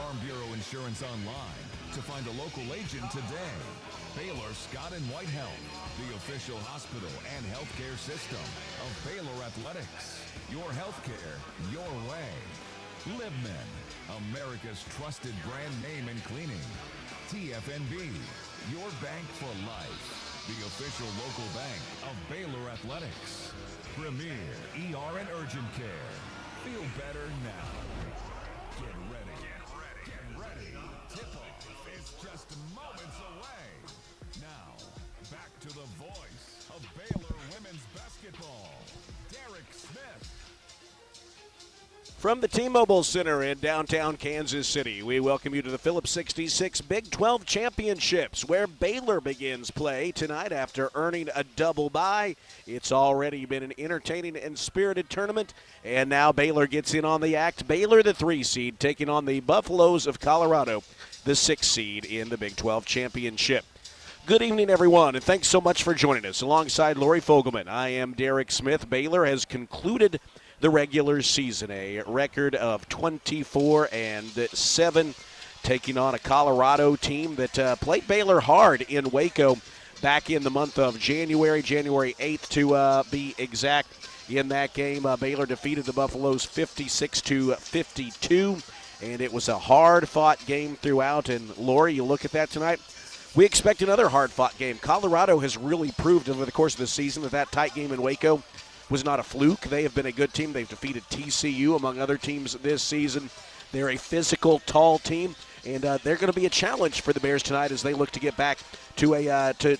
Farm Bureau Insurance online to find a local agent today. Baylor Scott and White Health, the official hospital and healthcare system of Baylor Athletics. Your healthcare, your way. Libman, America's trusted brand name in cleaning. TFNB, your bank for life. The official local bank of Baylor Athletics. Premier ER and Urgent Care. Feel better now. Get ready. Get ready. Tip-off is just moments away. Now, back to the voice of Baylor women's basketball, Derek Smith. From the T-Mobile Center in downtown Kansas City, we welcome you to the Phillips 66 Big 12 Championships, where Baylor begins play tonight after earning a double bye. It's already been an entertaining and spirited tournament, and now Baylor gets in on the act. Baylor, the 3 seed, taking on the Buffaloes of Colorado, the 6 seed in the Big 12 Championship. Good evening, everyone, and thanks so much for joining us. Alongside Lori Fogelman, I am Derek Smith. Baylor has concluded the regular season, a record of 24-7, taking on a Colorado team that played Baylor hard in Waco back in the month of January 8th to be exact. In that game, Baylor defeated the Buffaloes 56-52, and it was a hard-fought game throughout. And Lori, you look at that tonight, we expect another hard-fought game. Colorado has really proved over the course of the season that tight game in Waco was not a fluke. They have been a good team. They've defeated TCU, among other teams this season. They're a physical, tall team, and they're going to be a challenge for the Bears tonight as they look to get back to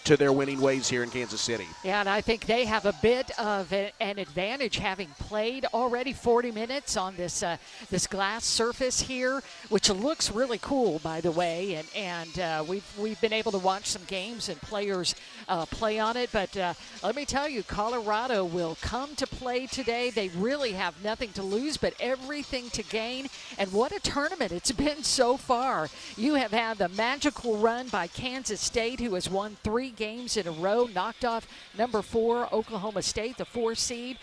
to their winning ways here in Kansas City. Yeah, and I think they have a bit of an advantage having played already 40 minutes on this this glass surface here, which looks really cool, by the way. And we've been able to watch some games and players play on it. But let me tell you, Colorado will come to play today. They really have nothing to lose, but everything to gain. And what a tournament it's been so far. You have had the magical run by Kansas State, who has won 3 games in a row, knocked off number 4 Oklahoma State, the 4 seed.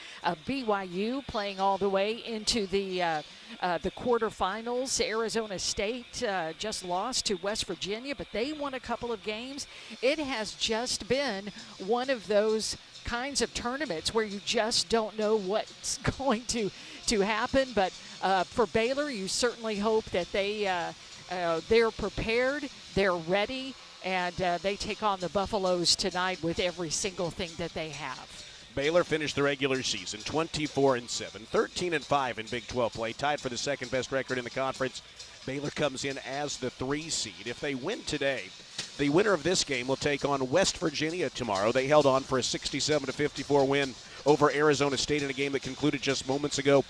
BYU playing all the way into the quarterfinals. Arizona State just lost to West Virginia, but they won a couple of games. It has just been one of those kinds of tournaments where you just don't know what's going to happen. But for Baylor, you certainly hope that they're prepared, they're ready, and they take on the Buffaloes tonight with every single thing that they have. Baylor finished the regular season 24-7, 13-5 in Big 12 play, tied for the second best record in the conference. Baylor comes in as the 3 seed. If they win today, the winner of this game will take on West Virginia tomorrow. They held on for a 67-54 win over Arizona State in a game that concluded just moments ago.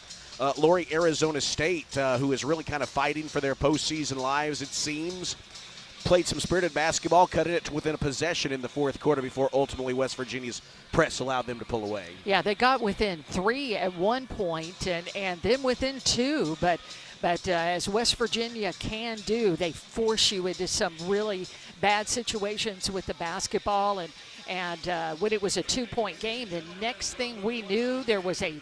Lori, Arizona State, who is really kind of fighting for their postseason lives, it seems, played some spirited basketball, cutting it to within a possession in the fourth quarter before ultimately West Virginia's press allowed them to pull away. Yeah, they got within 3 at one point and then within 2, but as West Virginia can do, they force you into some really bad situations with the basketball. And when it was a 2-point game, the next thing we knew, there was a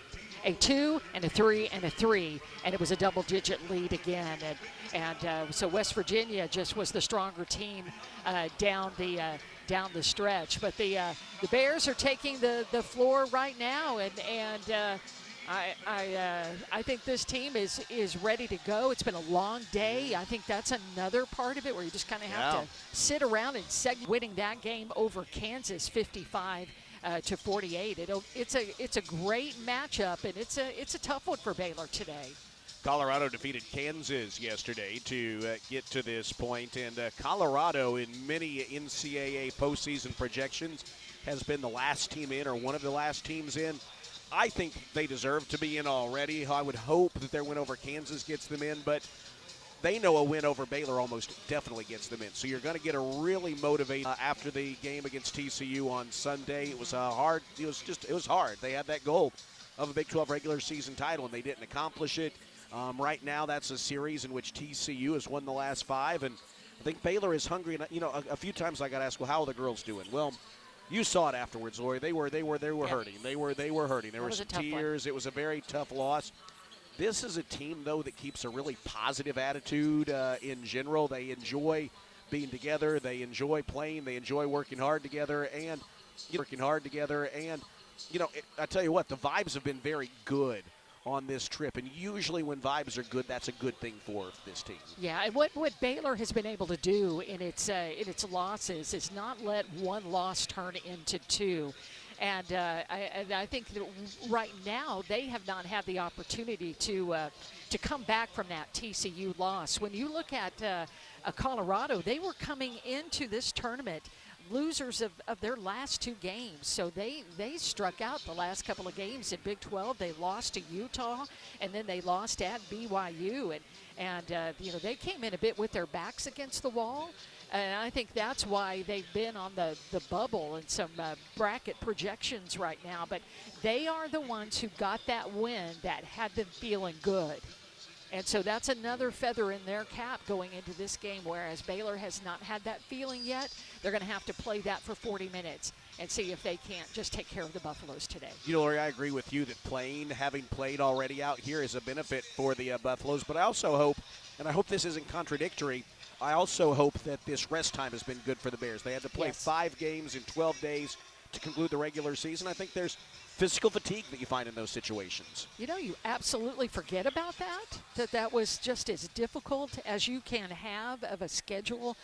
2 and a 3 and a 3, and it was a double-digit lead again. And so West Virginia just was the stronger team down the stretch. But the Bears are taking the floor right now, and I think this team is ready to go. It's been a long day. I think that's another part of it where you just kind of have to sit around and winning that game over Kansas 55-48. It's a great matchup, and it's a tough one for Baylor today. Colorado defeated Kansas yesterday to get to this point, and Colorado in many NCAA postseason projections has been the last team in or one of the last teams in. I think they deserve to be in already. I would hope that their win over Kansas gets them in, but they know a win over Baylor almost definitely gets them in. So you're going to get a really motivated after the game against TCU on Sunday. It was hard. It was hard. They had that goal of a Big 12 regular season title, and they didn't accomplish it. Right now, that's a series in which TCU has won the last 5, and I think Baylor is hungry. And a few times I got asked, well, how are the girls doing? Well, you saw it afterwards, Lori. They were hurting. They were hurting. There were some tears. It was a very tough loss. This is a team, though, that keeps a really positive attitude in general. They enjoy being together. They enjoy playing. They enjoy working hard together. And, I tell you what, the vibes have been very good on this trip. And usually when vibes are good, that's a good thing for this team. Yeah, and what Baylor has been able to do in its losses is not let one loss turn into two. And I think that right now they have not had the opportunity to come back from that TCU loss. When you look at Colorado, they were coming into this tournament losers of their last two games. So they struck out the last couple of games in Big 12. They lost to Utah, and then they lost at BYU. And they came in a bit with their backs against the wall. And I think that's why they've been on the bubble and some bracket projections right now. But they are the ones who got that win that had them feeling good. And so that's another feather in their cap going into this game, whereas Baylor has not had that feeling yet. They're going to have to play that for 40 minutes and see if they can't just take care of the Buffaloes today. Lori, I agree with you that having played already out here is a benefit for the Buffaloes. But I also hope, and I hope this isn't contradictory, I also hope that this rest time has been good for the Bears. They had to play 5 games in 12 days to conclude the regular season. I think there's physical fatigue that you find in those situations. You absolutely forget about that was just as difficult as you can have of a schedule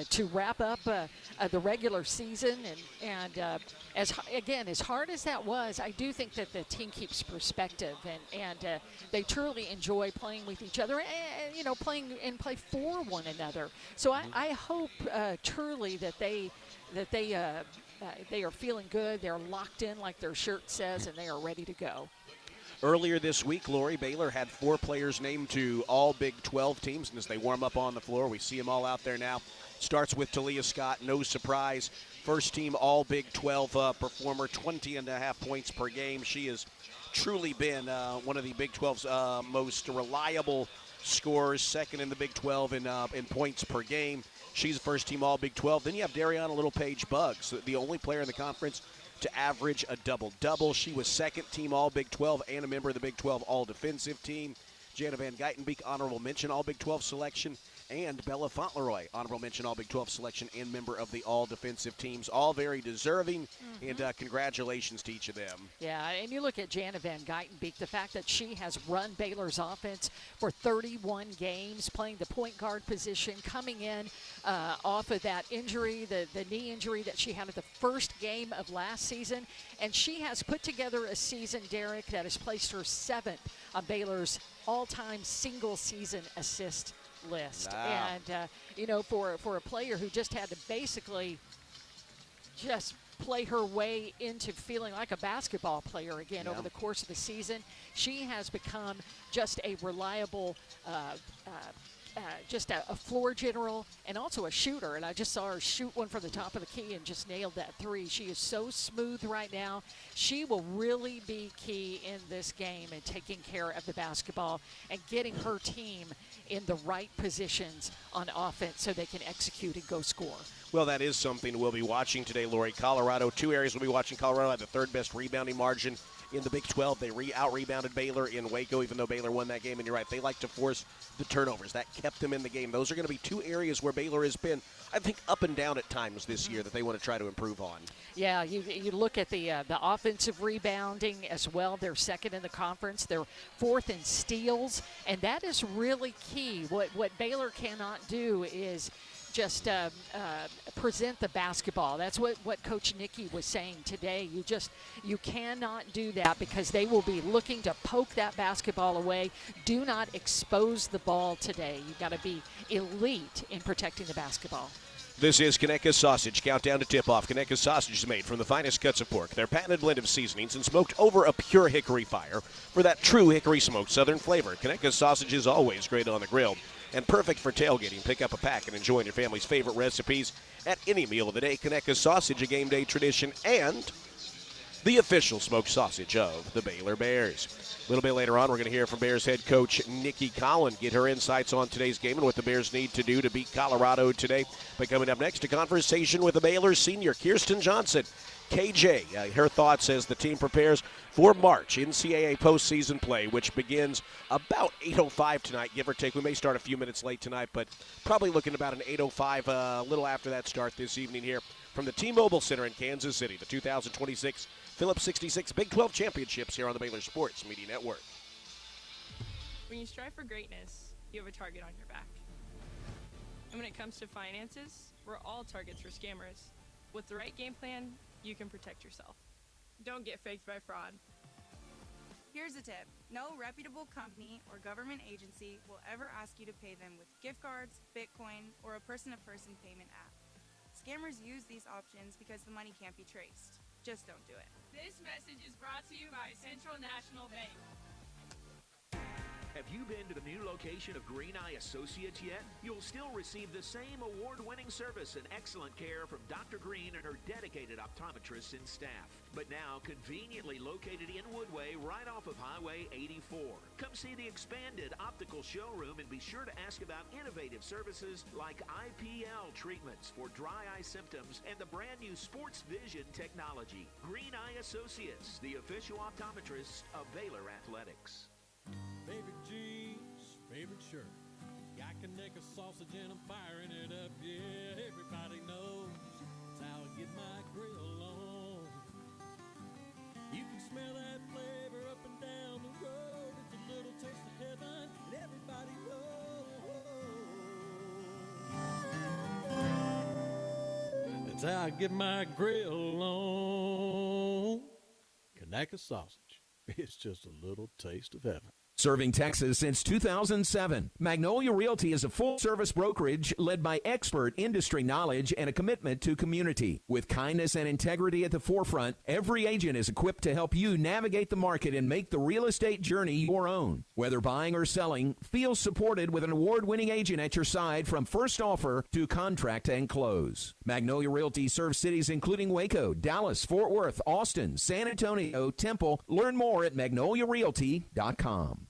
to wrap up the regular season. And as hard as that was, I do think that the team keeps perspective, and they truly enjoy playing with each other and, play for one another. So I hope truly that they are feeling good. They're locked in, like their shirt says, and they are ready to go. Earlier this week, Lori, Baylor had 4 players named to all Big 12 teams, and as they warm up on the floor, we see them all out there now. Starts with Talia Scott, no surprise. First team all Big 12 performer, 20.5 points per game. She has truly been one of the Big 12's most reliable scorers, second in the Big 12 in points per game. She's first team all Big 12. Then you have Dariana Little-Page Buggs, the only player in the conference to average a double-double. She was second team all Big 12 and a member of the Big 12 all-defensive team. Jana Van Geitenbeek, honorable mention all Big 12 selection. And Bella Fauntleroy, honorable mention all Big 12 selection and member of the all-defensive teams. All very deserving, and congratulations to each of them. Yeah, and you look at Jana Van Geitenbeek, the fact that she has run Baylor's offense for 31 games, playing the point guard position, coming in off of that injury, the knee injury that she had at the first game of last season. And she has put together a season, Derek, that has placed her 7th on Baylor's all-time single-season assist list. Wow. And for a player who just had to basically just play her way into feeling like a basketball player again over the course of the season, she has become just a reliable just a floor general and also a shooter. And I just saw her shoot one from the top of the key and just nailed that 3. She is so smooth right now. She will really be key in this game and taking care of the basketball and getting her team in the right positions on offense so they can execute and go score. Well, that is something we'll be watching today, Lori. Colorado, 2 areas we'll be watching. Colorado had the 3rd best rebounding margin in the Big 12. They out-rebounded Baylor in Waco, even though Baylor won that game. And you're right, they like to force the turnovers. That kept them in the game. Those are going to be 2 areas where Baylor has been, I think, up and down at times this year that they want to try to improve on. Yeah, you look at the offensive rebounding as well. They're 2nd in the conference. They're 4th in steals, and that is really key. What Baylor cannot do is just present the basketball. That's what Coach Nikki was saying today. You cannot do that because they will be looking to poke that basketball away. Do not expose the ball today. You've got to be elite in protecting the basketball. This is Conecuh Sausage. Countdown to tip-off. Conecuh Sausage is made from the finest cuts of pork. Their patented blend of seasonings and smoked over a pure hickory fire for that true hickory smoked southern flavor. Conecuh Sausage is always great on the grill and perfect for tailgating. Pick up a pack and enjoy your family's favorite recipes at any meal of the day. Conecuh Sausage, a game day tradition, and the official smoked sausage of the Baylor Bears. A little bit later on, we're going to hear from Bears head coach Nikki Collin, get her insights on today's game and what the Bears need to do to beat Colorado today. But coming up next, a conversation with the Baylor senior, Kirsten Johnson. KJ, her thoughts as the team prepares for March NCAA postseason play, which begins about 8:05 tonight, give or take. We may start a few minutes late tonight, but probably looking about an 8:05, a little after that start this evening here from the T-Mobile Center in Kansas City, the 2026 Phillips 66 Big 12 Championships here on the Baylor Sports Media Network. When you strive for greatness, you have a target on your back. And when it comes to finances, we're all targets for scammers. With the right game plan, you can protect yourself. Don't get faked by fraud. Here's a tip. No reputable company or government agency will ever ask you to pay them with gift cards, Bitcoin, or a person-to-person payment app. Scammers use these options because the money can't be traced. Just don't do it. This message is brought to you by Central National Bank. Have you been to the new location of Green Eye Associates yet? You'll still receive the same award-winning service and excellent care from Dr. Green and her dedicated optometrists and staff. But now conveniently located in Woodway right off of Highway 84. Come see the expanded optical showroom and be sure to ask about innovative services like IPL treatments for dry eye symptoms and the brand new sports vision technology. Green Eye Associates, the official optometrists of Baylor Athletics. Favorite jeans, favorite shirt. Got Connecticut sausage and I'm firing it up. Yeah, everybody knows that's how I get my grill on. You can smell that flavor up and down the road. It's a little taste of heaven, and everybody knows that's how I get my grill on. Connecticut sausage. It's just a little taste of heaven. Serving Texas since 2007, Magnolia Realty is a full-service brokerage led by expert industry knowledge and a commitment to community. With kindness and integrity at the forefront, every agent is equipped to help you navigate the market and make the real estate journey your own. Whether buying or selling, feel supported with an award-winning agent at your side from first offer to contract and close. Magnolia Realty serves cities including Waco, Dallas, Fort Worth, Austin, San Antonio, Temple. Learn more at magnoliarealty.com.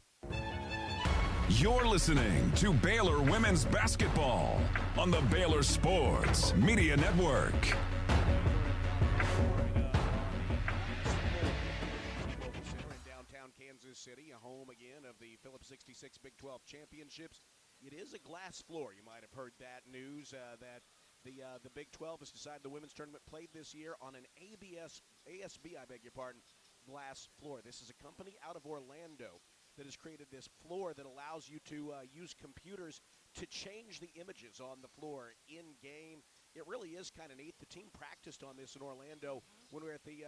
You're listening to Baylor Women's Basketball on the Baylor Sports Media Network. Center in downtown Kansas City, a home again of the Phillips 66 Big 12 Championships. It is a glass floor. You might have heard that news that the Big 12 has decided the women's tournament played this year on an ASB, glass floor. This is a company out of Orlando that has created this floor that allows you to use computers to change the images on the floor in game. It really is kind of neat. The team practiced on this in Orlando when we were at the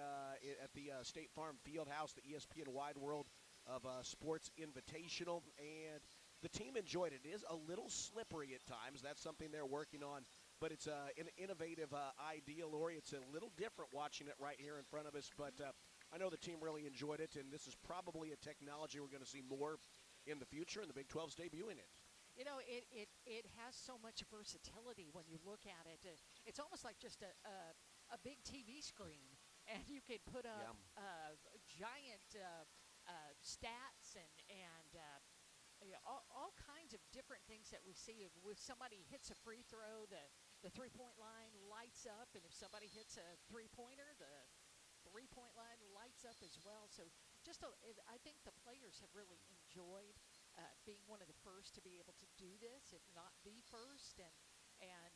State Farm Fieldhouse, the ESPN Wide World of Sports Invitational, and the team enjoyed it. It is a little slippery at times. That's something they're working on, but it's an innovative idea, Lori. It's a little different watching it right here in front of us, but I know the team really enjoyed it, and this is probably a technology we're going to see more in the future, and the Big 12's debuting it. You know, it has so much versatility when you look at it. It's almost like just a big TV screen, and you could put up giant stats and all kinds of different things that we see. If somebody hits a free throw, the three-point line lights up, and if somebody hits a three-pointer, the three-point line lights up as well. So I think the players have really enjoyed being one of the first to be able to do this, if not the first, and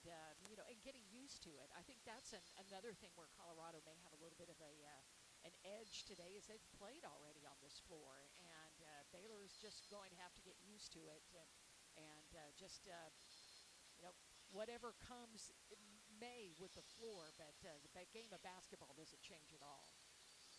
getting used to it. I think that's another thing where Colorado may have a little bit of an edge today, is they've played already on this floor, and Baylor is just going to have to get used to it, and whatever comes may with the floor, but the game of basketball doesn't change at all.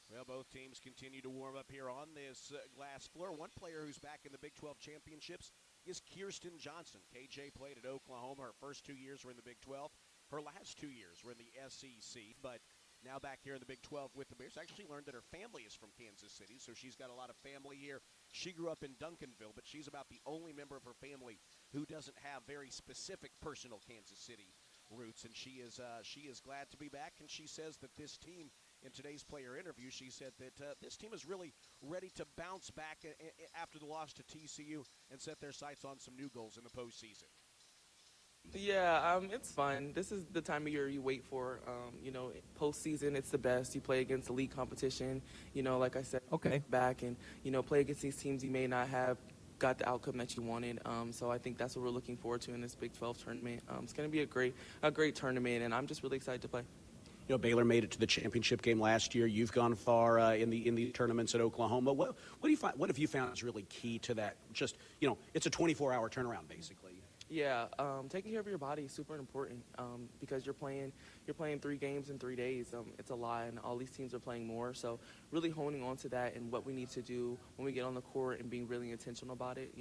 Well, both teams continue to warm up here on this glass floor. One player who's back in the Big 12 championships is Kirsten Johnson. KJ played at Oklahoma. Her first 2 years were in the Big 12. Her last 2 years were in the SEC, but now back here in the Big 12 with the Bears. Actually learned that her family is from Kansas City, so she's got a lot of family here. She grew up in Duncanville, but she's about the only member of her family who doesn't have very specific personal Kansas City roots, and she is glad to be back, and she says that this team, in today's player interview, she said that this team is really ready to bounce back after the loss to TCU and set their sights on some new goals in the postseason. Yeah, it's fun. This is the time of year you wait for. Postseason, it's the best. You play against elite competition. Like I said, Okay. back and play against these teams you may not have got the outcome that you wanted. So I think that's what we're looking forward to in this Big 12 tournament. It's going to be a great tournament, and I'm just really excited to play. Baylor made it to the championship game last year. You've gone far in the tournaments at Oklahoma. What do you find? What have you found is really key to that? Just it's a 24-hour turnaround basically. Yeah, taking care of your body is super important because you're playing 3 games in 3 days. It's a lot, and all these teams are playing more. So really honing on to that and what we need to do when we get on the court and being really intentional about it.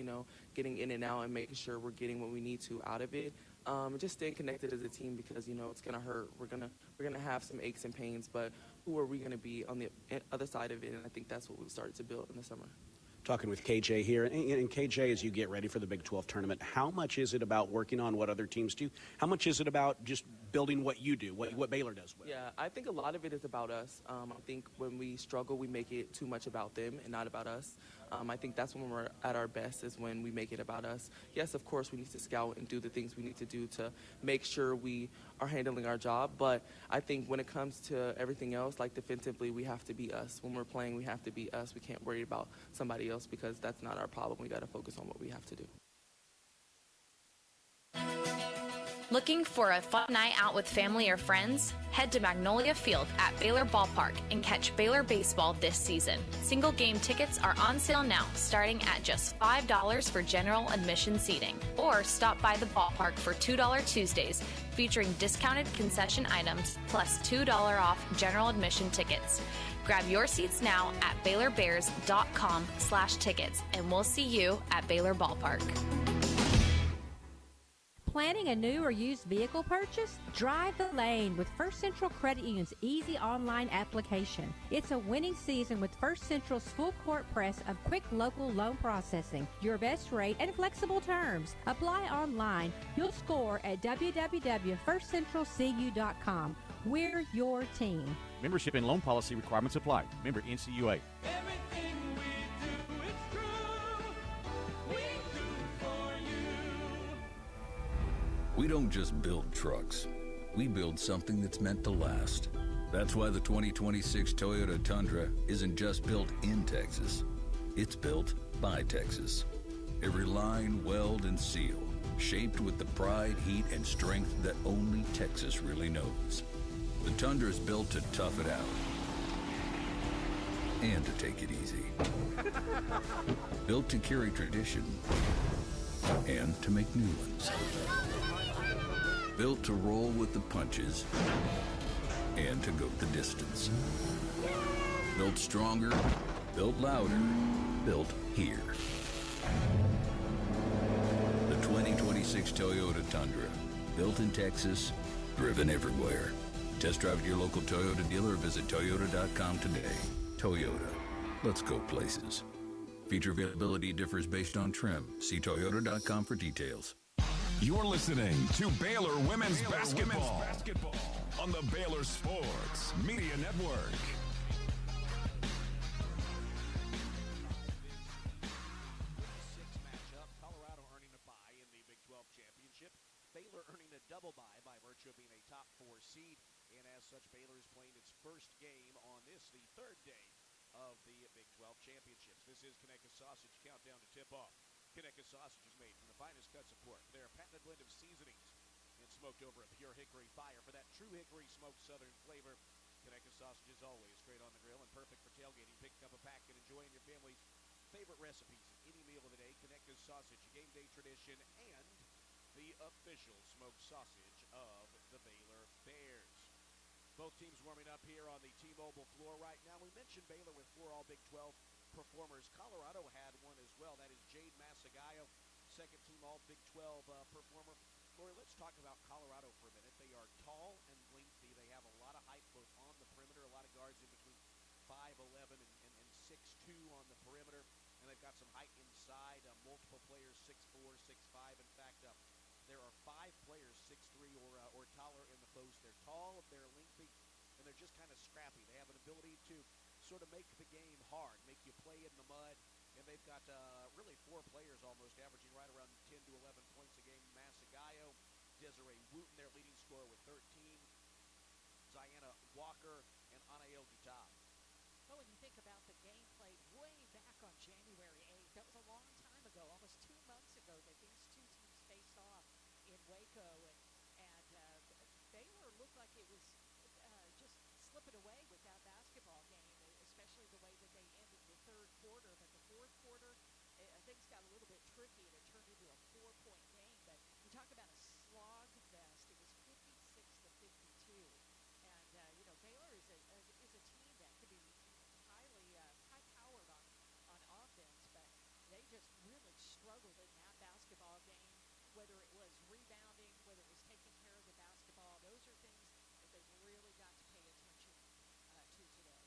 Getting in and out and making sure we're getting what we need to out of it. And just staying connected as a team because it's gonna hurt. We're gonna have some aches and pains, but who are we gonna be on the other side of it? And I think that's what we've started to build in the summer. Talking with KJ here. And KJ, as you get ready for the Big 12 tournament, how much is it about working on what other teams do? How much is it about just building what you do, what Baylor does well? Yeah, I think a lot of it is about us. I think when we struggle, we make it too much about them and not about us. I think that's when we're at our best is when we make it about us. Yes, of course, we need to scout and do the things we need to do to make sure we are handling our job. But I think when it comes to everything else, like defensively, we have to be us. When we're playing, we have to be us. We can't worry about somebody else because that's not our problem. We got to focus on what we have to do. Looking for a fun night out with family or friends? Head to Magnolia Field at Baylor Ballpark and catch Baylor baseball this season. Single game tickets are on sale now, starting at just $5 for general admission seating. Or stop by the ballpark for $2 Tuesdays, featuring discounted concession items plus $2 off general admission tickets. Grab your seats now at BaylorBears.com/tickets, and we'll see you at Baylor Ballpark. Planning a new or used vehicle purchase? Drive the lane with First Central Credit Union's easy online application. It's a winning season with First Central's full court press of quick local loan processing, your best rate, and flexible terms. Apply online. You'll score at www.firstcentralcu.com. We're your team. Membership and loan policy requirements apply. Member NCUA. We don't just build trucks. We build something that's meant to last. That's why the 2026 Toyota Tundra isn't just built in Texas. It's built by Texas. Every line, weld, and seal, shaped with the pride, heat, and strength that only Texas really knows. The Tundra is built to tough it out and to take it easy. Built to carry tradition and to make new ones. Built to roll with the punches and to go the distance. Built stronger, built louder, built here. The 2026 Toyota Tundra. Built in Texas, driven everywhere. Test drive at your local Toyota dealer or visit Toyota.com today. Toyota. Let's go places. Feature availability differs based on trim. See Toyota.com for details. You're listening to Baylor Women's Basketball on the Baylor Sports Media Network. Matchup, Colorado earning a bye in the Big 12 championship. Baylor earning a double bye by virtue of being a top 4 seed. And as such, Baylor is playing its first game on this, the third day of the Big 12 championships. This is Conecuh Sausage Countdown to tip-off. Conecuh Sausage is made from the finest cuts of pork. Their patented blend of seasonings and smoked over a pure hickory fire for that true hickory smoked southern flavor. Conecuh Sausage is always great on the grill and perfect for tailgating, picking up a pack, and enjoying your family's favorite recipes in any meal of the day. Conecuh Sausage, a game day tradition, and the official smoked sausage of the Baylor Bears. Both teams warming up here on the T-Mobile floor right now. We mentioned Baylor with 4 All-Big 12 performers. Colorado had one as well. That is Jade Masagayo, second-team All-Big 12 performer. Lori, let's talk about Colorado for a minute. They are tall and lengthy. They have a lot of height both on the perimeter, a lot of guards in between 5'11" and 6'2" on the perimeter. And they've got some height inside, multiple players 6'4", 6'5". In fact, there are 5 players 6'3" or taller in the post. They're tall, they're lengthy, and they're just kind of scrappy. They have an ability to sort of make the game hard, make you play in the mud. And they've got really 4 players almost averaging right around 10 to 11 points a game. Masagayo, Wooten, their leading scorer with 13. Ziana Walker and Anael Gutab. Well, when you think about the game played way back on January 8th, that was a long time ago, almost 2 months ago, that these two teams faced off in Waco, and Baylor looked like it was just slipping away with that basketball game, especially the way that they ended the third quarter. But the fourth quarter, things got a little bit tricky, and it turned into a 4-point game. But you talk about a slog fest. It was 56-52. And Baylor is a team that can be high-powered on offense, but they just really struggled in that basketball game. Whether it was rebounding, whether it was taking care of the basketball, those are things that they've really got to pay attention to today.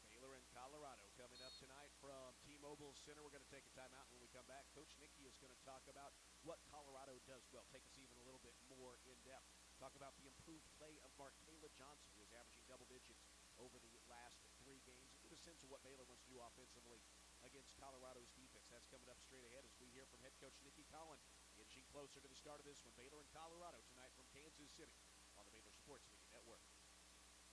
Baylor and Colorado coming up tonight from T-Mobile Center. We're going to take a timeout. When we come back, Coach Nicky is going to talk about what Colorado does well. Take us even a little bit more in depth. Talk about the improved play of Markayla Johnson, who is averaging double digits over the last 3 games. Get a sense of what Baylor wants to do offensively against Colorado's defense. That's coming up straight ahead as we hear from head coach Nicky Collin, inching closer to the start of this one. Baylor and Colorado tonight from Kansas City on the Baylor Sports Media Network.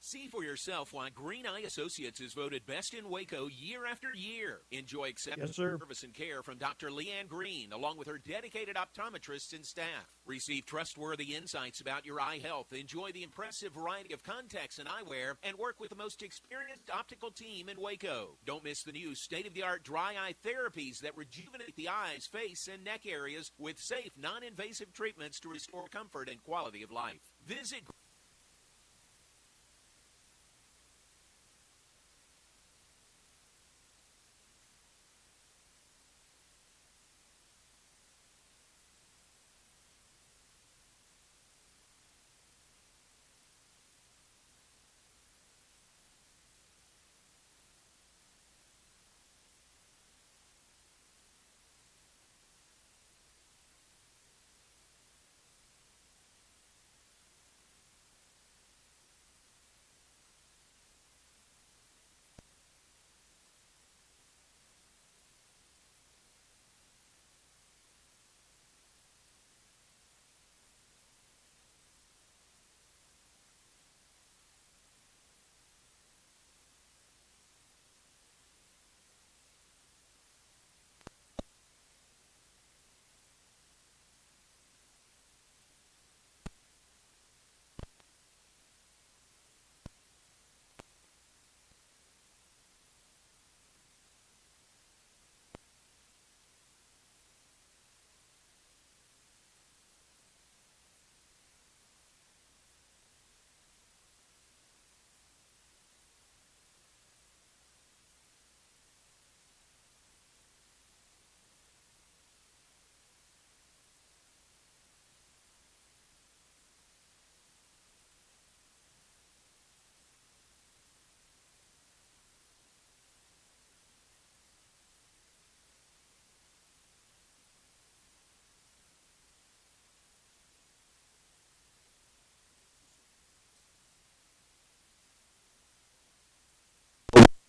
See for yourself why Green Eye Associates is voted best in Waco year after year. Enjoy exceptional service and care from Dr. Leanne Green, along with her dedicated optometrists and staff. Receive trustworthy insights about your eye health, enjoy the impressive variety of contacts and eyewear, and work with the most experienced optical team in Waco. Don't miss the new state-of-the-art dry eye therapies that rejuvenate the eyes, face, and neck areas with safe, non-invasive treatments to restore comfort and quality of life. Visit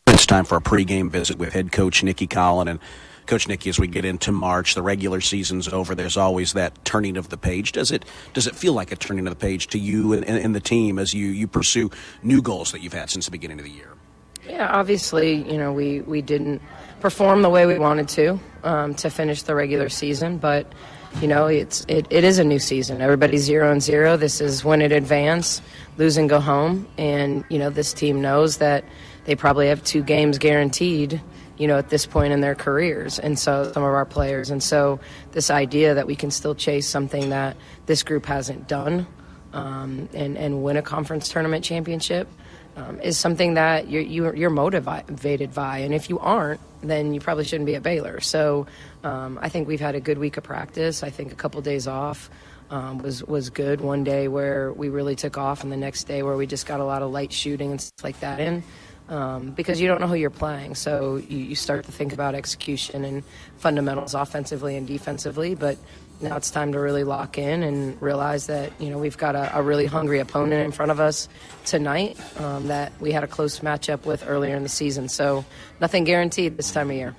It's time for a pregame visit with head coach Nicky Collin. And Coach Nicky, as we get into March, the regular season's over. There's always that turning of the page. Does it feel like a turning of the page to you and the team as you pursue new goals that you've had since the beginning of the year? Yeah, obviously, we didn't perform the way we wanted to finish the regular season, but it is a new season. Everybody's 0-0. This is win it, advance, lose and go home, and this team knows that they probably have 2 games guaranteed, at this point in their careers, and so some of our players. And so this idea that we can still chase something that this group hasn't done and win a conference tournament championship is something that you're motivated by. And if you aren't, then you probably shouldn't be at Baylor. So I think we've had a good week of practice. I think a couple days off was good. One day where we really took off, and the next day where we just got a lot of light shooting and stuff like that in. Because you don't know who you're playing, so you start to think about execution and fundamentals offensively and defensively, but now it's time to really lock in and realize that we've got a really hungry opponent in front of us tonight that we had a close matchup with earlier in the season, so nothing guaranteed this time of year.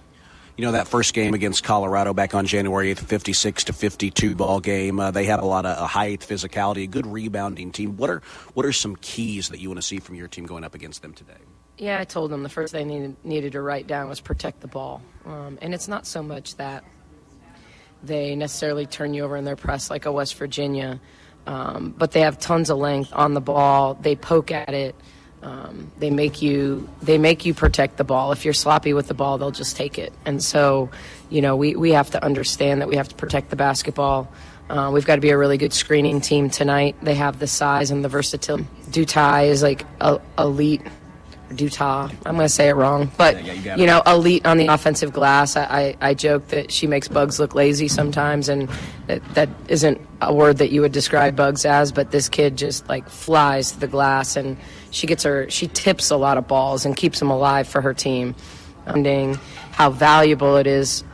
That first game against Colorado back on January 8th, 56-52 ball game, they have a lot of height, physicality, a good rebounding team. What are some keys that you want to see from your team going up against them today? Yeah, I told them the first thing they needed to write down was protect the ball. And it's not so much that they necessarily turn you over in their press like a West Virginia, but they have tons of length on the ball. They poke at it. They make you protect the ball. If you're sloppy with the ball, they'll just take it. And so, we have to understand that we have to protect the basketball. We've got to be a really good screening team tonight. They have the size and the versatility. Dutai is like elite. Dutai, I'm going to say it wrong, but elite on the offensive glass. I joke that she makes Bugs look lazy sometimes, and that isn't a word that you would describe Bugs as, but this kid just like flies to the glass, and she tips a lot of balls and keeps them alive for her team. How valuable it is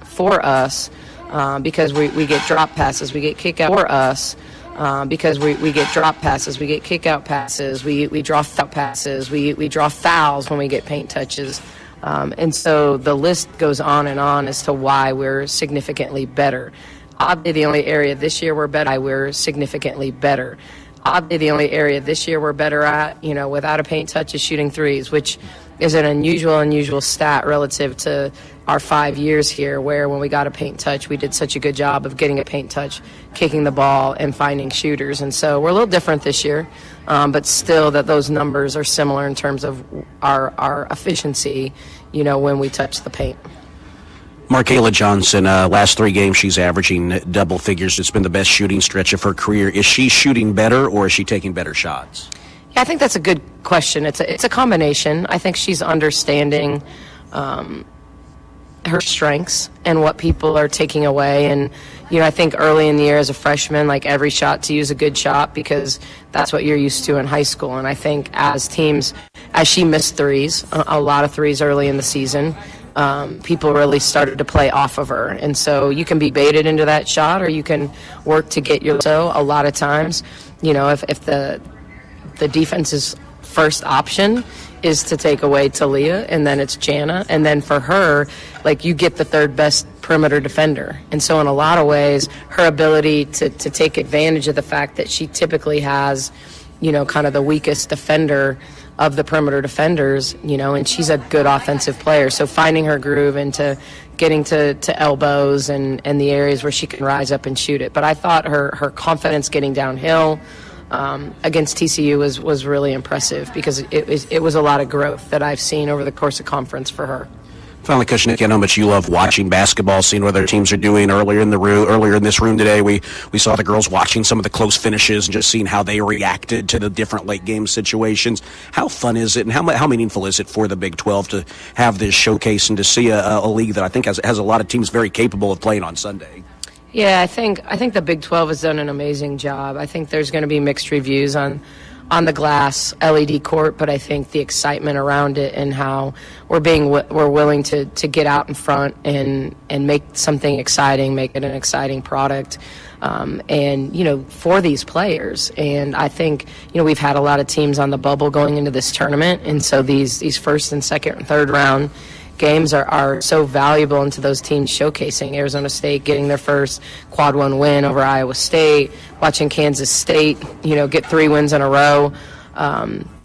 for us, because we get drop passes, we get kick out for us. Because we get drop passes, we get kick-out passes, we draw foul passes, we draw fouls when we get paint touches. And so the list goes on and on as to why we're significantly better. Oddly, the only area this year we're better at, without a paint touch is shooting threes, which is an unusual stat relative to our 5 years here, where when we got a paint touch, we did such a good job of getting a paint touch, kicking the ball, and finding shooters. And so we're a little different this year, but still that those numbers are similar in terms of our efficiency, when we touch the paint. Markayla Johnson, last 3 games, she's averaging double figures. It's been the best shooting stretch of her career. Is she shooting better, or is she taking better shots? Yeah, I think that's a good question. It's a combination. I think she's understanding her strengths and what people are taking away. And, I think early in the year as a freshman, like every shot to use a good shot, because that's what you're used to in high school. And I think as she missed threes, a lot of threes early in the season, people really started to play off of her. And so you can be baited into that shot, or you can work to get a lot of times, if the defense's first option is to take away Talia, and then it's Jana, and then for her, like, you get the third best perimeter defender. And so in a lot of ways, her ability to take advantage of the fact that she typically has, kind of the weakest defender of the perimeter defenders, and she's a good offensive player. So finding her groove into getting to elbows and the areas where she can rise up and shoot it. But I thought her confidence getting downhill against TCU was really impressive, because it was a lot of growth that I've seen over the course of conference for her. Finally, Coach Nick, I know how much you love watching basketball, seeing what other teams are doing. Earlier in this room today, we saw the girls watching some of the close finishes and just seeing how they reacted to the different late game situations. How fun is it, and how meaningful is it for the Big 12 to have this showcase and to see a league that I think has a lot of teams very capable of playing on Sunday? Yeah, I think the Big 12 has done an amazing job. I think there's going to be mixed reviews on the glass LED court, but I think the excitement around it and how we're willing to get out in front and make something exciting, make it an exciting product, and for these players. And I think we've had a lot of teams on the bubble going into this tournament, and so these first and second and third round games are so valuable into those teams showcasing. Arizona State getting their first quad one win over Iowa State, watching Kansas State, get 3 wins in a row.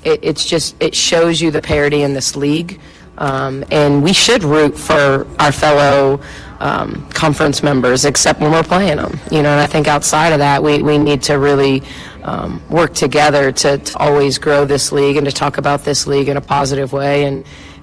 It shows you the parity in this league. And we should root for our fellow conference members, except when we're playing them. And I think outside of that, we need to really work together to always grow this league and to talk about this league in a positive way.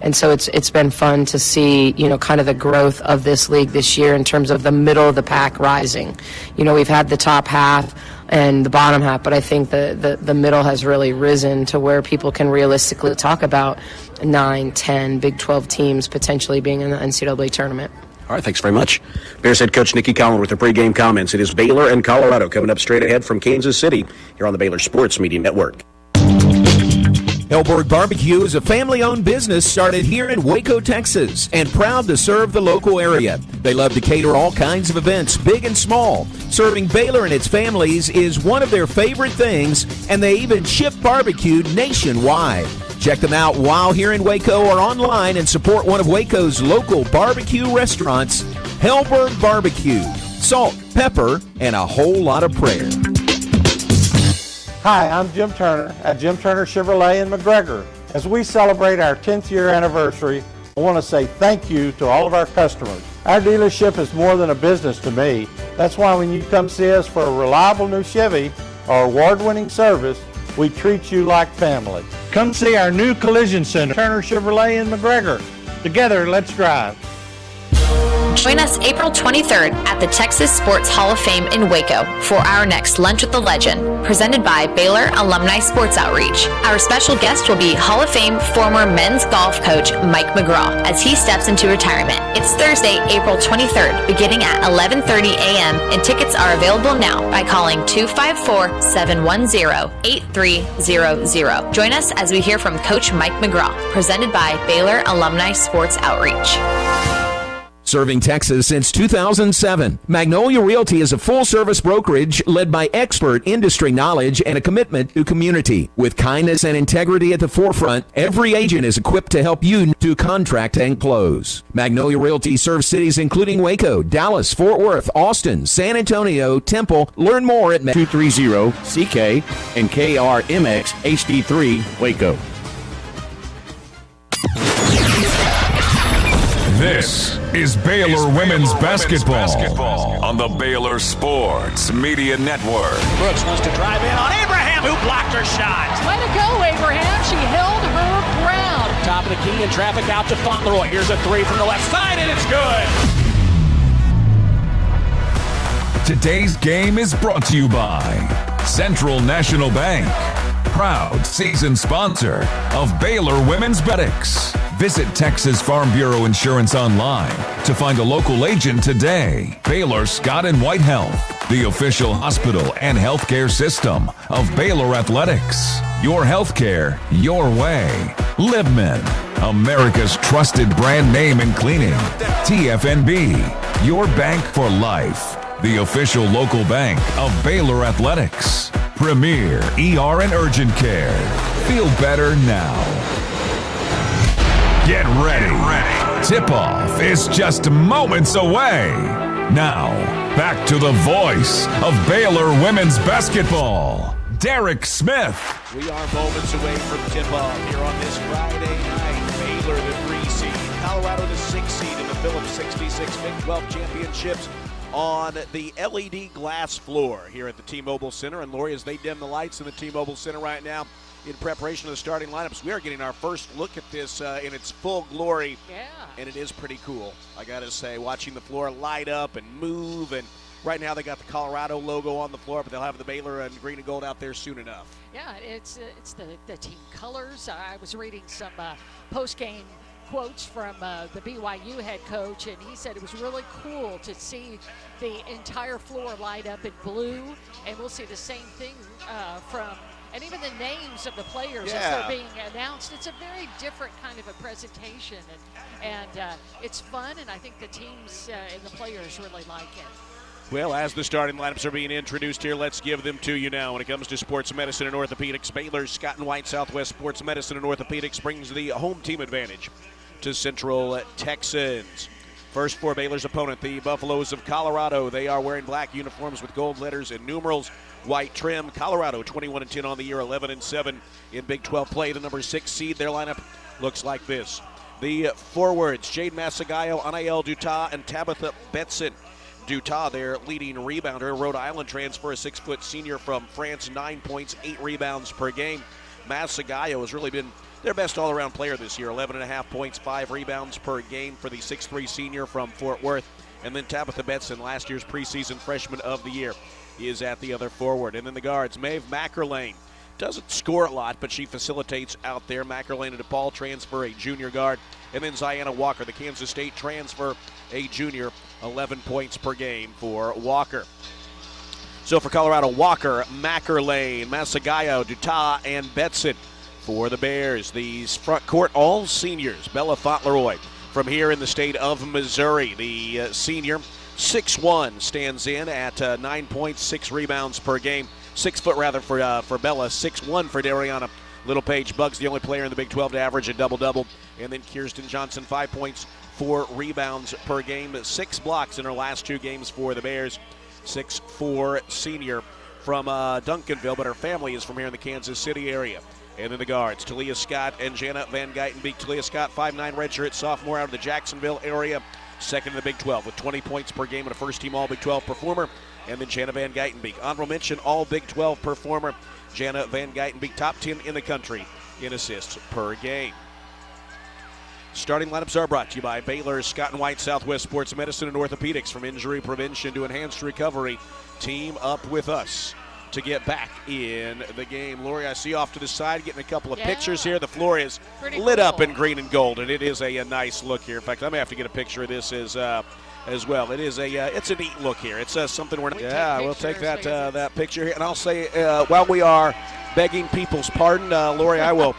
And so it's been fun to see, kind of the growth of this league this year in terms of the middle of the pack rising. We've had the top half and the bottom half, but I think the middle has really risen to where people can realistically talk about 9, 10 Big 12 teams potentially being in the NCAA tournament. All right, thanks very much. Bears head coach Nikki Collin with the pregame comments. It is Baylor and Colorado coming up straight ahead from Kansas City here on the Baylor Sports Media Network. Hellberg Barbecue is a family-owned business started here in Waco, Texas, and proud to serve the local area. They love to cater all kinds of events, big and small. Serving Baylor and its families is one of their favorite things, and they even ship barbecue nationwide. Check them out while here in Waco or online and support one of Waco's local barbecue restaurants, Hellberg Barbecue. Salt, pepper, and a whole lot of prayer. Hi, I'm Jim Turner at Jim Turner Chevrolet in McGregor. As we celebrate our 10th year anniversary, I want to say thank you to all of our customers. Our dealership is more than a business to me. That's why when you come see us for a reliable new Chevy or award-winning service, we treat you like family. Come see our new collision center, Turner Chevrolet in McGregor. Together, let's drive. Join us April 23rd at the Texas Sports Hall of Fame in Waco for our next Lunch with the Legend, presented by Baylor Alumni Sports Outreach. Our special guest will be Hall of Fame former men's golf coach Mike McGraw as he steps into retirement. It's Thursday, April 23rd, beginning at 11:30 a.m., and tickets are available now by calling 254-710-8300. Join us as we hear from Coach Mike McGraw, presented by Baylor Alumni Sports Outreach. Serving Texas since 2007, Magnolia Realty is a full-service brokerage led by expert industry knowledge and a commitment to community. With kindness and integrity at the forefront, every agent is equipped to help you to contract and close. Magnolia Realty serves cities including Waco, Dallas, Fort Worth, Austin, San Antonio, Temple. Learn more at 230-CK and KRMX HD3 Waco. This is Baylor women's basketball on the Baylor Sports Media Network. Brooks wants to drive in on Abraham, who blocked her shot. Way to go, Abraham. She held her ground. Top of the key and traffic out to Fauntleroy. Here's a three from the left side, and it's good. Today's game is brought to you by Central National Bank, proud season sponsor of Baylor Women's Athletics. Visit Texas Farm Bureau Insurance online to find a local agent today. Baylor Scott and White Health, the official hospital and healthcare system of Baylor Athletics. Your healthcare, your way. Libman, America's trusted brand name in cleaning. TFNB, your bank for life. The official local bank of Baylor Athletics. Premier ER and Urgent Care. Feel better now. Get ready. Tip-off is just moments away. Now, back to the voice of Baylor women's basketball, Derek Smith. We are moments away from tip-off here on this Friday night. Baylor, the 3 seed, Colorado, the 6 seed in the Phillips 66 Big 12 Championships on the LED glass floor here at the T-Mobile Center. And Lori, as they dim the lights in the T-Mobile Center right now, in preparation of the starting lineups, we are getting our first look at this in its full glory. Yeah. And it is pretty cool, I got to say, watching the floor light up and move. And right now they got the Colorado logo on the floor, but they'll have the Baylor and green and gold out there soon enough. Yeah, it's the team colors. I was reading some post-game quotes from the BYU head coach, and he said it was really cool to see the entire floor light up in blue, and we'll see the same thing from – and even the names of the players as they're being announced. It's a very different kind of a presentation, and it's fun, and I think the teams and the players really like it. Well, as the starting lineups are being introduced here, let's give them to you now. When it comes to sports medicine and orthopedics, Baylor's Scott and White Southwest Sports Medicine and Orthopedics brings the home team advantage to Central Texans. First for Baylor's opponent, the Buffaloes of Colorado. They are wearing black uniforms with gold letters and numerals, white trim. Colorado 21-10 on the year, 11-7 in Big 12 play. The number 6 seed. Their lineup looks like this. The forwards, Jade Masagayo, Anael Dutas, and Tabitha Betson. Dutas, their leading rebounder, Rhode Island transfer, a 6-foot senior from France, 9 points, 8 rebounds per game. Masagayo has really been their best all-around player this year, 11.5 points, 5 rebounds per game for the 6'3 senior from Fort Worth. And then Tabitha Betson, last year's preseason freshman of the year, is at the other forward. And then the guards, Maeve Mackerlane. Doesn't score a lot, but she facilitates out there. Mackerlane, a DePaul transfer, a junior guard. And then Ziana Walker, the Kansas State transfer, a junior, 11 points per game for Walker. So for Colorado, Walker, Mackerlane, Masagayo, Dutas, and Betson. For the Bears, these front court, all seniors. Bella Fauntleroy from here in the state of Missouri. The senior, 6'1", stands in at 9 points, 6 rebounds per game. 6 foot rather for Bella, 6'1" for Dariana Littlepage Bugs, the only player in the Big 12 to average a double-double. And then Kirsten Johnson, 5 points, 4 rebounds per game, 6 blocks in her last 2 games for the Bears. 6'4" senior from Duncanville, but her family is from here in the Kansas City area. And then the guards, Talia Scott and Jana Van Geitenbeek. Talia Scott, 5'9", redshirt sophomore out of the Jacksonville area, second in the Big 12 with 20 points per game and a first-team All-Big 12 performer. And then Jana Van Geitenbeek, honorable mention All-Big 12 performer. Jana Van Geitenbeek, top 10 in the country in assists per game. Starting lineups are brought to you by Baylor, Scott & White, Southwest Sports Medicine and Orthopedics. From injury prevention to enhanced recovery, team up with us to get back in the game. Lori, I see off to the side, getting a couple of pictures here. The floor is lit up in green and gold, and it is a nice look here. In fact, I may have to get a picture of this as well. It is it's a neat look here. It's something we'll take that picture here. And I'll say, while we are begging people's pardon, Lori, I will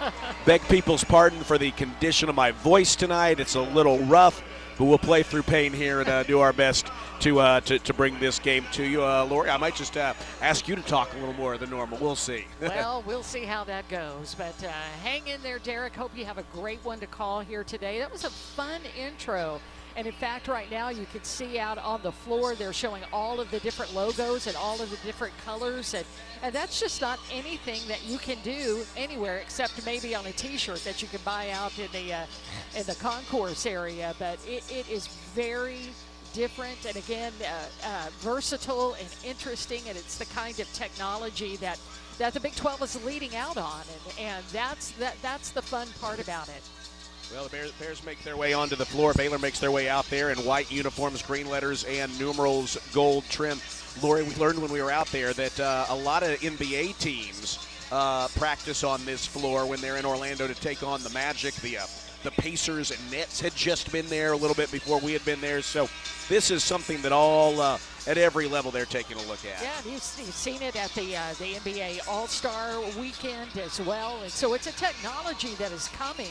beg people's pardon for the condition of my voice tonight. It's a little rough, but we'll play through pain here and do our best to bring this game to you. Lori, I might just ask you to talk a little more than normal. We'll see. Well, we'll see how that goes. But hang in there, Derek. Hope you have a great one to call here today. That was a fun intro. And in fact, right now you can see out on the floor, they're showing all of the different logos and all of the different colors. And that's just not anything that you can do anywhere except maybe on a T-shirt that you can buy out in the concourse area. But it is very different and, again, versatile and interesting. And it's the kind of technology that the Big 12 is leading out on. And that's the fun part about it. Well, the Bears make their way onto the floor. Baylor makes their way out there in white uniforms, green letters, and numerals, gold trim. Lori, we learned when we were out there that a lot of NBA teams practice on this floor when they're in Orlando to take on the Magic. The Pacers and Nets had just been there a little bit before we had been there. So this is something that all at every level they're taking a look at. Yeah, you've seen it at the NBA All-Star Weekend as well. And so it's a technology that is coming.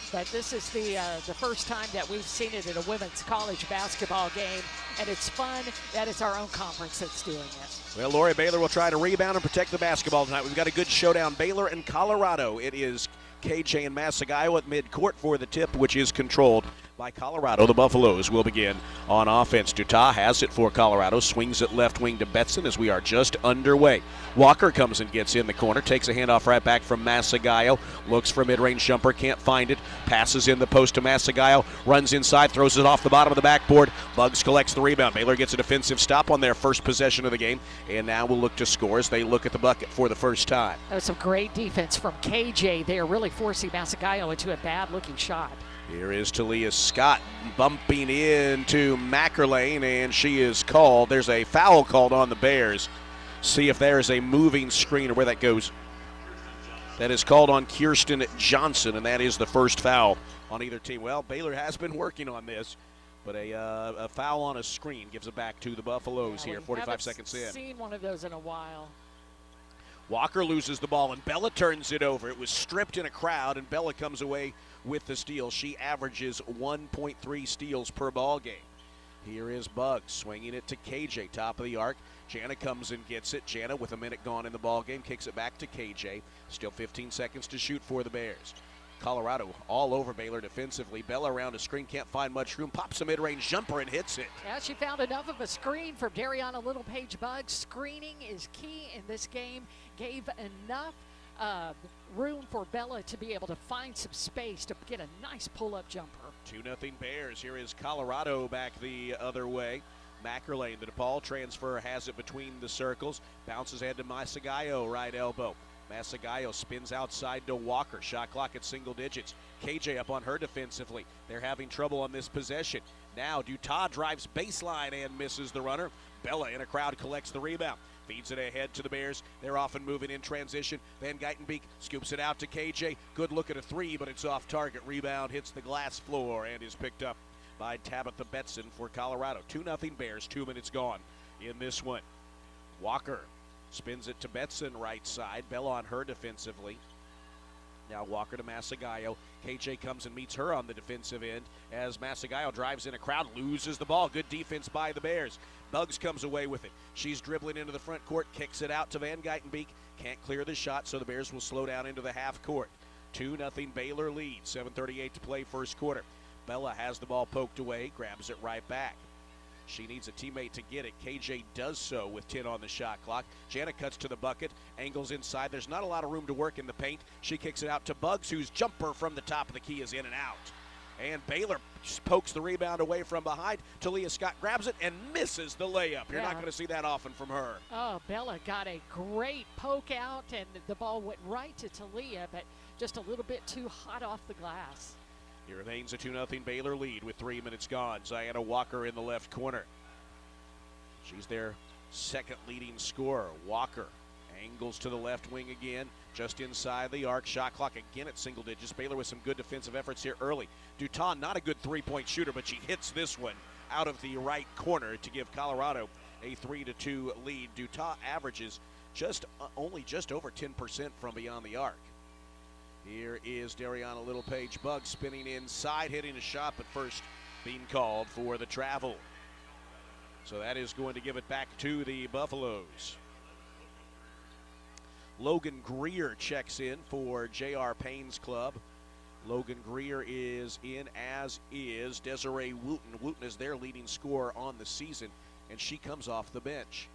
But this is the first time that we've seen it in a women's college basketball game, and it's fun that it's our own conference that's doing it. Well, Lori, Baylor will try to rebound and protect the basketball tonight. We've got a good showdown, Baylor and Colorado. It is KJ and Massaguio at midcourt for the tip, which is controlled by Colorado. The Buffaloes will begin on offense. Dutah has it for Colorado, swings it left wing to Betson as we are just underway. Walker comes and gets in the corner, takes a handoff right back from Massaguio, looks for a mid-range jumper, can't find it, passes in the post to Massaguio, runs inside, throws it off the bottom of the backboard. Bugs collects the rebound. Baylor gets a defensive stop on their first possession of the game, and now we'll look to score as they look at the bucket for the first time. That was some great defense from KJ there, really forcing Massaguio into a bad-looking shot. Here is Talia Scott bumping into Mackerlane, and she is called. There's a foul called on the Bears. See if there's a moving screen or where that goes. That is called on Kirsten Johnson, and that is the first foul on either team. Well, Baylor has been working on this, but a foul on a screen gives it back to the Buffaloes here, 45 seconds in. I haven't seen one of those in a while. Walker loses the ball, and Bella turns it over. It was stripped in a crowd, and Bella comes away with the steal. She averages 1.3 steals per ball game. Here is Bugs swinging it to KJ, top of the arc. Jana comes and gets it. Jana, with a minute gone in the ball game, kicks it back to KJ. Still 15 seconds to shoot for the Bears. Colorado all over Baylor defensively. Bella around a screen, can't find much room. Pops a mid-range jumper and hits it. Yeah, she found enough of a screen from Dariana Littlepage Bugs. Screening is key in this game. Gave enough room for Bella to be able to find some space to get a nice pull-up jumper. 2-0 Bears. Here is Colorado back the other way. Mackerlane, the DePaul transfer, has it between the circles. Bounces ahead to Massaguio, right elbow. Massaguio spins outside to Walker. Shot clock at single digits. KJ up on her defensively. They're having trouble on this possession. Now Dutah drives baseline and misses the runner. Bella in a crowd collects the rebound. Feeds it ahead to the Bears. They're often moving in transition. Van Geitenbeek scoops it out to KJ. Good look at a three, but it's off target. Rebound hits the glass floor and is picked up by Tabitha Betson for Colorado. 2-0 Bears, 2 minutes gone in this one. Walker spins it to Betson right side. Bella on her defensively. Now Walker to Masagayo. KJ comes and meets her on the defensive end as Masagayo drives in a crowd, loses the ball. Good defense by the Bears. Bugs comes away with it. She's dribbling into the front court, kicks it out to Van Geitenbeek. Can't clear the shot, so the Bears will slow down into the half court. 2-0 Baylor lead. 7:38 to play first quarter. Bella has the ball poked away, grabs it right back. She needs a teammate to get it. KJ does so with 10 on the shot clock. Jana cuts to the bucket, angles inside. There's not a lot of room to work in the paint. She kicks it out to Bugs, whose jumper from the top of the key is in and out. And Baylor pokes the rebound away from behind. Talia Scott grabs it and misses the layup. You're not going to see that often from her. Oh, Bella got a great poke out, and the ball went right to Talia, but just a little bit too hot off the glass. It remains a 2-0 Baylor lead with 3 minutes gone. Ziana Walker in the left corner. She's their second leading scorer. Walker angles to the left wing again, just inside the arc. Shot clock again at single digits. Baylor with some good defensive efforts here early. Duton, not a good three-point shooter, but she hits this one out of the right corner to give Colorado a 3-2 lead. Duton averages only just over 10% from beyond the arc. Here is Dariana Littlepage Bugs spinning inside, hitting a shot, but first being called for the travel. So that is going to give it back to the Buffaloes. Logan Greer checks in for J.R. Payne's club. Logan Greer is in, as is Desiree Wooten. Wooten is their leading scorer on the season, and she comes off the bench.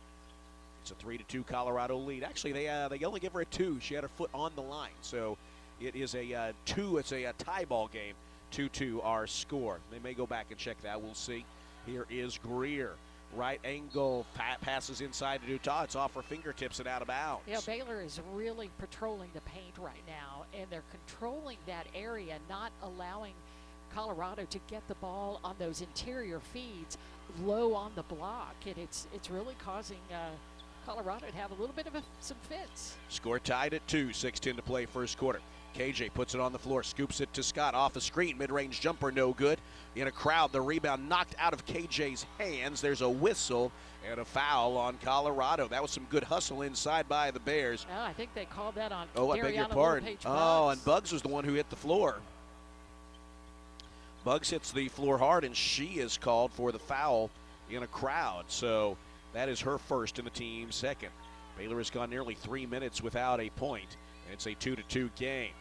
It's a 3-2 Colorado lead. Actually, they only give her a 2. She had her foot on the line, so it is a 2. It's a tie ball game. 2-2 our score. They may go back and check that. We'll see. Here is Greer. Right angle passes inside to Duton. It's off her fingertips and out of bounds. Yeah, Baylor is really patrolling the paint right now, and they're controlling that area, not allowing Colorado to get the ball on those interior feeds low on the block, and it's really causing Colorado to have a little bit of some fits. Score tied at 2, 6:10 to play first quarter. KJ puts it on the floor, scoops it to Scott off a screen, mid-range jumper, no good. In a crowd, the rebound knocked out of KJ's hands. There's a whistle and a foul on Colorado. That was some good hustle inside by the Bears. Oh, I think they called that on I beg your pardon. Oh, and Bugs was the one who hit the floor. Bugs hits the floor hard, and she is called for the foul in a crowd. So that is her first and the team's second. Baylor has gone nearly 3 minutes without a point, and it's a 2-2 game.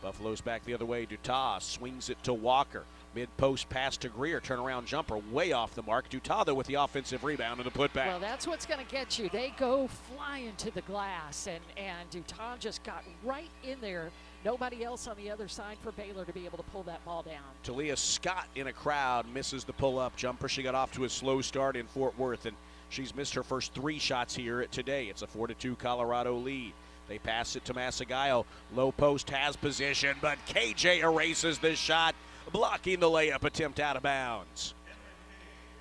Buffalo's back the other way. Dutas swings it to Walker. Mid-post pass to Greer. Turnaround jumper way off the mark. Dutas, though, with the offensive rebound and the putback. Well, that's what's going to get you. They go flying to the glass, and Dutas just got right in there. Nobody else on the other side for Baylor to be able to pull that ball down. Talia Scott in a crowd misses the pull-up jumper. She got off to a slow start in Fort Worth, and she's missed her first 3 shots here today. It's a 4-2 Colorado lead. They pass it to Masagayo. Low post has position, but KJ erases the shot, blocking the layup attempt out of bounds.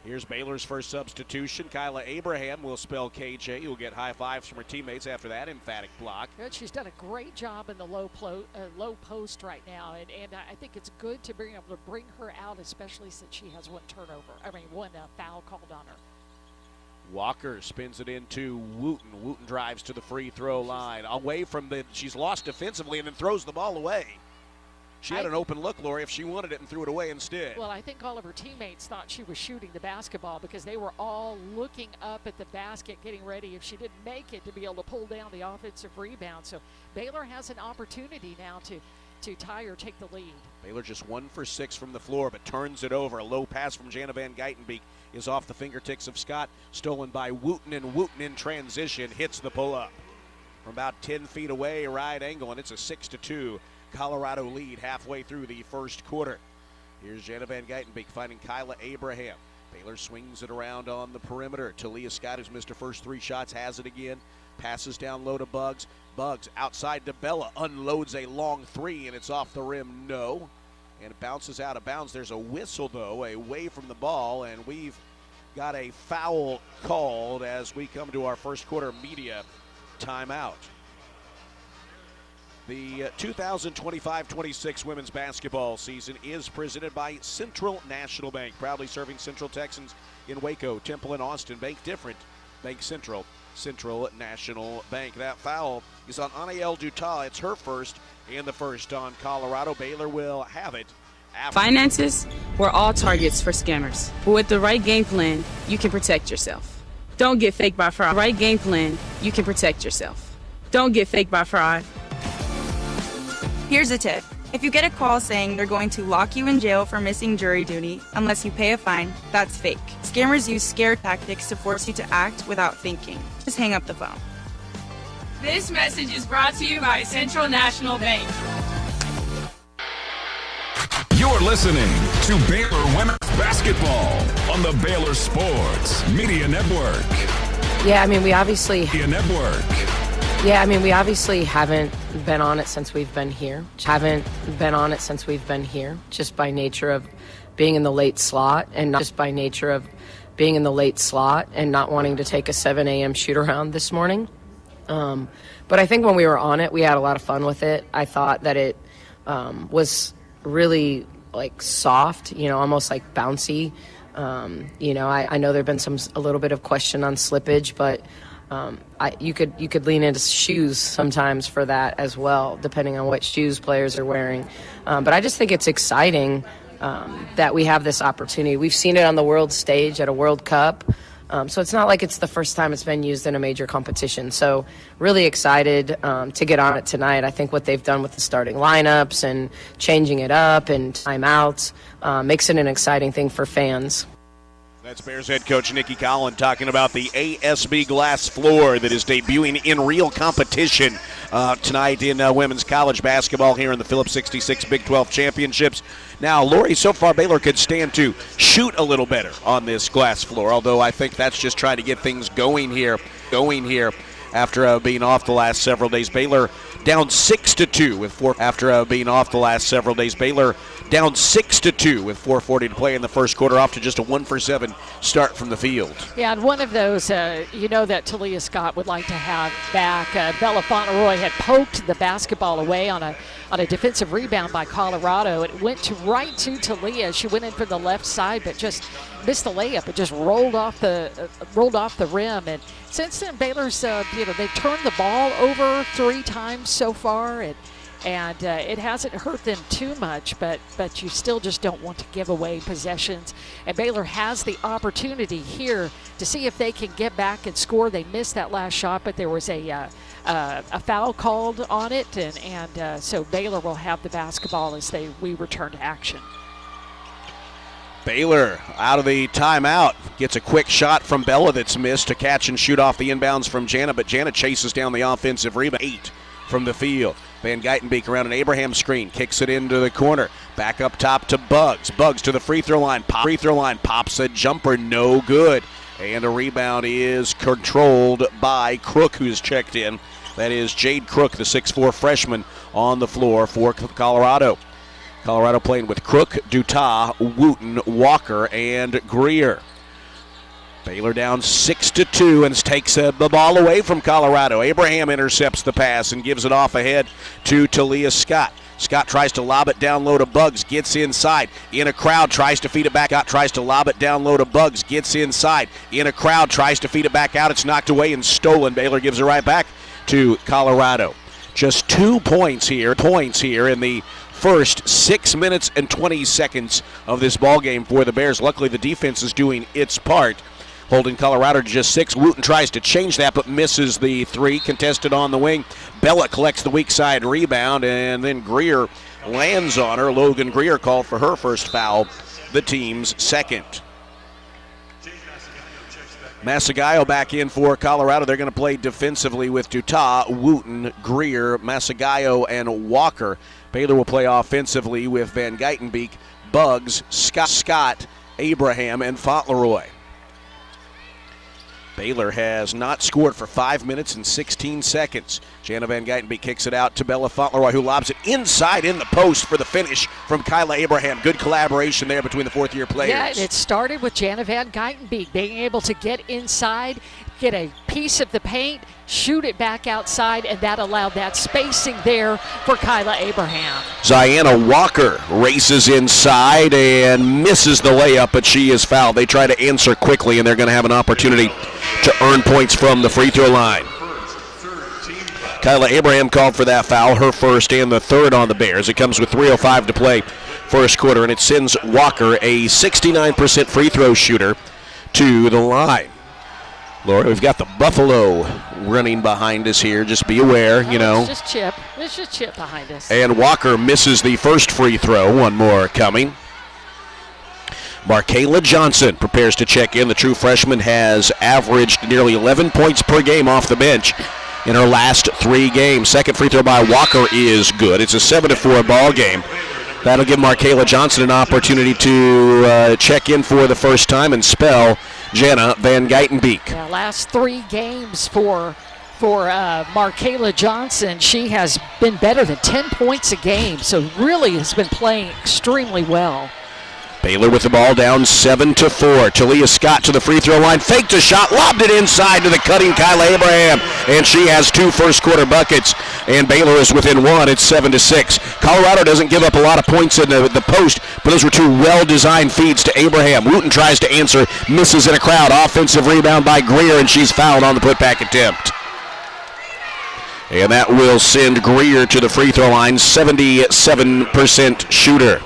Here's Baylor's first substitution. Kyla Abraham will spell KJ. You'll get high fives from her teammates after that emphatic block. Good. She's done a great job in the low post right now, and I think it's good to be able to bring her out, especially since she has one foul called on her. Walker spins it into Wooten. Wooten drives to the free throw line. Away from she's lost defensively and then throws the ball away. She had an open look, Lori, if she wanted it, and threw it away instead. Well, I think all of her teammates thought she was shooting the basketball because they were all looking up at the basket, getting ready if she didn't make it to be able to pull down the offensive rebound. So Baylor has an opportunity now to tie or take the lead. Baylor just 1 for 6 from the floor, but turns it over. A low pass from Jana Van Geitenbeek is off the fingertips of Scott, stolen by Wooten, and Wooten in transition hits the pull-up. From about 10 feet away, right angle, and it's a 6-2 Colorado lead halfway through the first quarter. Here's Jana Van Geitenbeek finding Kyla Abraham. Baylor swings it around on the perimeter. Talia Scott, who's missed her first 3 shots, has it again. Passes down low to Bugs. Bugs outside to Bella. Unloads a long 3, and it's off the rim. No. And it bounces out of bounds. There's a whistle, though, away from the ball, and we've got a foul called as we come to our first quarter media timeout. The 2025-26 women's basketball season is presented by Central National Bank, proudly serving Central Texans in Waco, Temple, and Austin. Bank different. Bank Central National Bank. That foul is on Anael Dutas. It's her first and the first on Colorado. Baylor will have it. Finances, we're all targets for scammers. But with the right game plan, you can protect yourself. Don't get faked by fraud. Right game plan, you can protect yourself. Don't get faked by fraud. Here's a tip. If you get a call saying they're going to lock you in jail for missing jury duty unless you pay a fine, that's fake. Scammers use scare tactics to force you to act without thinking. Just hang up the phone. This message is brought to you by Central National Bank. You're listening to Baylor Women's Basketball on the Baylor Sports Media Network. Yeah, I mean, we obviously haven't been on it since we've been here. Just by nature of being in the late slot and not wanting to take a 7 a.m. shoot around this morning. But I think when we were on it, we had a lot of fun with it. I thought that it was really like soft, almost like bouncy. I know there've been a little bit of question on slippage, but you could lean into shoes sometimes for that as well, depending on what shoes players are wearing. But I just think it's exciting that we have this opportunity. We've seen it on the world stage at a World Cup. So it's not like it's the first time it's been used in a major competition. So really excited to get on it tonight. I think what they've done with the starting lineups and changing it up and timeouts makes it an exciting thing for fans. That's Bears head coach Nikki Collin talking about the ASB glass floor that is debuting in real competition tonight in women's college basketball here in the Phillips 66 Big 12 Championships. Now, Lori, so far Baylor could stand to shoot a little better on this glass floor, although I think that's just trying to get things going here after being off the last several days. Baylor down 6-2 with 4:40 to play in the first quarter, off to just a 1-for-7 start from the field. Yeah, and one of those, that Talia Scott would like to have back. Bella Fauntleroy had poked the basketball away on a defensive rebound by Colorado. It went right to Talia. She went in from the left side, but just missed the layup. It just rolled off the rim. And since then, Baylor's, they've turned the ball over 3 times so far, and it hasn't hurt them too much, but you still just don't want to give away possessions. And Baylor has the opportunity here to see if they can get back and score. They missed that last shot, but there was a foul called on it, and so Baylor will have the basketball as we return to action. Baylor out of the timeout gets a quick shot from Bella that's missed to catch and shoot off the inbounds from Jana, but Jana chases down the offensive rebound. 8 from the field. Van Geitenbeek around an Abraham screen, kicks it into the corner. Back up top to Buggs. Buggs to the free throw line. Pops a jumper, no good. And a rebound is controlled by Crook, who's checked in. That is Jade Crook, the 6'4 freshman, on the floor for Colorado. Colorado playing with Crook, Dutas, Wooten, Walker, and Greer. Baylor down 6-2 and takes the ball away from Colorado. Abraham intercepts the pass and gives it off ahead to Talia Scott. Scott tries to lob it down low to Buggs, gets inside. In a crowd, tries to feed it back out, tries to lob it down low to Buggs, gets inside. In a crowd, tries to feed it back out. It's knocked away and stolen. Baylor gives it right back to Colorado. Just 2 points here in the first 6 minutes and 20 seconds of this ball game for the Bears. Luckily, the defense is doing its part, holding Colorado to just 6. Wooten tries to change that, but misses the 3. Contested on the wing. Bella collects the weak side rebound, and then Greer lands on her. Logan Greer called for her first foul, the team's second. Masagayo back in for Colorado. They're going to play defensively with Dutas, Wooten, Greer, Masagayo, and Walker. Baylor will play offensively with Van Geitenbeek, Buggs, Scott, Abraham, and Fauntleroy. Baylor has not scored for 5 minutes and 16 seconds. Jana Van Geitenbeek kicks it out to Bella Fauntleroy, who lobs it inside in the post for the finish from Kyla Abraham. Good collaboration there between the fourth-year players. Yeah, it started with Jana Van Geitenbeek being able to get inside, get a piece of the paint, shoot it back outside, and that allowed that spacing there for Kyla Abraham. Ziana Walker races inside and misses the layup, but she is fouled. They try to answer quickly, and they're going to have an opportunity to earn points from the free throw line. Kyla Abraham called for that foul, her first and the third on the Bears. It comes with 3:05 to play first quarter, and it sends Walker, a 69% free throw shooter, to the line. Laura, we've got the Buffalo running behind us here. Just be aware, you know. It's just Chip. It's just Chip behind us. And Walker misses the first free throw. One more coming. Markayla Johnson prepares to check in. The true freshman has averaged nearly 11 points per game off the bench in her last 3 games. Second free throw by Walker is good. It's a 7-4 ball game. That'll give Markayla Johnson an opportunity to check in for the first time and spell Jana Van Geitenbeek. Yeah, last 3 games for Markayla Johnson, she has been better than 10 points a game, so really has been playing extremely well. Baylor with the ball down 7-4. Talia Scott to the free throw line, faked a shot, lobbed it inside to the cutting Kyla Abraham, and she has 2 first quarter buckets, and Baylor is within 1. It's 7-6. Colorado doesn't give up a lot of points in the post, but those were 2 well-designed feeds to Abraham. Wooten tries to answer, misses in a crowd. Offensive rebound by Greer, and she's fouled on the putback attempt. And that will send Greer to the free throw line, 77% shooter.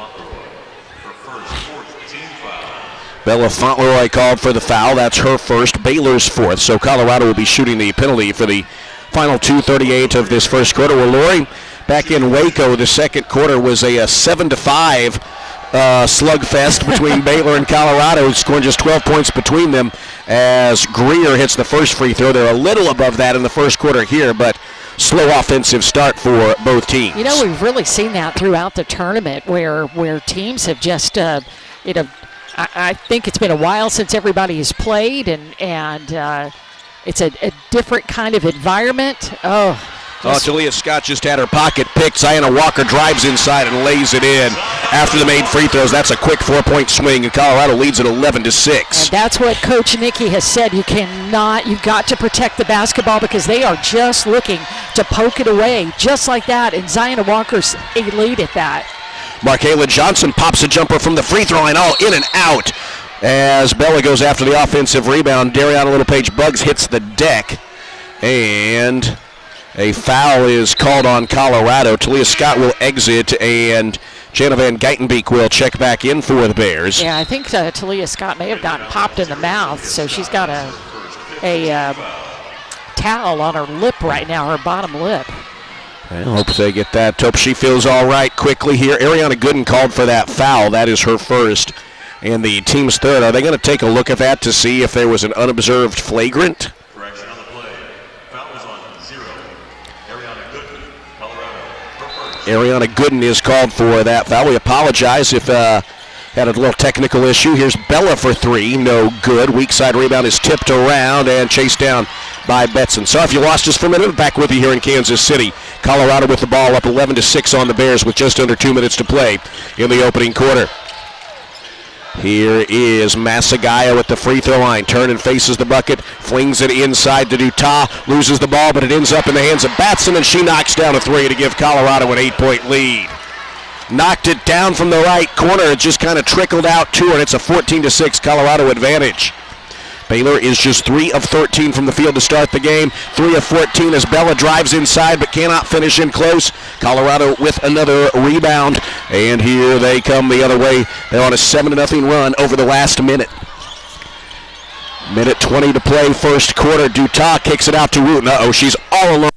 Bella Fauntleroy called for the foul. That's her first, Baylor's fourth. So Colorado will be shooting the penalty for the final 2:38 of this first quarter. Well, Lori, back in Waco, the second quarter was a 7-5 slugfest between Baylor and Colorado, scoring just 12 points between them as Greer hits the first free throw. They're a little above that in the first quarter here, but slow offensive start for both teams. You know, we've really seen that throughout the tournament where teams have just, I think it's been a while since everybody has played, and it's a different kind of environment. Talia Scott just had her pocket picked. Ziona Walker drives inside and lays it in after the made free throws. That's a quick 4-point swing, and Colorado leads at 11-6. And that's what Coach Nikki has said. You've got to protect the basketball because they are just looking to poke it away, just like that, and Ziona Walker's elite at that. Markayla Johnson pops a jumper from the free throw line, all in and out. As Bella goes after the offensive rebound, Dariana Littlepage Buggs hits the deck, and a foul is called on Colorado. Talia Scott will exit, and Jana Van Geitenbeek will check back in for the Bears. Yeah, I think Talia Scott may have gotten popped in the mouth, so she's got a towel on her lip right now, her bottom lip. I hope they get that. Hope she feels all right quickly here. Ariana Gooden called for that foul. That is her first and the team's third. Are they going to take a look at that to see if there was an unobserved flagrant? Correction on the play. Foul was on 0. Ariana Gooden, Colorado. Ariana Gooden is called for that foul. We apologize if had a little technical issue. Here's Bella for 3. No good. Weak side rebound is tipped around and chased down by Betson. So if you lost us for a minute, back with you here in Kansas City. Colorado with the ball up 11-6 on the Bears with just under 2 minutes to play in the opening quarter. Here is Masagaya with the free throw line. Turn and faces the bucket. Flings it inside to Dutah. Loses the ball, but it ends up in the hands of Batson, and she knocks down a 3 to give Colorado an 8-point lead. Knocked it down from the right corner. It just kind of trickled out to her, and it's a 14-6 Colorado advantage. Baylor is just 3 of 13 from the field to start the game. 3 of 14 as Bella drives inside but cannot finish in close. Colorado with another rebound. And here they come the other way. They're on a 7-0 run over the last minute. Minute 20 to play first quarter. Dutah kicks it out to Wooten. She's all alone.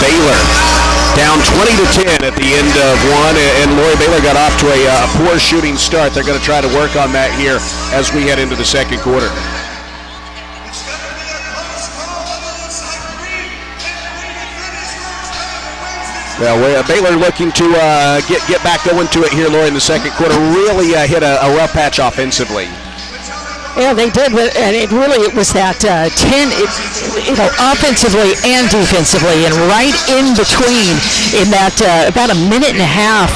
Baylor down 20-10 at the end of one, and Lori Baylor got off to a poor shooting start. They're going to try to work on that here as we head into the second quarter. Well, Baylor looking to get back going to it here, Lori, in the second quarter. Really hit a rough patch offensively. Yeah, they did, and it was that 10, offensively and defensively, and right in between, in that about a minute and a half,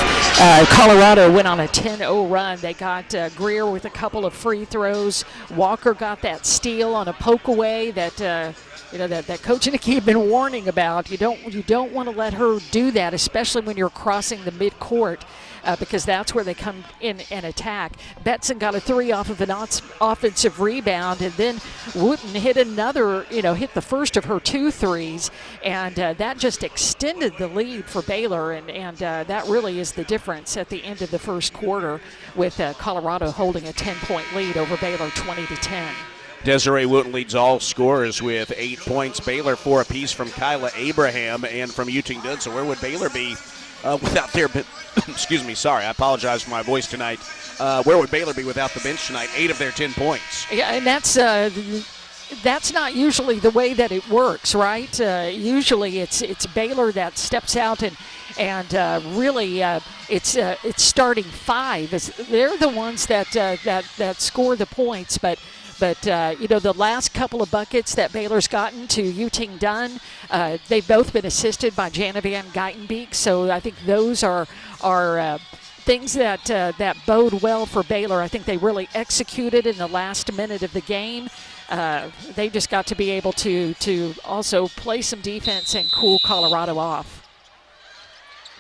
Colorado went on a 10-0 run. They got Greer with a couple of free throws. Walker got that steal on a poke away that that Coach Nikki had been warning about. You don't want to let her do that, especially when you're crossing the midcourt. Because that's where they come in and attack. Betson got a 3 off of an offensive rebound, and then Wooten hit hit the first of her 2 threes, and that just extended the lead for Baylor, and that really is the difference at the end of the first quarter, with Colorado holding a 10-point lead over Baylor 20-10. Desiree Wooten leads all scorers with 8 points. Baylor 4 apiece from Kyla Abraham and from Uting Dunn. So where would Baylor be without their excuse me, sorry, I apologize for my voice tonight. Where would Baylor be without the bench tonight? 8 of their 10 points. Yeah, and that's not usually the way that it works, right? Usually it's Baylor that steps out and really it's starting 5. They're the ones that score the points, but the last couple of buckets that Baylor's gotten to Uting Dunn, they've both been assisted by Jana Van Geitenbeek. So I think those are things that bode well for Baylor. I think they really executed in the last minute of the game. They just got to be able to also play some defense and cool Colorado off.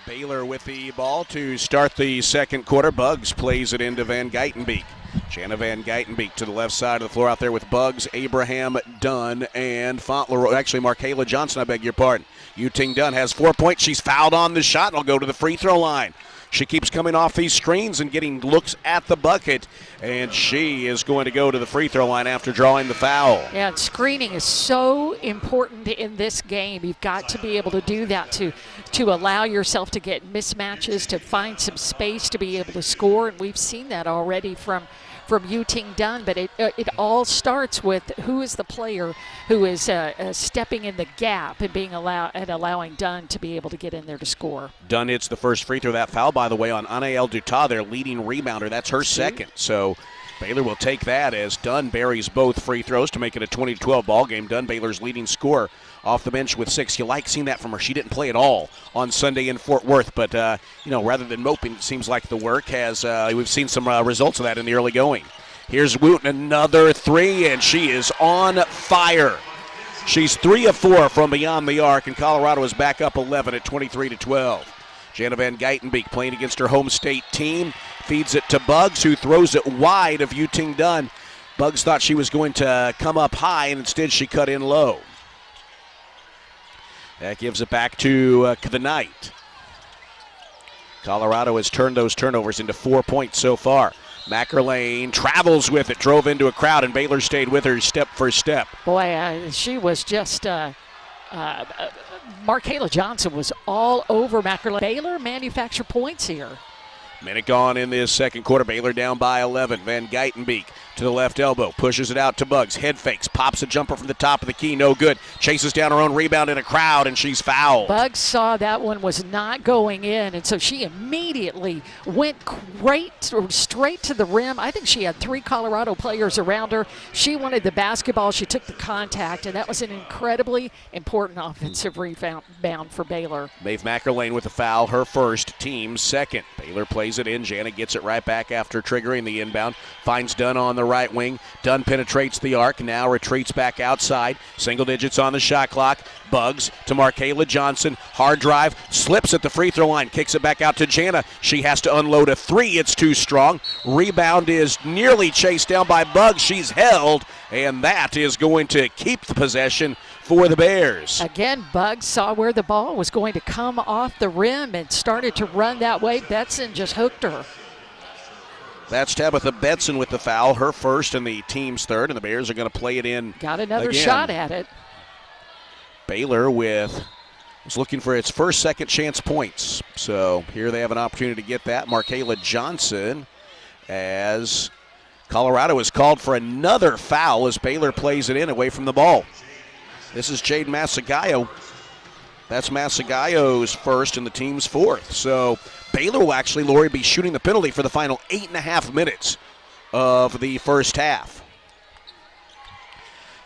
Baylor with the ball to start the second quarter. Buggs plays it into Van Geitenbeek. Jana Van Geitenbeek to the left side of the floor out there with Buggs, Abraham, Dunn, and Fauntleroy. Actually, Markayla Johnson, I beg your pardon. Uting Dunn has 4 points. She's fouled on the shot and will go to the free throw line. She keeps coming off these screens and getting looks at the bucket, and she is going to go to the free throw line after drawing the foul. Yeah, and screening is so important in this game. You've got to be able to do that to allow yourself to get mismatches, to find some space to be able to score, and we've seen that already from Uting Dunn, but it all starts with who is the player who is stepping in the gap and allowing Dunn to be able to get in there to score. Dunn hits the first free throw. That foul, by the way, on Anael Dutah, their leading rebounder. That's her second. So Baylor will take that as Dunn buries both free throws to make it a 20-12 ball game. Dunn, Baylor's leading scorer, off the bench with 6. You like seeing that from her. She didn't play at all on Sunday in Fort Worth, but rather than moping, it seems like the work has. We've seen some results of that in the early going. Here's Wooten, another 3, and she is on fire. She's 3 of 4 from beyond the arc, and Colorado is back up 11 at 23-12. Jana Van Geitenbeek playing against her home state team, feeds it to Buggs, who throws it wide of Uting Dunn. Buggs thought she was going to come up high, and instead she cut in low. That gives it back to the Knight. Colorado has turned those turnovers into 4 points so far. Mackerlane travels with it, drove into a crowd, and Baylor stayed with her step for step. Boy, she was just Markayla Johnson was all over Mackerlane. Baylor manufacture points here. Minute gone in this second quarter. Baylor down by 11. Van Geitenbeek to the left elbow, pushes it out to Buggs. Head fakes, pops a jumper from the top of the key, no good. Chases down her own rebound in a crowd, and she's fouled. Buggs saw that one was not going in, and so she immediately went straight to the rim. I think she had 3 Colorado players around her. She wanted the basketball. She took the contact, and that was an incredibly important offensive rebound for Baylor. Maeve Mackerlane with a foul, her first, team's second. Baylor plays it in. Janet gets it right back after triggering the inbound. Finds Dunn on the right wing. Dunn penetrates the arc, now retreats back outside. Single digits on the shot clock. Buggs to Markayla Johnson. Hard drive, slips at the free throw line, kicks it back out to Jana. She has to unload a 3. It's too strong. Rebound is nearly chased down by Buggs. She's held, and that is going to keep the possession for the Bears. Again, Buggs saw where the ball was going to come off the rim and started to run that way. Betson just hooked her. That's Tabitha Betson with the foul, her first and the team's third, and the Bears are going to play it in. Got another again. shot at it. Baylor with is looking for its first second chance points. So here they have an opportunity to get that. Markayla Johnson, as Colorado is called for another foul as Baylor plays it in away from the ball. This is Jade Masagayo. That's Masagayo's first and the team's fourth. So Baylor will actually, Lori, be shooting the penalty for the final 8.5 minutes of the first half.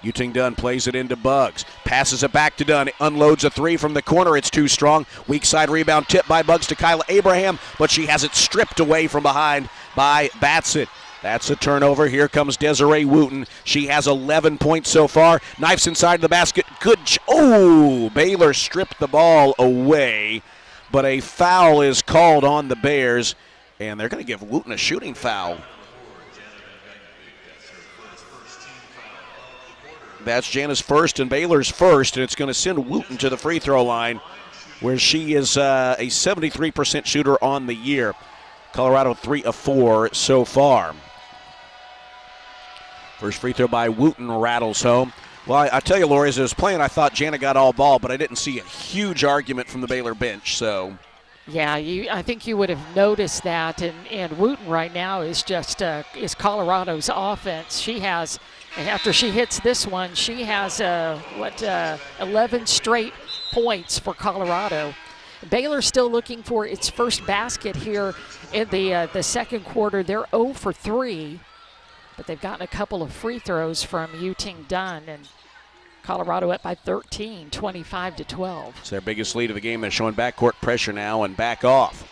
Yuting Dunn plays it into Buggs. Passes it back to Dunn. Unloads a three from the corner. It's too strong. Weak side rebound tipped by Buggs to Kyla Abraham, but she has it stripped away from behind by Batson. That's a turnover. Here comes Desiree Wooten. She has 11 points so far. Knifes inside the basket. Baylor stripped the ball away, but a foul is called on the Bears, and they're going to give Wooten a shooting foul. That's Jana's first and Baylor's first, and it's going to send Wooten to the free throw line, where she is a 73% shooter on the year. Colorado 3 of 4 so far. First free throw by Wooten rattles home. Well, I tell you, Lori, as I was playing, I thought Jana got all ball, but I didn't see a huge argument from the Baylor bench. So, yeah, I think you would have noticed that. And Wooten right now is just is Colorado's offense. She has, and after she hits this one, she has 11 straight points for Colorado. Baylor still looking for its first basket here in the second quarter. They're 0 for 3, but they've gotten a couple of free throws from Yuting Dunn, and Colorado up by 13, 25-12. It's their biggest lead of the game. They're showing backcourt pressure now and back off.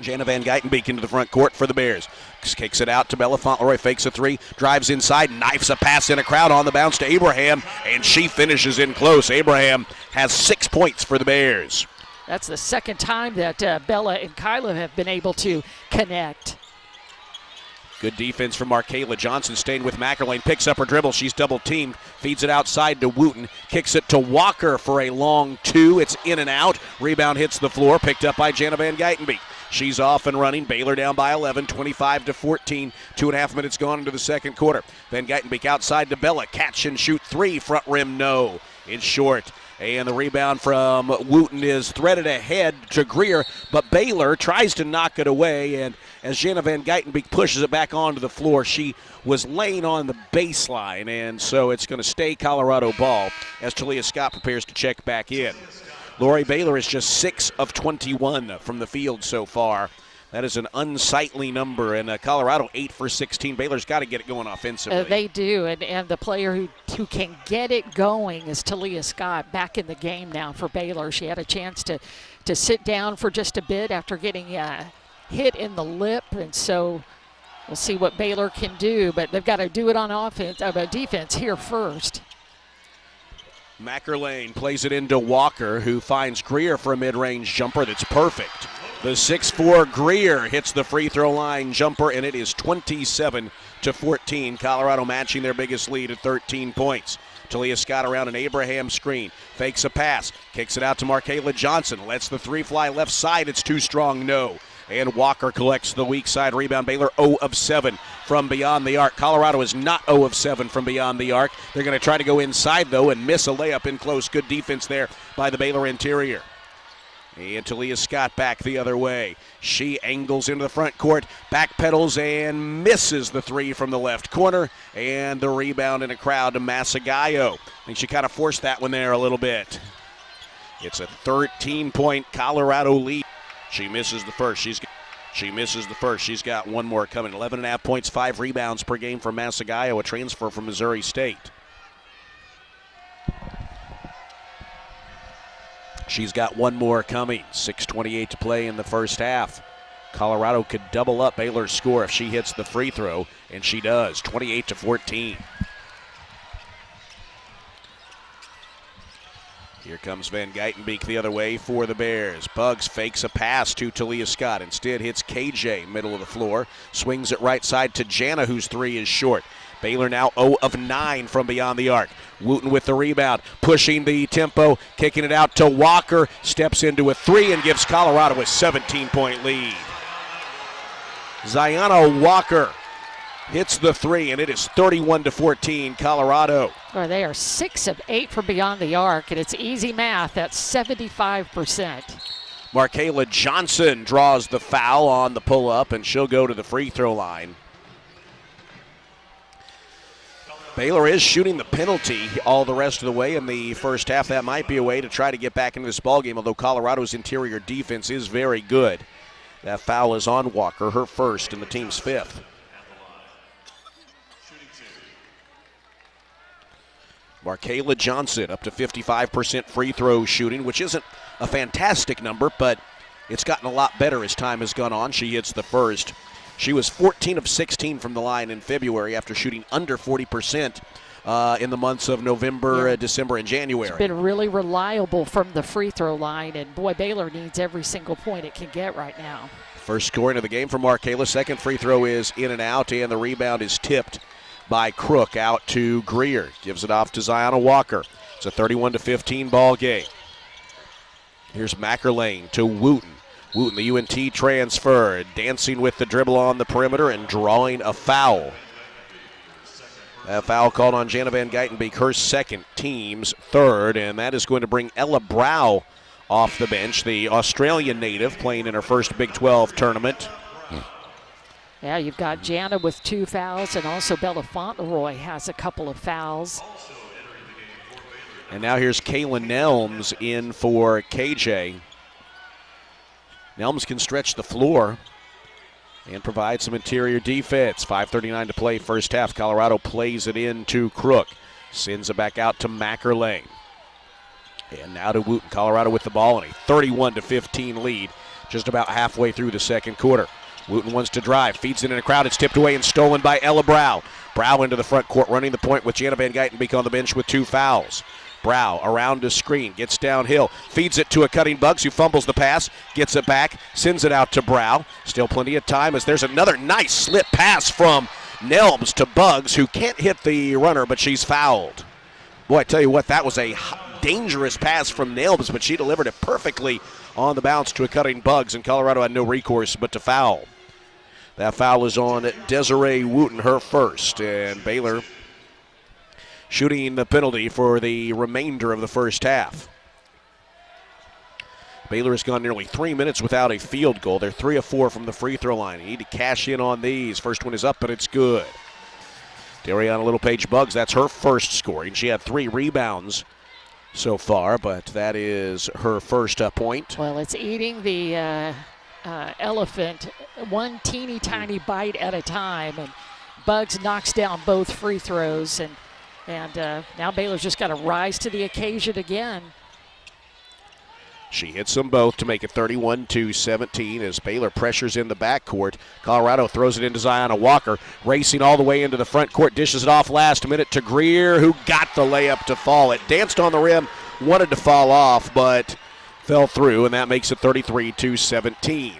Jana Van Geitenbeek into the front court for the Bears. Kicks it out to Bella Fauntleroy, fakes a three, drives inside, knifes a pass in a crowd on the bounce to Abraham, and she finishes in close. Abraham has 6 points for the Bears. That's the second time that Bella and Kyla have been able to connect. Good defense from Markayla Johnson, staying with Mackerlane, picks up her dribble, she's double teamed, feeds it outside to Wooten, kicks it to Walker for a long two, it's in and out, rebound hits the floor, picked up by Jana Van Geitenbeek. She's off and running. Baylor down by 11, 25-14. 2.5 minutes gone into the second quarter. Van Geitenbeek outside to Bella. Catch and shoot three. Front rim, no. It's short. And the rebound from Wooten is threaded ahead to Greer, but Baylor tries to knock it away. And as Jana Van Geitenbeek pushes it back onto the floor, she was laying on the baseline. And so it's going to stay Colorado ball as Talia Scott prepares to check back in. Lori, Baylor is just 6 of 21 from the field so far. That is an unsightly number, and Colorado 8 for 16. Baylor's got to get it going offensively. They do, and the player who can get it going is Talia Scott, back in the game now for Baylor. She had a chance to sit down for just a bit after getting hit in the lip, and so we'll see what Baylor can do, but they've got to do it on defense here first. Mackerlane plays it into Walker, who finds Greer for a mid-range jumper that's perfect. The 6'4 Greer hits the free throw line jumper, and it is 27-14. Colorado matching their biggest lead at 13 points. Talia Scott around an Abraham screen. Fakes a pass. Kicks it out to Markayla Johnson. Lets the three fly left side. It's too strong, no. And Walker collects the weak side rebound. Baylor 0 of 7 from beyond the arc. Colorado is not 0 of 7 from beyond the arc. They're going to try to go inside, though, and miss a layup in close. Good defense there by the Baylor interior. And Talia Scott back the other way. She angles into the front court, backpedals and misses the three from the left corner. And the rebound in a crowd to Masagayo. I think she kind of forced that one there a little bit. It's a 13-point Colorado lead. She misses the first. She misses the first. She's got one more coming. 11.5 points, 5 rebounds per game for Masagayo, a transfer from Missouri State. She's got one more coming. 6:28 to play in the first half. Colorado could double up Baylor's score if she hits the free throw, and she does. 28-14. Here comes Van Geitenbeek the other way for the Bears. Buggs fakes a pass to Talia Scott. Instead hits KJ, middle of the floor. Swings it right side to Jana, whose three is short. Baylor now 0 of 9 from beyond the arc. Wooten with the rebound, pushing the tempo, kicking it out to Walker. Steps into a three and gives Colorado a 17-point lead. Ziana Walker hits the three, and it is 31-14, Colorado. Well, they are 6 of 8 from beyond the arc, and it's easy math. That's 75%. Markayla Johnson draws the foul on the pull-up, and she'll go to the free throw line. Baylor is shooting the penalty all the rest of the way in the first half. That might be a way to try to get back into this ballgame, although Colorado's interior defense is very good. That foul is on Walker, her first and the team's 5th. Markayla Johnson up to 55% free throw shooting, which isn't a fantastic number, but it's gotten a lot better as time has gone on. She hits the first. She was 14 of 16 from the line in February after shooting under 40% in the months of November, December, and January. It's been really reliable from the free throw line, and boy, Baylor needs every single point it can get right now. First scoring of the game for Markayla. Second free throw is in and out, and the rebound is tipped by Crook out to Greer. Gives it off to Ziona Walker. It's a 31-15 ball game. Here's Mackerlane to Wooten. Wooten, the UNT transfer, dancing with the dribble on the perimeter and drawing a foul. That foul called on Jana Van Geitenbeek, her second, team's third, and that is going to bring Ella Brow off the bench, the Australian native playing in her first Big 12 tournament. Yeah, you've got Jana with 2 fouls, and also Bella Fauntleroy has a couple of fouls. And now here's Kayla Nelms in for KJ. Nelms can stretch the floor and provide some interior defense. 5:39 to play first half. Colorado plays it in to Crook. Sends it back out to Mackerlane. And now to Wooten. Colorado with the ball in a 31-15 lead just about halfway through the second quarter. Wooten wants to drive, feeds it in a crowd. It's tipped away and stolen by Ella Brow. Brow into the front court, running the point with Jana Van Geitenbeek on the bench with 2 fouls. Brow around a screen, gets downhill, feeds it to a cutting Bugs who fumbles the pass, gets it back, sends it out to Brow. Still plenty of time as there's another nice slip pass from Nelms to Bugs, who can't hit the runner, but she's fouled. Boy, I tell you what, that was a dangerous pass from Nelms, but she delivered it perfectly on the bounce to a cutting Bugs, and Colorado had no recourse but to foul. That foul is on Desiree Wooten, her first, and Baylor shooting the penalty for the remainder of the first half. Baylor has gone nearly 3 minutes without a field goal. They're 3 of 4 from the free throw line. You need to cash in on these. First one is up, but it's good. Dariana Littlepage Bugs, that's her first scoring. She had 3 rebounds so far, but that is her first point. Well, it's eating the elephant one teeny tiny bite at a time, and Bugs knocks down both free throws, and now Baylor's just got to rise to the occasion again. She hits them both to make it 31-17 as Baylor pressures in the backcourt. Colorado throws it into Ziona Walker, racing all the way into the front court, dishes it off last minute to Greer, who got the layup to fall. It danced on the rim, wanted to fall off, but fell through, and that makes it 33-17.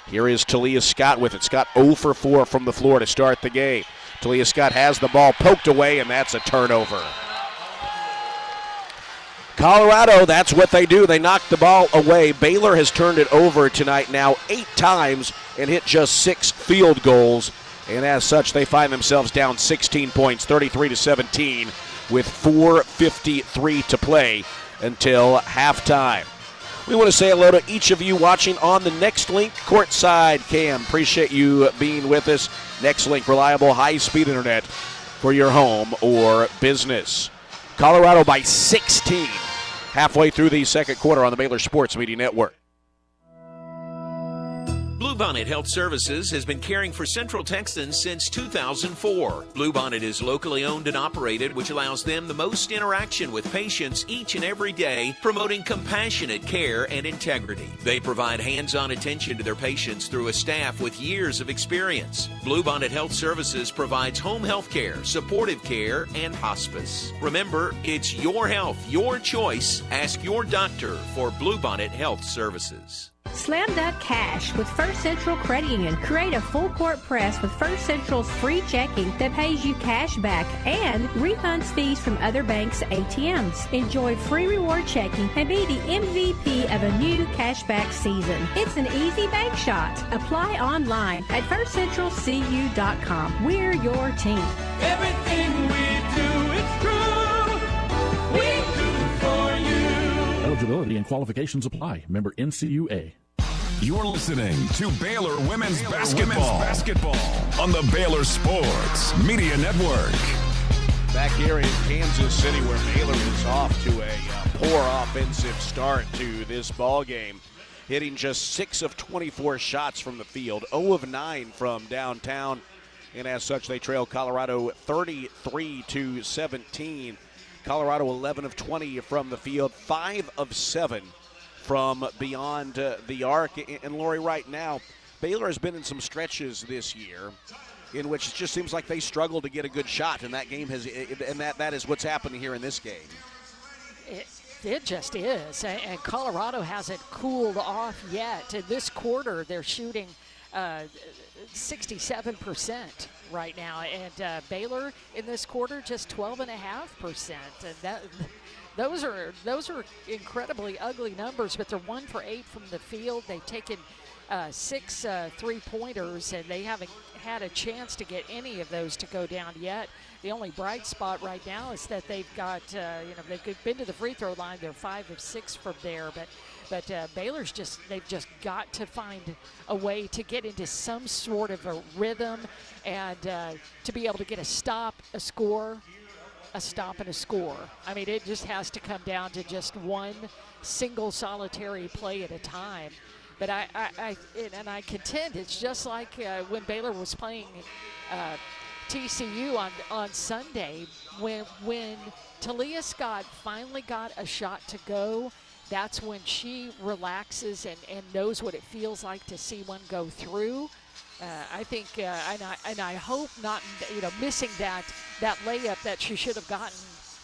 Here is Talia Scott with it. Scott 0 for 4 from the floor to start the game. Talia Scott has the ball poked away, and that's a turnover. Colorado, that's what they do. They knock the ball away. Baylor has turned it over tonight now 8 times and hit just 6 field goals. And as such, they find themselves down 16 points, 33-17, with 4:53 to play until halftime. We want to say hello to each of you watching on the Next Link Courtside Cam. Appreciate you being with us. Next Link, reliable, high-speed internet for your home or business. Colorado by 16, halfway through the second quarter on the Baylor Sports Media Network. Bluebonnet Health Services has been caring for Central Texans since 2004. Bluebonnet is locally owned and operated, which allows them the most interaction with patients each and every day, promoting compassionate care and integrity. They provide hands-on attention to their patients through a staff with years of experience. Bluebonnet Health Services provides home health care, supportive care, and hospice. Remember, it's your health, your choice. Ask your doctor for Bluebonnet Health Services. Slam Dunk Cash with First Central Credit Union. Create a full court press with First Central's free checking that pays you cash back and refunds fees from other banks' ATMs. Enjoy free reward checking and be the MVP of a new cashback season. It's an easy bank shot. Apply online at firstcentralcu.com. We're your team. Everything we do, it's true. We do for you. Eligibility and qualifications apply. Member NCUA. You're listening to Baylor Women's Basketball on the Baylor Sports Media Network. Back here in Kansas City, where Baylor is off to a poor offensive start to this ball game, hitting just 6 of 24 shots from the field, 0 of 9 from downtown, and as such, they trail Colorado 33-17. Colorado 11 of 20 from the field, 5 of 7 from beyond the arc. And Lori, right now, Baylor has been in some stretches this year in which it just seems like they struggle to get a good shot, and that game has, and that is what's happening here in this game. It just is, and Colorado hasn't cooled off yet. In this quarter, they're shooting 67% right now, and Baylor in this quarter just 12.5%, and those are incredibly ugly numbers. But they're 1 for 8 from the field. They've taken 6 3-pointers, and they haven't had a chance to get any of those to go down yet. The only bright spot right now is that they've got, they've been to the free throw line. They're 5 of 6 from there, but Baylor's they've just got to find a way to get into some sort of a rhythm and to be able to get a stop, a score, a stop, and a score. I mean, it just has to come down to just one single solitary play at a time. But I contend it's just like when Baylor was playing TCU on Sunday, when Talia Scott finally got a shot to go. That's when she relaxes and knows what it feels like to see one go through. I think, and I hope not, missing that layup that she should have gotten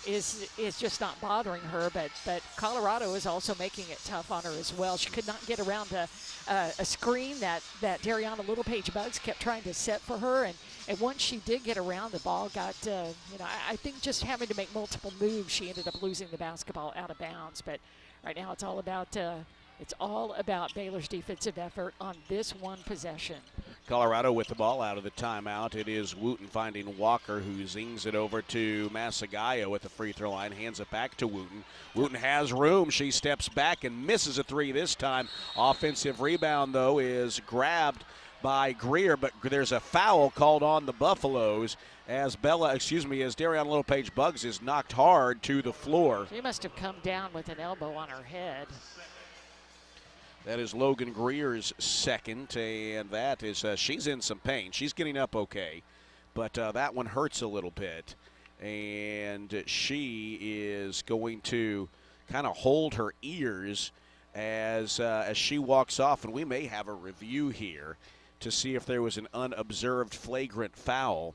is just not bothering her. But Colorado is also making it tough on her as well. She could not get around a screen that Dariana Littlepage-Buggs kept trying to set for her. And once she did get around, the ball got, I think just having to make multiple moves, she ended up losing the basketball out of bounds. But right now, it's all about Baylor's defensive effort on this one possession. Colorado with the ball out of the timeout. It is Wooten finding Walker, who zings it over to Masagayo at the free throw line, hands it back to Wooten. Wooten has room. She steps back and misses a three this time. Offensive rebound, though, is grabbed by Greer, but there's a foul called on the Buffaloes as Dariana Littlepage-Buggs is knocked hard to the floor. She must have come down with an elbow on her head. That is Logan Greer's second, and that is she's in some pain. She's getting up okay, but that one hurts a little bit, and she is going to kind of hold her ears as she walks off, and we may have a review here to see if there was an unobserved flagrant foul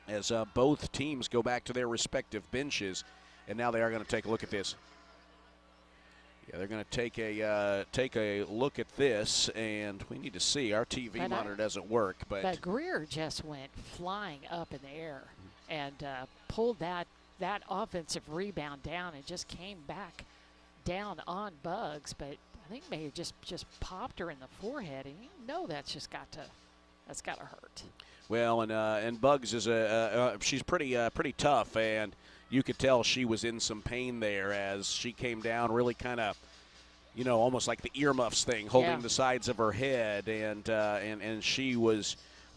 as both teams go back to their respective benches, and now they are going to take a look at this. Yeah, they're going to take a look at this, and we need to see. Our TV monitor doesn't work, but Greer just went flying up in the air and pulled that offensive rebound down and just came back down on Buggs. But I think maybe just popped her in the forehead, and that's got to hurt. Well, and Buggs is she's pretty tough, and you could tell she was in some pain there as she came down, really kind of, almost like the earmuffs thing, holding the sides of her head, and she was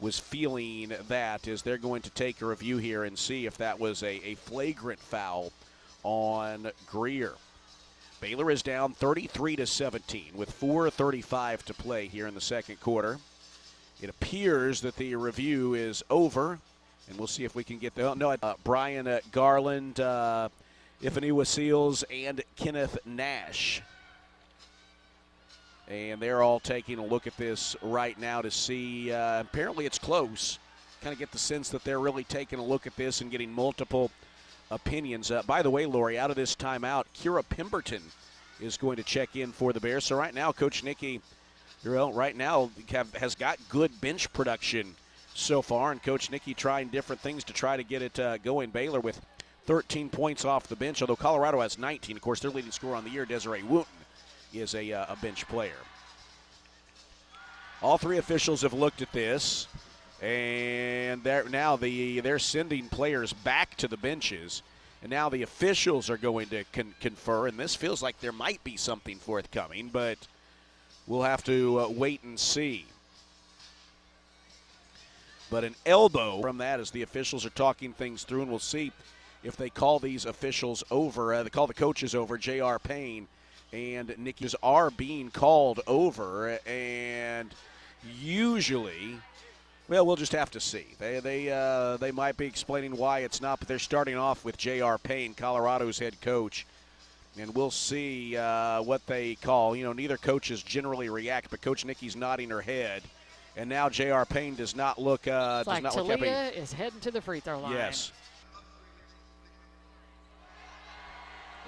feeling that as they're going to take a review here and see if that was a flagrant foul on Greer. Baylor is down 33-17 with 4:35 to play here in the second quarter. It appears that the review is over. And we'll see if we can get Brian Garland, Ifaniwa Seals, and Kenneth Nash. And they're all taking a look at this right now to see. Apparently it's close. Kind of get the sense that they're really taking a look at this and getting multiple opinions. By the way, Lori, out of this timeout, Kira Pemberton is going to check in for the Bears. So right now, Coach Nicky, right now has got good bench production so far, and Coach Nicky trying different things to try to get it going. Baylor with 13 points off the bench, although Colorado has 19. Of course, their leading scorer on the year, Desiree Wooten, is a bench player. All three officials have looked at this, and they're sending players back to the benches, and now the officials are going to confer, and this feels like there might be something forthcoming, but we'll have to wait and see. But an elbow from that as the officials are talking things through, and we'll see if they call these officials over. They call the coaches over. J.R. Payne and Nicky's are being called over, and usually, well, we'll just have to see. They might be explaining why it's not, but they're starting off with J.R. Payne, Colorado's head coach, and we'll see what they call. Neither coaches generally react, but Coach Nicky's nodding her head, and now J.R. Payne does not look happy. Talia is heading to the free throw line. Yes.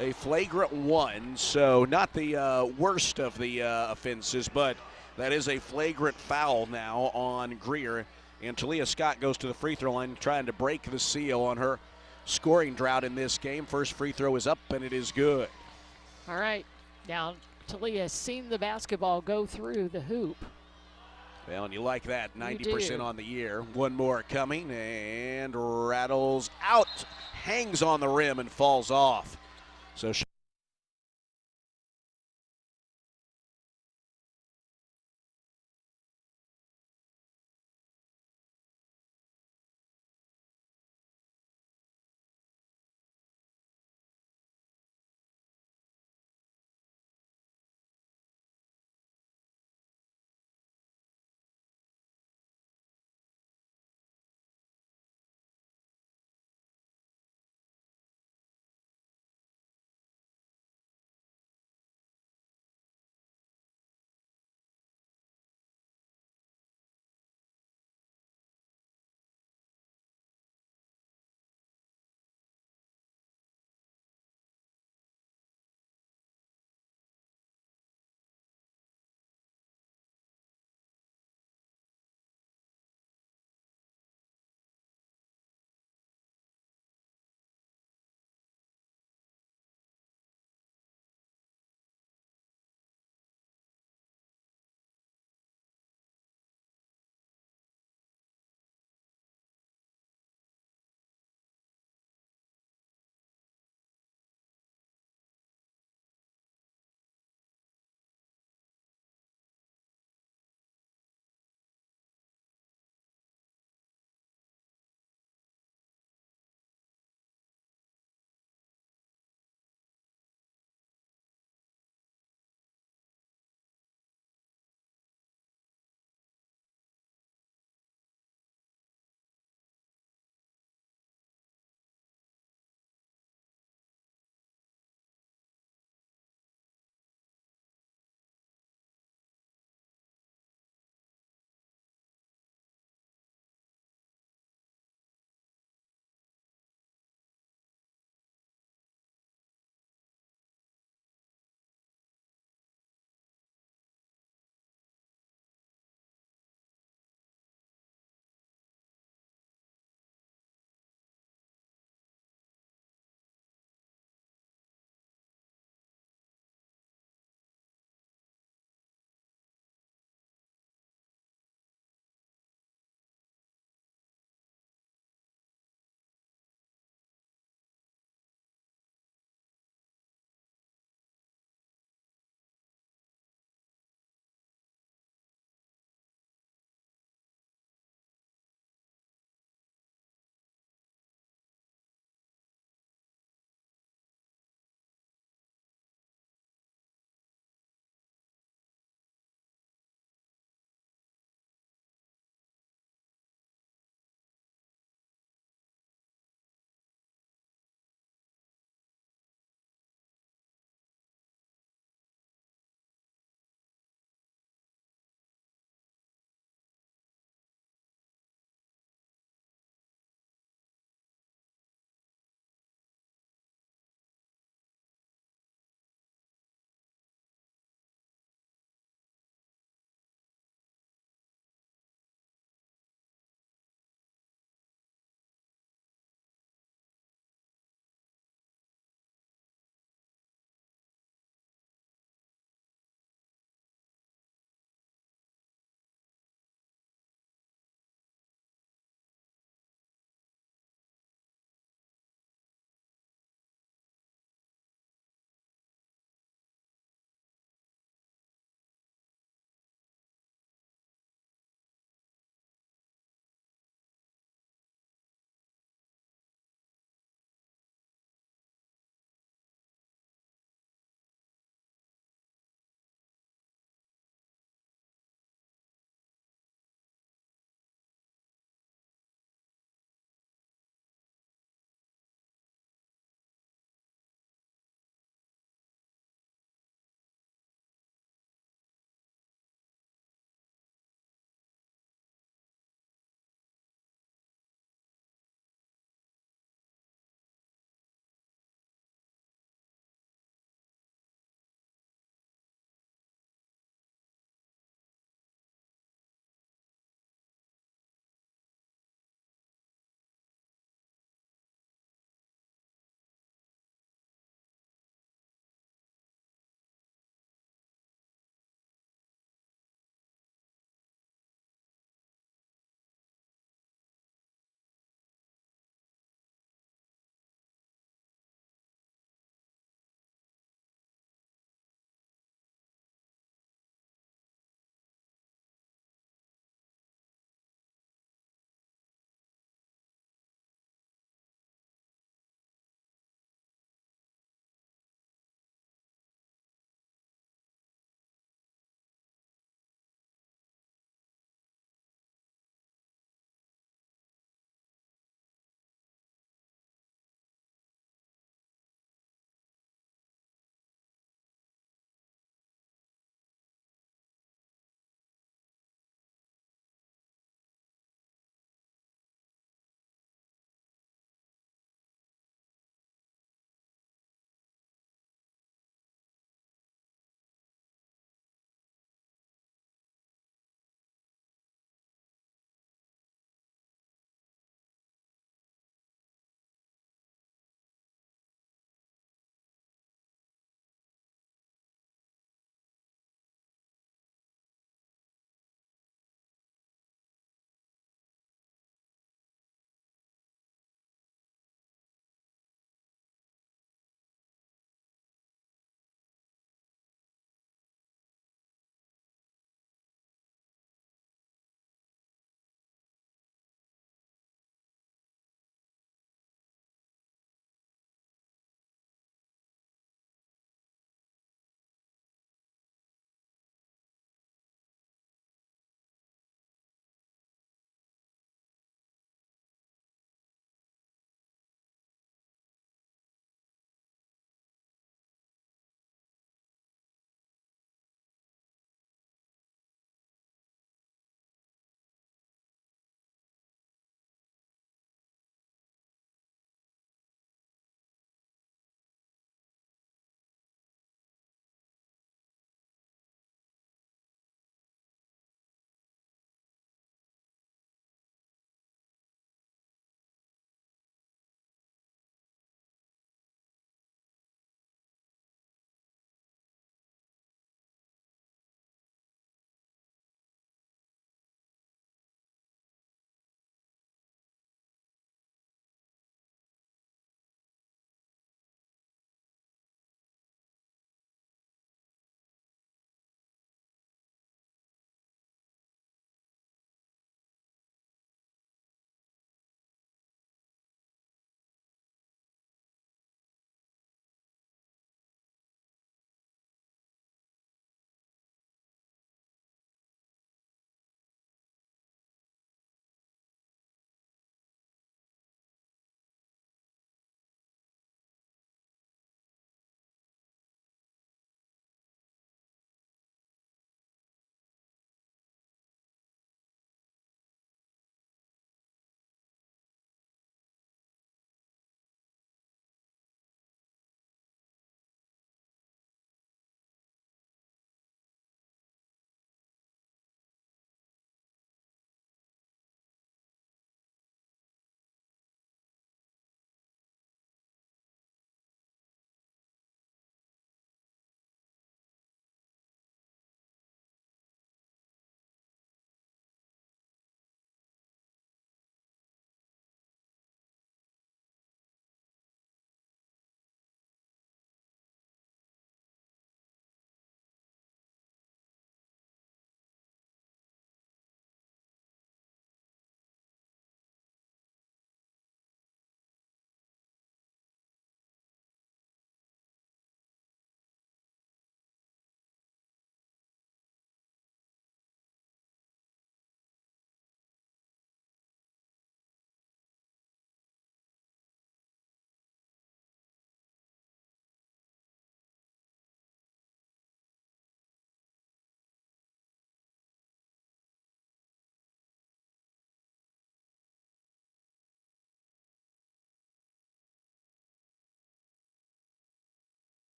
A flagrant one, so not the worst of the offenses, but that is a flagrant foul now on Greer. And Talia Scott goes to the free throw line trying to break the seal on her scoring drought in this game. First free throw is up, and it is good. All right. Now, Talia has seen the basketball go through the hoop. Well, and you like that, 90% on the year. One more coming, and rattles out, hangs on the rim, and falls off. So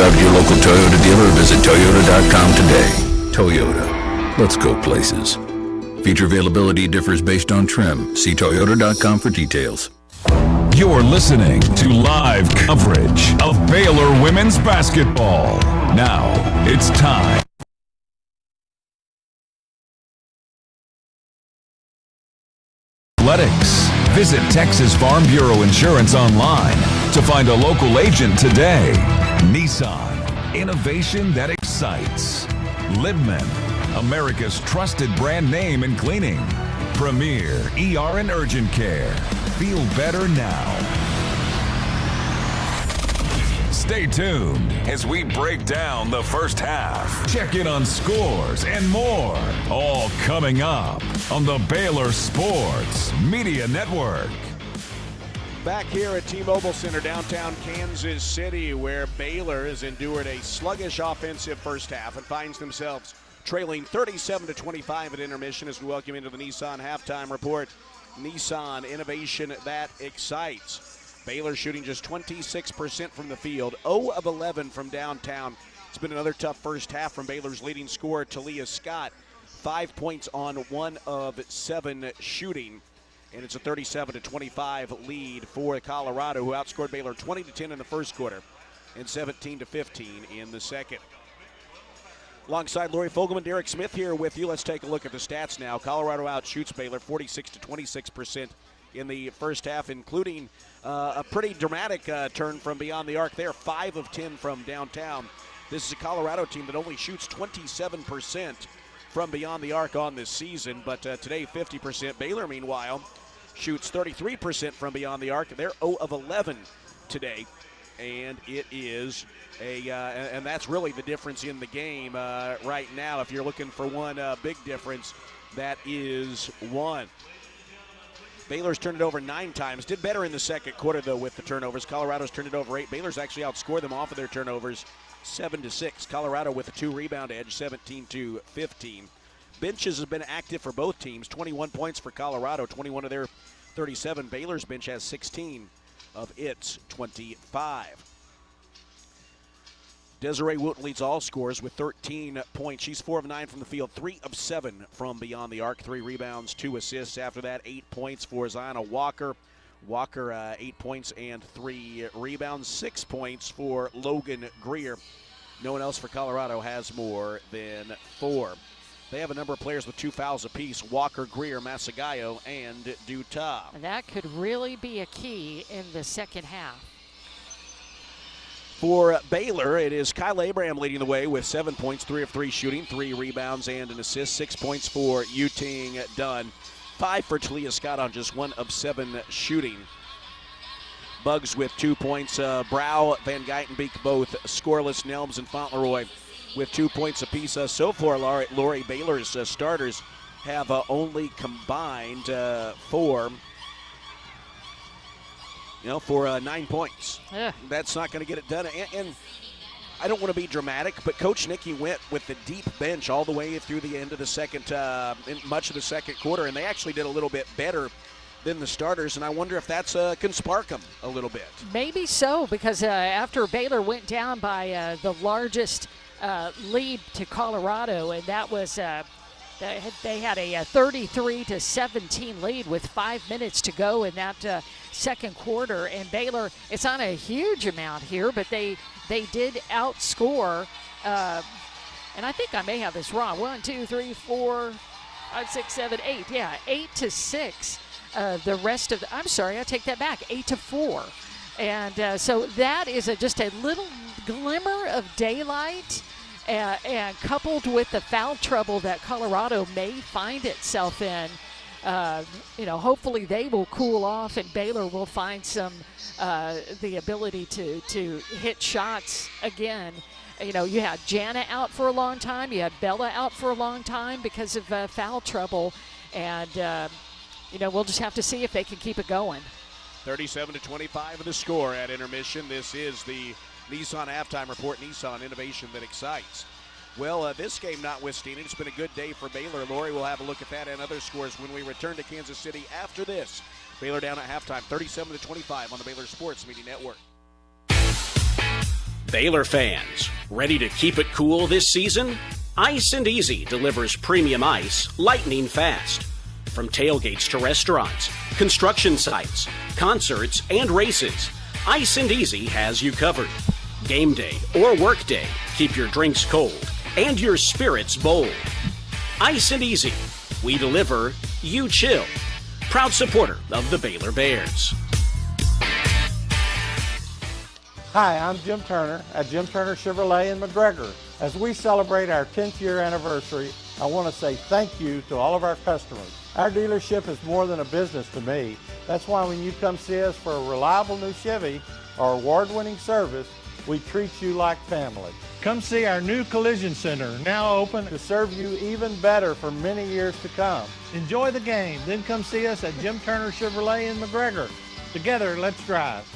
drive to your local Toyota dealer or visit Toyota.com today. Toyota. Let's go places. Feature availability differs based on trim. See Toyota.com for details. You're listening to live coverage of Baylor women's basketball. Now, it's time. Athletics. Visit Texas Farm Bureau Insurance online to find a local agent today. Nissan, innovation that excites. Libman, America's trusted brand name in cleaning. Premier ER and Urgent Care. Feel better now. Stay tuned as we break down the first half. Check in on scores and more. All coming up on the Baylor Sports Media Network. Back here at T-Mobile Center, downtown Kansas City, where Baylor has endured a sluggish offensive first half and finds themselves trailing 37-25 at intermission as we welcome into the Nissan halftime report. Nissan, innovation that excites. Baylor shooting just 26% from the field, 0 of 11 from downtown. It's been another tough first half from Baylor's leading scorer, Talia Scott. 5 points on 1 of 7 shooting. And it's a 37-25 lead for Colorado, who outscored Baylor 20-10 in the first quarter and 17-15 in the second. Alongside Lori Fogelman, Derek Smith here with you. Let's take a look at the stats now. Colorado outshoots Baylor 46-26% in the first half, including a pretty dramatic turn from beyond the arc there. 5 of 10 from downtown. This is a Colorado team that only shoots 27% from beyond the arc on this season, but today 50%. Baylor, meanwhile, shoots 33% from beyond the arc. They're 0 of 11 today, and it is and that's really the difference in the game right now. If you're looking for one big difference, that is one. Baylor's turned it over 9 times. Did better in the second quarter, though, with the turnovers. Colorado's turned it over 8. Baylor's actually outscored them off of their turnovers 7-6. Colorado with a 2-rebound edge, 17-15. Benches have been active for both teams. 21 points for Colorado, 21 of their 37. Baylor's bench has 16 of its 25. Desiree Wooten leads all scores with 13 points. She's 4 of 9 from the field, 3 of 7 from beyond the arc, 3 rebounds, 2 assists. After that, 8 points for Ziona Walker. Walker, 8 points and 3 rebounds, 6 points for Logan Greer. No one else for Colorado has more than 4. They have a number of players with 2 fouls apiece: Walker, Greer, Masagayo, and Duta. That could really be a key in the second half. For Baylor, it is Kyle Abraham leading the way with 7 points, 3 of 3 shooting, 3 rebounds, and an assist. 6 points for Yuting Dunn. 5 for Talia Scott on just 1 of 7 shooting. Bugs with 2 points. Brow, Van Geitenbeek both scoreless. Nelms and Fauntleroy with 2 points apiece. So far, Lori, Baylor's starters have only combined for 9 points. Yeah. That's not going to get it done. And I don't want to be dramatic, but Coach Nicky went with the deep bench all the way through the end of the second, much of the second quarter, and they actually did a little bit better than the starters, and I wonder if that's can spark them a little bit. Maybe so, because after Baylor went down by the largest lead to Colorado, and that was they had a 33-17 lead with 5 minutes to go in that second quarter, and Baylor, it's not a huge amount here, but they did outscore, and I think I may have this wrong, 1, 2, 3, 4, 5, 6, 7, 8, yeah, 8-6. The rest of I'm sorry, I take that back, 8-4. And so that is just a little glimmer of daylight, and coupled with the foul trouble that Colorado may find itself in, hopefully they will cool off and Baylor will find the ability to hit shots again. You had Jana out for a long time. You had Bella out for a long time because of foul trouble. And, we'll just have to see if they can keep it going. 37-25 of the score at intermission. This is the Nissan halftime report. Nissan, innovation that excites. Well, this game notwithstanding, it's been a good day for Baylor. Lori will have a look at that and other scores when we return to Kansas City after this. Baylor down at halftime, 37-25 on the Baylor Sports Media Network. Baylor fans, ready to keep it cool this season? Ice and Easy delivers premium ice lightning fast. From tailgates to restaurants, construction sites, concerts, and races, Ice and Easy has you covered. Game day or work day, keep your drinks cold and your spirits bold. Ice and Easy, we deliver, you chill. Proud supporter of the Baylor Bears. Hi, I'm Jim Turner at Jim Turner Chevrolet in McGregor. As we celebrate our 10th year anniversary, I want to say thank you to all of our customers. Our dealership is more than a business to me. That's why when you come see us for a reliable new Chevy or award-winning service, we treat you like family. Come see our new collision center, now open to serve you even better for many years to come. Enjoy the game, then come see us at Jim Turner Chevrolet in McGregor. Together, let's drive.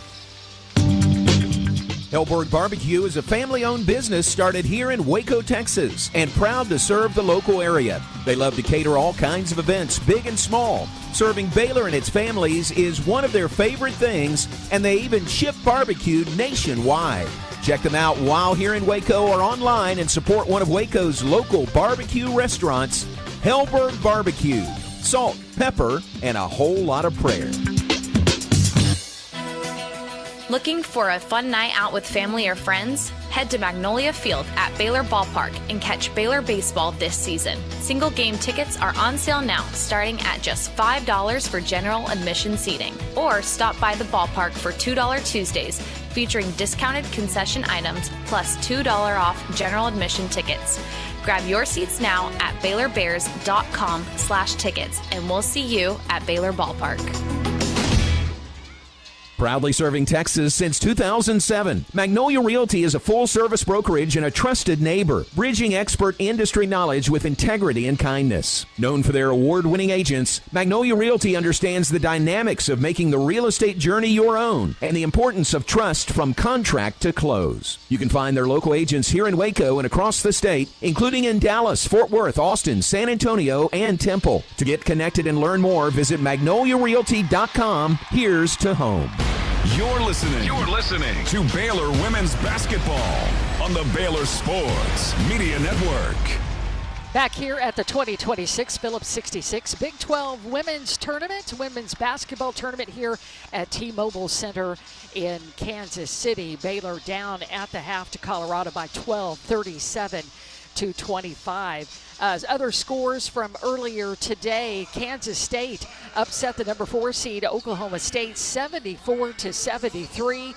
Hellberg Barbecue is a family-owned business started here in Waco, Texas, and proud to serve the local area. They love to cater all kinds of events, big and small. Serving Baylor and its families is one of their favorite things, and they even ship barbecue nationwide. Check them out while here in Waco or online and support one of Waco's local barbecue restaurants, Hellberg Barbecue. Salt, pepper, and a whole lot of prayer. Looking for a fun night out with family or friends? Head to Magnolia Field at Baylor Ballpark and catch Baylor baseball this season. Single game tickets are on sale now, starting at just $5 for general admission seating. Or stop by the ballpark for $2 Tuesdays, featuring discounted concession items plus $2 off general admission tickets. Grab your seats now at BaylorBears.com/tickets, and we'll see you at Baylor Ballpark. Proudly serving Texas since 2007, Magnolia Realty is a full-service brokerage and a trusted neighbor, bridging expert industry knowledge with integrity and kindness. Known for their award-winning agents, Magnolia Realty understands the dynamics of making the real estate journey your own and the importance of trust from contract to close. You can find their local agents here in Waco and across the state, including in Dallas, Fort Worth, Austin, San Antonio, and Temple. To get connected and learn more, visit magnoliarealty.com. Here's to home. You're listening to Baylor Women's Basketball on the Baylor Sports Media Network. Back here at the 2026 Phillips 66 Big 12 Women's Tournament, Women's Basketball Tournament here at T-Mobile Center in Kansas City. Baylor down at the half to Colorado by 12, 37-25. Other scores from earlier today: Kansas State upset the number 4 seed Oklahoma State 74-73.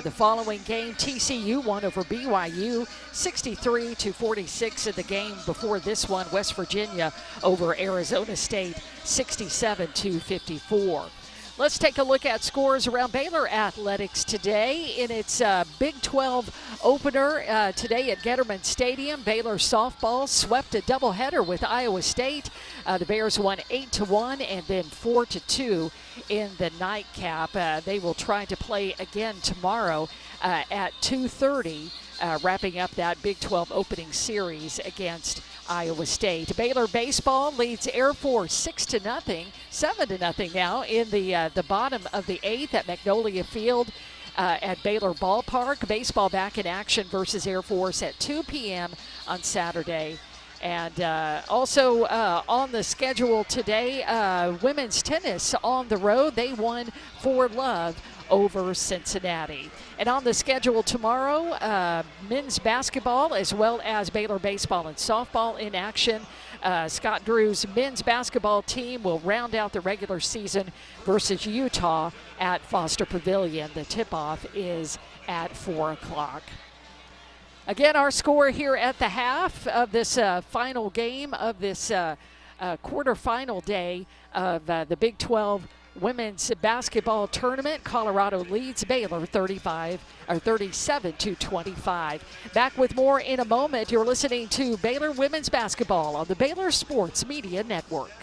The following game, TCU won over BYU 63-46. In the game before this one, West Virginia over Arizona State 67-54. Let's take a look at scores around Baylor athletics today in its Big 12 opener today at Getterman Stadium. Baylor softball swept a doubleheader with Iowa State. The Bears won 8-1 and then 4-2 in the nightcap. They will try to play again tomorrow at 2:30, wrapping up that Big 12 opening series against Iowa State. Baylor baseball leads Air Force 6-0, 7-0 now in the bottom of the 8th at Magnolia Field at Baylor Ballpark. Baseball back in action versus Air Force at 2 p.m. on Saturday. And also on the schedule today, women's tennis on the road. They won 4-love over Cincinnati. And on the schedule tomorrow, men's basketball as well as Baylor baseball and softball in action. Scott Drew's men's basketball team will round out the regular season versus Utah at Foster Pavilion. The tip-off is at 4 o'clock. Again, our score here at the half of this final game of this quarterfinal day of the Big 12 Women's Basketball Tournament. Colorado leads Baylor 37-25. Back with more in a moment. You're listening to Baylor Women's Basketball on the Baylor Sports Media Network.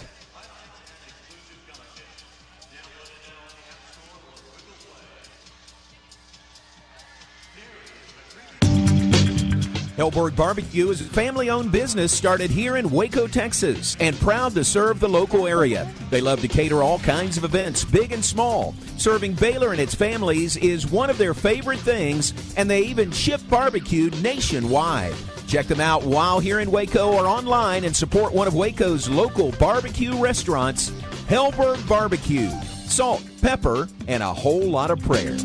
Hellberg Barbecue is a family-owned business started here in Waco, Texas, and proud to serve the local area. They love to cater all kinds of events, big and small. Serving Baylor and its families is one of their favorite things, and they even ship barbecue nationwide. Check them out while here in Waco or online and support one of Waco's local barbecue restaurants, Hellberg Barbecue. Salt, pepper, and a whole lot of prayer.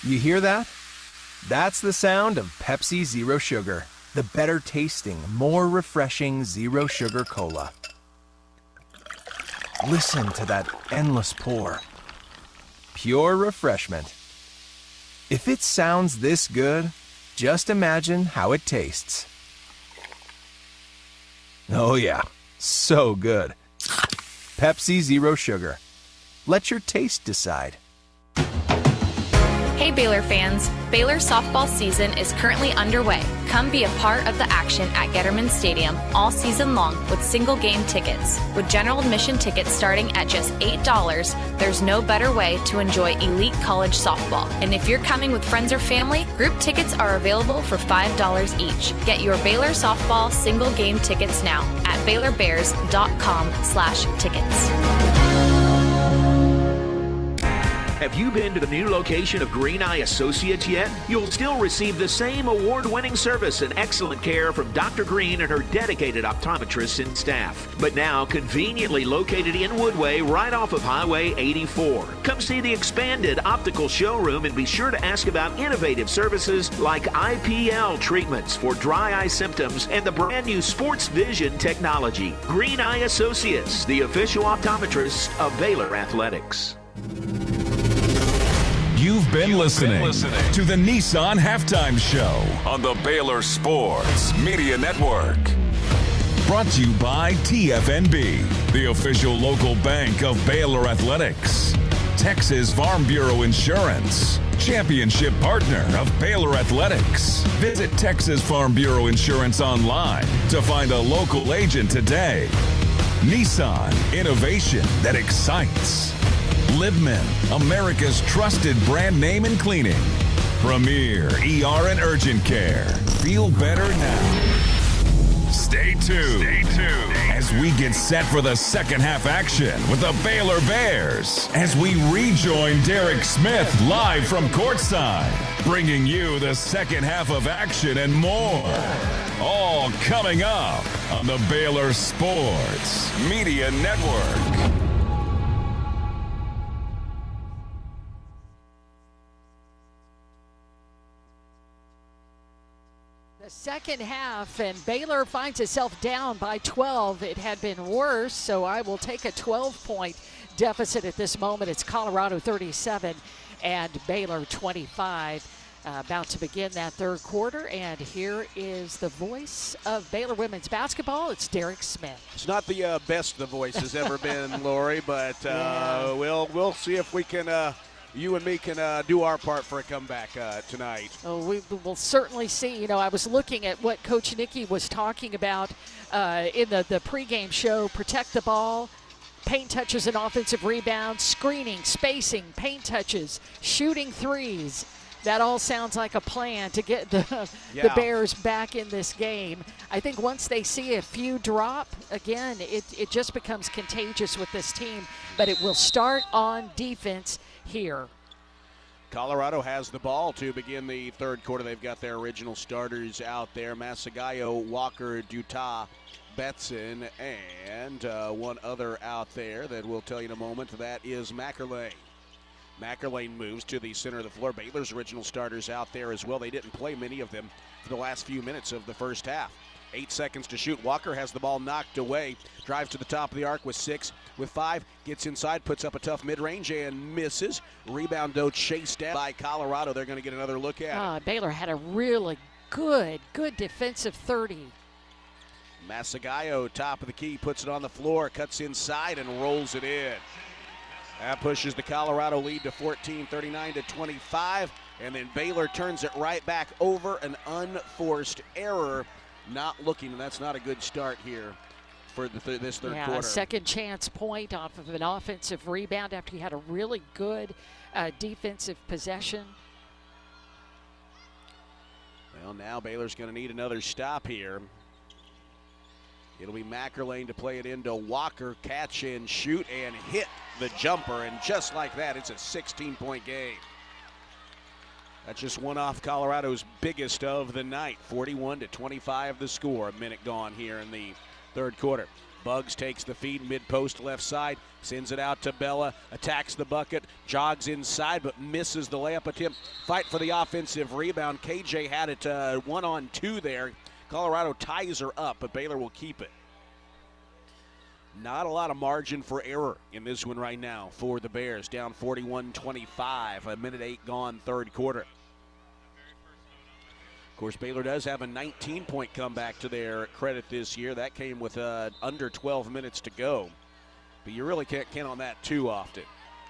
You hear that? That's the sound of Pepsi Zero Sugar, the better tasting, more refreshing Zero Sugar Cola. Listen to that endless pour. Pure refreshment. If it sounds this good, just imagine how it tastes. Oh yeah, so good. Pepsi Zero Sugar. Let your taste decide. Hey Baylor fans, Baylor softball season is currently underway. Come be a part of the action at Getterman Stadium all season long with single game tickets. With general admission tickets starting at just $8, there's no better way to enjoy elite college softball. And if you're coming with friends or family, group tickets are available for $5 each. Get your Baylor softball single game tickets now at BaylorBears.com/tickets. Have you been to the new location of Green Eye Associates yet? You'll still receive the same award-winning service and excellent care from Dr. Green and her dedicated optometrists and staff. But now conveniently located in Woodway right off of Highway 84. Come see the expanded optical showroom and be sure to ask about innovative services like IPL treatments for dry eye symptoms and the brand new sports vision technology. Green Eye Associates, the official optometrist of Baylor Athletics. You've been listening to the Nissan Halftime Show on the Baylor Sports Media Network. Brought to you by TFNB, the official local bank of Baylor Athletics. Texas Farm Bureau Insurance, championship partner of Baylor Athletics. Visit Texas Farm Bureau Insurance online to find a local agent today. Nissan, innovation that excites. Libman, America's trusted brand name in cleaning. Premier ER and Urgent Care. Feel better now. Stay tuned as we get set for the second half action with the Baylor Bears as we rejoin Derek Smith live from Courtside, bringing you the second half of action and more. All coming up on the Baylor Sports Media Network. Second half, and Baylor finds itself down by 12. It had been worse, so I will take a 12-point deficit at this moment. It's Colorado 37 and Baylor 25. About to begin that third quarter, and here is the voice of Baylor women's basketball. It's Derek Smith. It's not the best the voice has ever been, Lori, but we'll see if we can. You and me can do our part for a comeback tonight. Oh, we will certainly see. You know, I was looking at what Coach Nicky was talking about in the pregame show. Protect the ball, paint touches and offensive rebounds, screening, spacing, paint touches, shooting threes. That all sounds like a plan to get the Bears back in this game. I think once they see a few drop, again, it just becomes contagious with this team. But it will start on defense here. Colorado has the ball to begin the third quarter. They've got their original starters out there: Masagayo, Walker, Dutah, Betson, and one other out there that we'll tell you in a moment. That is Mackerlane. Mackerlane moves to the center of the floor. Baylor's original starters out there as well. They didn't play many of them for the last few minutes of the first half. 8 seconds to shoot. Walker has the ball knocked away. Drives to the top of the arc with 6, with 5. Gets inside, puts up a tough mid-range and misses. Rebound, though, chased down by Colorado. They're going to get another look at it. Baylor had a really good defensive 30. Masagayo, top of the key, puts it on the floor, cuts inside and rolls it in. That pushes the Colorado lead to 14, 39-25. And then Baylor turns it right back over an unforced error. Not looking, and that's not a good start here for this third quarter. A second chance point off of an offensive rebound after he had a really good defensive possession. Well, now Baylor's going to need another stop here. It'll be Mackerlane to play it into Walker, catch and shoot and hit the jumper, and just like that, it's a 16-point game. That's just one off Colorado's biggest of the night. 41-25 the score. A minute gone here in the third quarter. Buggs takes the feed, mid-post left side, sends it out to Bella, attacks the bucket, jogs inside, but misses the layup attempt. Fight for the offensive rebound. KJ had it 1-on-2 there. Colorado ties her up, but Baylor will keep it. Not a lot of margin for error in this one right now for the Bears. Down 41-25, a minute 8 gone, third quarter. Of course, Baylor does have a 19-point comeback to their credit this year. That came with under 12 minutes to go. But you really can't count on that too often.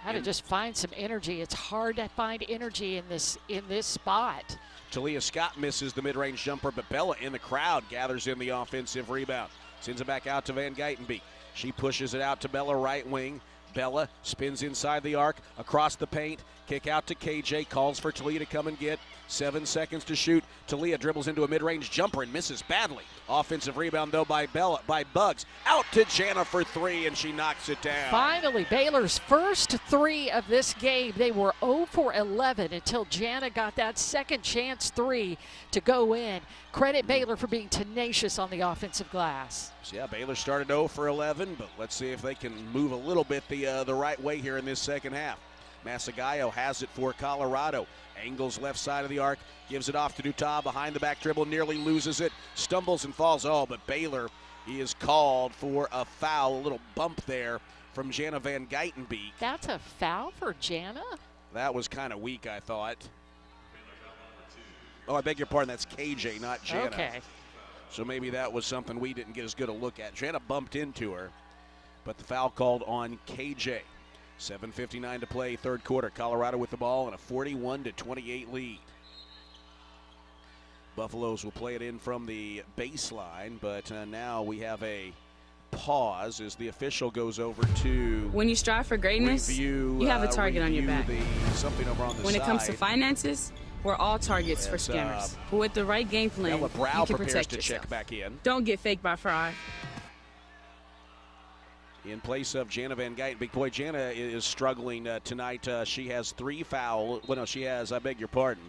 How to just find some energy. It's hard to find energy in this spot. Talia Scott misses the mid-range jumper, but Bella in the crowd gathers in the offensive rebound. Sends it back out to Van Geitenbeek. She pushes it out to Bella, right wing. Bella spins inside the arc, across the paint. Kick out to KJ, calls for Talia to come and get. 7 seconds to shoot. Talia dribbles into a mid-range jumper and misses badly. Offensive rebound, though, by Buggs. Out to Jana for three, and she knocks it down. Finally, Baylor's first three of this game. They were 0 for 11 until Jana got that second chance three to go in. Credit Baylor for being tenacious on the offensive glass. So yeah, Baylor started 0 for 11, but let's see if they can move a little bit the right way here in this second half. Masagallo has it for Colorado. Angles left side of the arc, gives it off to Dutau, behind the back dribble, nearly loses it, stumbles and falls. Oh, but Baylor, he is called for a foul, a little bump there from Jana Van Geitenbeek. That's a foul for Jana? That was kind of weak, I thought. Oh, I beg your pardon, that's KJ, not Jana. Okay. So maybe that was something we didn't get as good a look at. Jana bumped into her, but the foul called on KJ. 7:59 to play, third quarter. Colorado with the ball and a 41-28 lead. Buffaloes will play it in from the baseline, but now we have a pause as the official goes over to When you strive for greatness, you have a target on your back. Something over on the when side. it comes to finances, we're all targets for scammers. But with the right game plan, Ella Brow you can prepares protect to yourself. check back in. Don't get faked by fraud. In place of Jana Van Geitenbeek. Boy, Jana is struggling tonight. She has 3 fouls. Well, no, she has, I beg your pardon.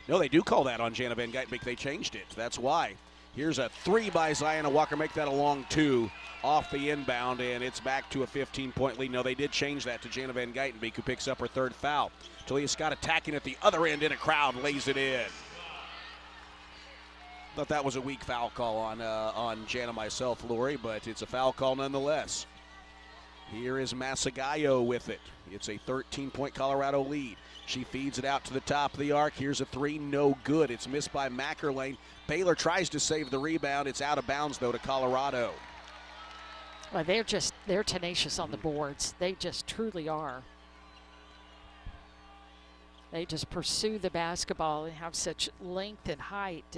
No, they do call that on Jana Van Geitenbeek. They changed it. That's why. Here's a 3 by Ziana Walker. Make that a long 2 off the inbound, and it's back to a 15-point lead. No, they did change that to Jana Van Geitenbeek, who picks up her 3rd foul. Talia Scott attacking at the other end in a crowd, lays it in. Thought that was a weak foul call on Jana myself, Lori, but it's a foul call nonetheless. Here is Masagallo with it. It's a 13-point Colorado lead. She feeds it out to the top of the arc. Here's a 3, no good. It's missed by Mackerlane. Baylor tries to save the rebound. It's out of bounds, though, to Colorado. Well, they're tenacious on the boards. They just truly are. They just pursue the basketball and have such length and height,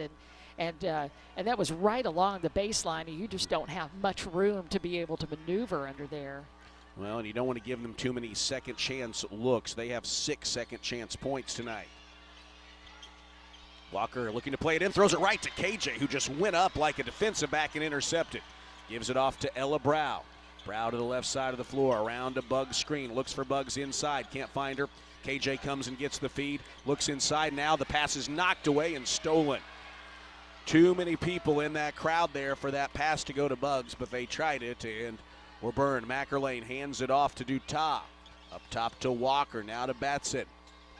and that was right along the baseline, and you just don't have much room to be able to maneuver under there. Well, and you don't want to give them too many second chance looks. They have 6 second chance points tonight. Walker looking to play it in, throws it right to KJ, who just went up like a defensive back and intercepted. Gives it off to Ella Brow. Brow to the left side of the floor, around a Buggs screen, looks for Buggs inside, can't find her. KJ comes and gets the feed, looks inside now, the pass is knocked away and stolen. Too many people in that crowd there for that pass to go to Buggs, but they tried it and were burned. Mackerlane hands it off to Dutau. Up top to Walker, now to Batson.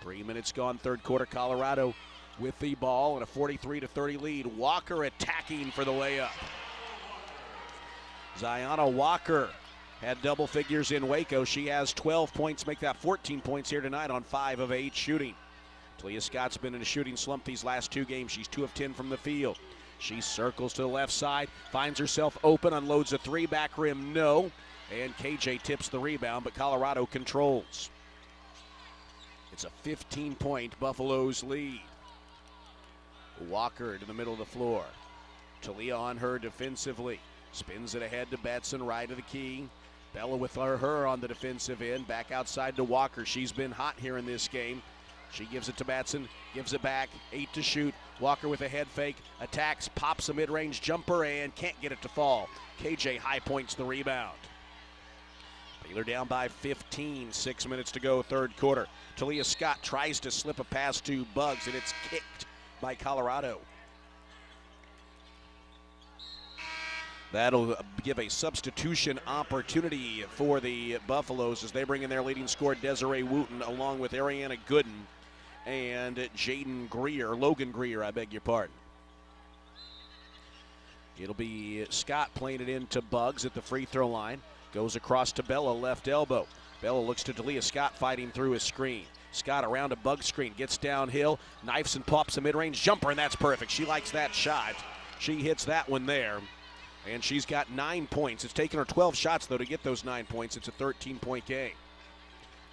3 minutes gone, third quarter. Colorado with the ball and a 43-30 lead. Walker attacking for the layup. Ziana Walker had double figures in Waco. She has 12 points, make that 14 points here tonight on 5 of 8 shooting. Talia Scott's been in a shooting slump these last 2 games. She's 2 of 10 from the field. She circles to the left side, finds herself open, unloads a 3, back rim, no. And KJ tips the rebound, but Colorado controls. It's a 15-point Buffaloes lead. Walker to the middle of the floor. Talia on her defensively. Spins it ahead to Batson, right of the key. Bella with her on the defensive end. Back outside to Walker. She's been hot here in this game. She gives it to Batson, gives it back, 8 to shoot. Walker with a head fake, attacks, pops a mid-range jumper, and can't get it to fall. KJ high points the rebound. Baylor down by 15, 6 minutes to go, third quarter. Talia Scott tries to slip a pass to Buggs, and it's kicked by Colorado. That'll give a substitution opportunity for the Buffaloes as they bring in their leading scorer, Desiree Wooten, along with Ariana Gooden and Logan Greer, I beg your pardon. It'll be Scott playing it into Buggs at the free throw line. Goes across to Bella, left elbow. Bella looks to Talia Scott fighting through his screen. Scott around a Buggs screen, gets downhill, knifes and pops a mid-range jumper, and that's perfect. She likes that shot. She hits that one there. And she's got 9 points. It's taken her 12 shots, though, to get those 9 points. It's a 13-point game.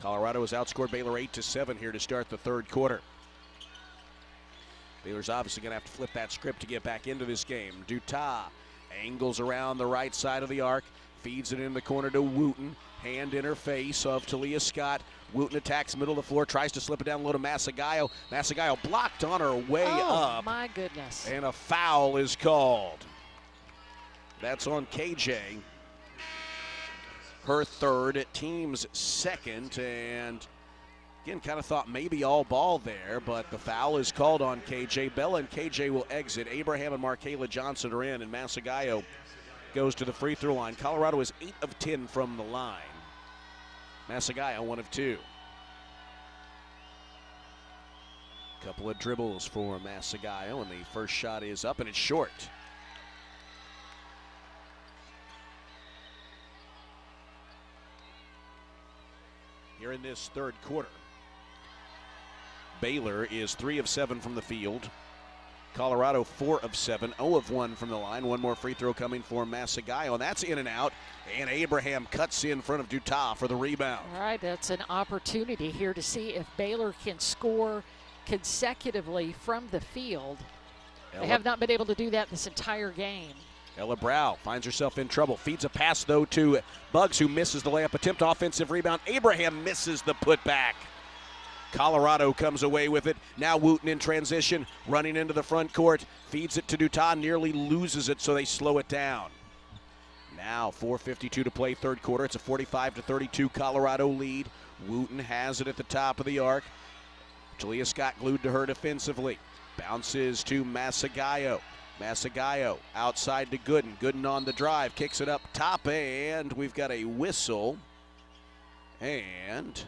Colorado has outscored Baylor 8-7 here to start the third quarter. Baylor's obviously going to have to flip that script to get back into this game. Dutas angles around the right side of the arc, feeds it in the corner to Wooten. Hand in her face of Talia Scott. Wooten attacks middle of the floor, tries to slip it down low to Masagayo. Masagayo blocked on her way up. Oh, my goodness. And a foul is called. That's on KJ. Her third, team's second, and again, kind of thought maybe all ball there, but the foul is called on KJ. Bella and KJ will exit. Abraham and Markayla Johnson are in, and Masagayo goes to the free throw line. Colorado is 8 of 10 from the line. Masagayo 1 of 2. Couple of dribbles for Masagayo, and the first shot is up, and it's short. Here in this third quarter, Baylor is 3 of 7 from the field. Colorado 4 of 7, 0 of 1 from the line. One more free throw coming for Masagayo, and that's in and out. And Abraham cuts in front of Dutas for the rebound. All right, that's an opportunity here to see if Baylor can score consecutively from the field. They have not been able to do that this entire game. Ella Brow finds herself in trouble. Feeds a pass, though, to Buggs, who misses the layup attempt. Offensive rebound. Abraham misses the putback. Colorado comes away with it. Now Wooten in transition, running into the front court. Feeds it to Dutas, nearly loses it, so they slow it down. Now 4:52 to play, third quarter. It's a 45-32 Colorado lead. Wooten has it at the top of the arc. Talia Scott glued to her defensively. Bounces to Masagayo. Masagayo outside to Gooden. Gooden on the drive, kicks it up top, and we've got a whistle. And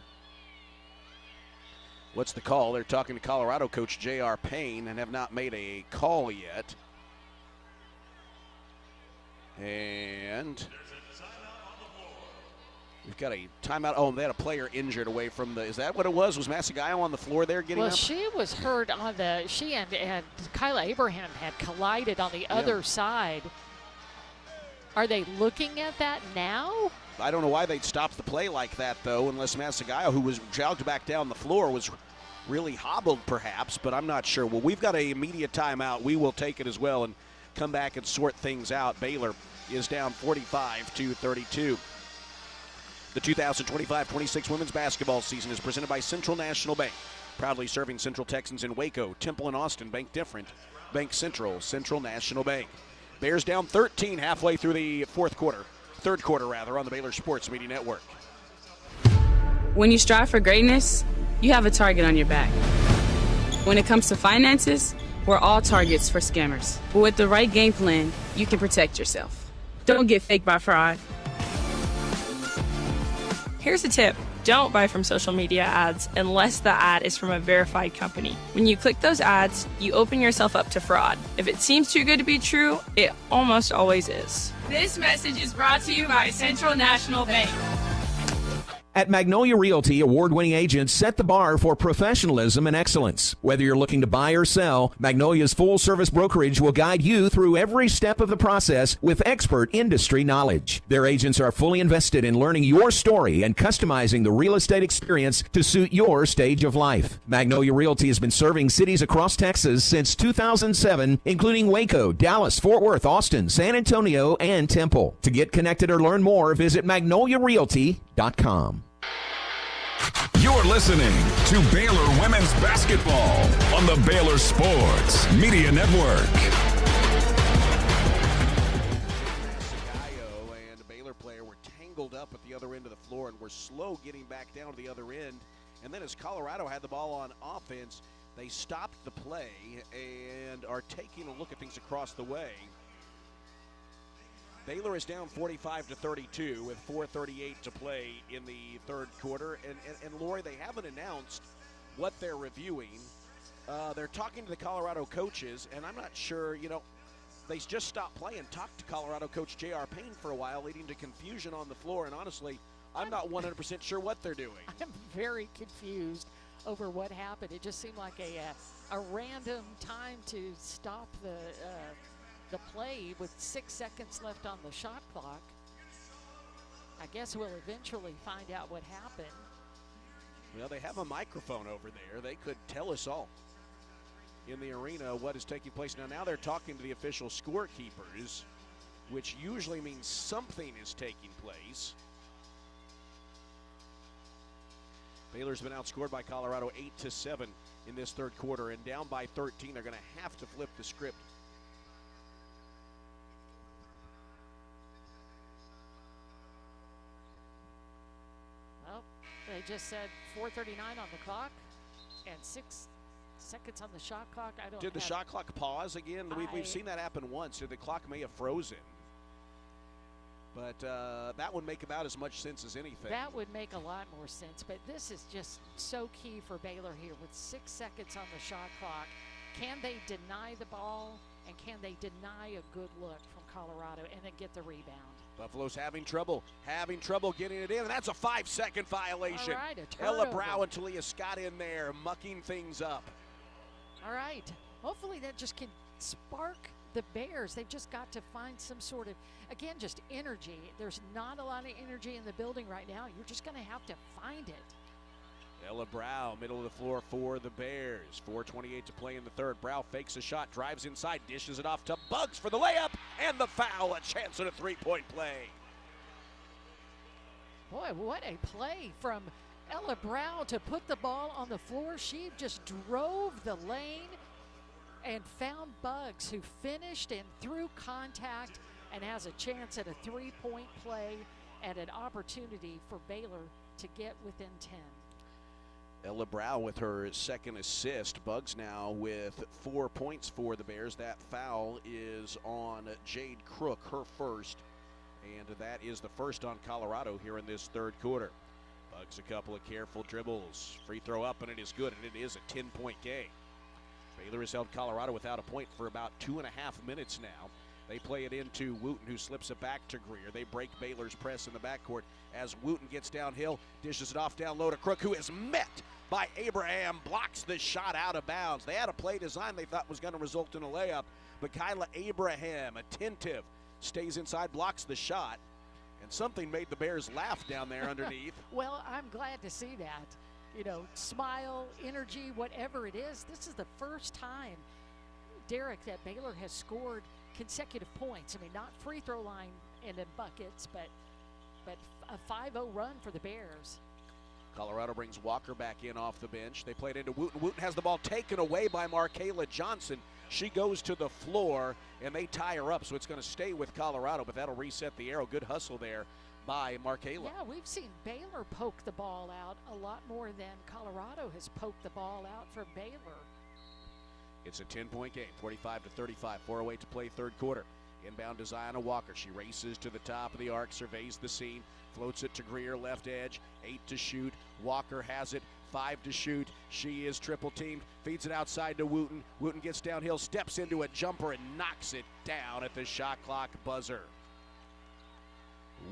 what's the call? They're talking to Colorado coach J.R. Payne and have not made a call yet. And we've got a timeout. Oh, they had a player injured away from the. Is that what it was? Was Masagayo on the floor there getting up? Well, she was hurt on the. She and Kyla Abraham had collided on the other side. Are they looking at that now? I don't know why they'd stop the play like that, though, unless Masagayo, who was jogged back down the floor, was really hobbled perhaps, but I'm not sure. Well, we've got a immediate timeout. We will take it as well and come back and sort things out. Baylor is down 45-32. The 2025-26 women's basketball season is presented by Central National Bank, proudly serving Central Texans in Waco, Temple, and Austin. Bank different. Bank Central, Central National Bank. Bears down 13 halfway third quarter, on the Baylor Sports Media Network. When you strive for greatness, you have a target on your back. When it comes to finances, we're all targets for scammers. But with the right game plan, you can protect yourself. Don't get faked by fraud. Here's a tip. Don't buy from social media ads unless the ad is from a verified company. When you click those ads, you open yourself up to fraud. If it seems too good to be true, it almost always is. This message is brought to you by Central National Bank. At Magnolia Realty, award-winning agents set the bar for professionalism and excellence. Whether you're looking to buy or sell, Magnolia's full-service brokerage will guide you through every step of the process with expert industry knowledge. Their agents are fully invested in learning your story and customizing the real estate experience to suit your stage of life. Magnolia Realty has been serving cities across Texas since 2007, including Waco, Dallas, Fort Worth, Austin, San Antonio, and Temple. To get connected or learn more, visit magnoliarealty.com. You're listening to Baylor Women's Basketball on the Baylor Sports Media Network. And a Baylor player were tangled up at the other end of the floor and were slow getting back down to the other end. And then as Colorado had the ball on offense, they stopped the play and are taking a look at things across the way. Baylor is down 45-32 with 4:38 to play in the third quarter. And Lori, they haven't announced what they're reviewing. They're talking to the Colorado coaches, and I'm not sure, they just stopped playing, talked to Colorado coach J.R. Payne for a while, leading to confusion on the floor. And honestly, I'm not 100% sure what they're doing. I'm very confused over what happened. It just seemed like a random time to stop the play with 6 seconds left on the shot clock. I guess we'll eventually find out what happened. Well, they have a microphone over there. They could tell us all in the arena what is taking place. Now they're talking to the official scorekeepers, which usually means something is taking place. Baylor's been outscored by Colorado 8-7 in this third quarter, and down by 13. They're going to have to flip the script. Well, they just said 4:39 on the clock and 6 seconds on the shot clock. Did the shot clock pause again? We've seen that happen once. The clock may have frozen. But that would make about as much sense as anything. That would make a lot more sense. But this is just so key for Baylor here with 6 seconds on the shot clock. Can they deny the ball, and can they deny a good look from Colorado and then get the rebound? Buffalo's having trouble getting it in, and that's a 5-second violation. All right, a Ella turnover. Brow and Talia Scott in there, mucking things up. All right. Hopefully that just can spark the Bears. They've just got to find some sort of, again, just energy. There's not a lot of energy in the building right now. You're just going to have to find it. Ella Brow, middle of the floor for the Bears. 4:28 to play in the third. Brow fakes a shot, drives inside, dishes it off to Buggs for the layup, and the foul. A chance at a three-point play. Boy, what a play from Ella Brow to put the ball on the floor. She just drove the lane and found Buggs, who finished and threw contact and has a chance at a three-point play and an opportunity for Baylor to get within 10. Ella Brow with her second assist. Buggs now with 4 points for the Bears. That foul is on Jade Crook, her first, and that is the first on Colorado here in this third quarter. Buggs a couple of careful dribbles. Free throw up, and it is good, and it is a 10-point game. Baylor has held Colorado without a point for about 2.5 minutes now. They play it into Wooten, who slips it back to Greer. They break Baylor's press in the backcourt as Wooten gets downhill, dishes it off down low to Crook, who is met by Abraham, blocks the shot out of bounds. They had a play design they thought was going to result in a layup, but Kyla Abraham, attentive, stays inside, blocks the shot, and something made the Bears laugh down there underneath. Well, I'm glad to see that. Smile, energy, whatever it is. This is the first time, Derek, that Baylor has scored consecutive points. I mean, not free throw line and in buckets, but a 5-0 run for the Bears. Colorado brings Walker back in off the bench. They play it into Wooten. Wooten has the ball taken away by Markayla Johnson. She goes to the floor, and they tie her up, so it's going to stay with Colorado, but that'll reset the arrow. Good hustle there by Markayla. Yeah, we've seen Baylor poke the ball out a lot more than Colorado has poked the ball out for Baylor. It's a 10-point game, 45-35, 4:08 to play third quarter. Inbound to Zion Walker. She races to the top of the arc, surveys the scene, floats it to Greer, left edge, 8 to shoot. Walker has it, 5 to shoot. She is triple teamed, feeds it outside to Wooten. Wooten gets downhill, steps into a jumper, and knocks it down at the shot clock buzzer.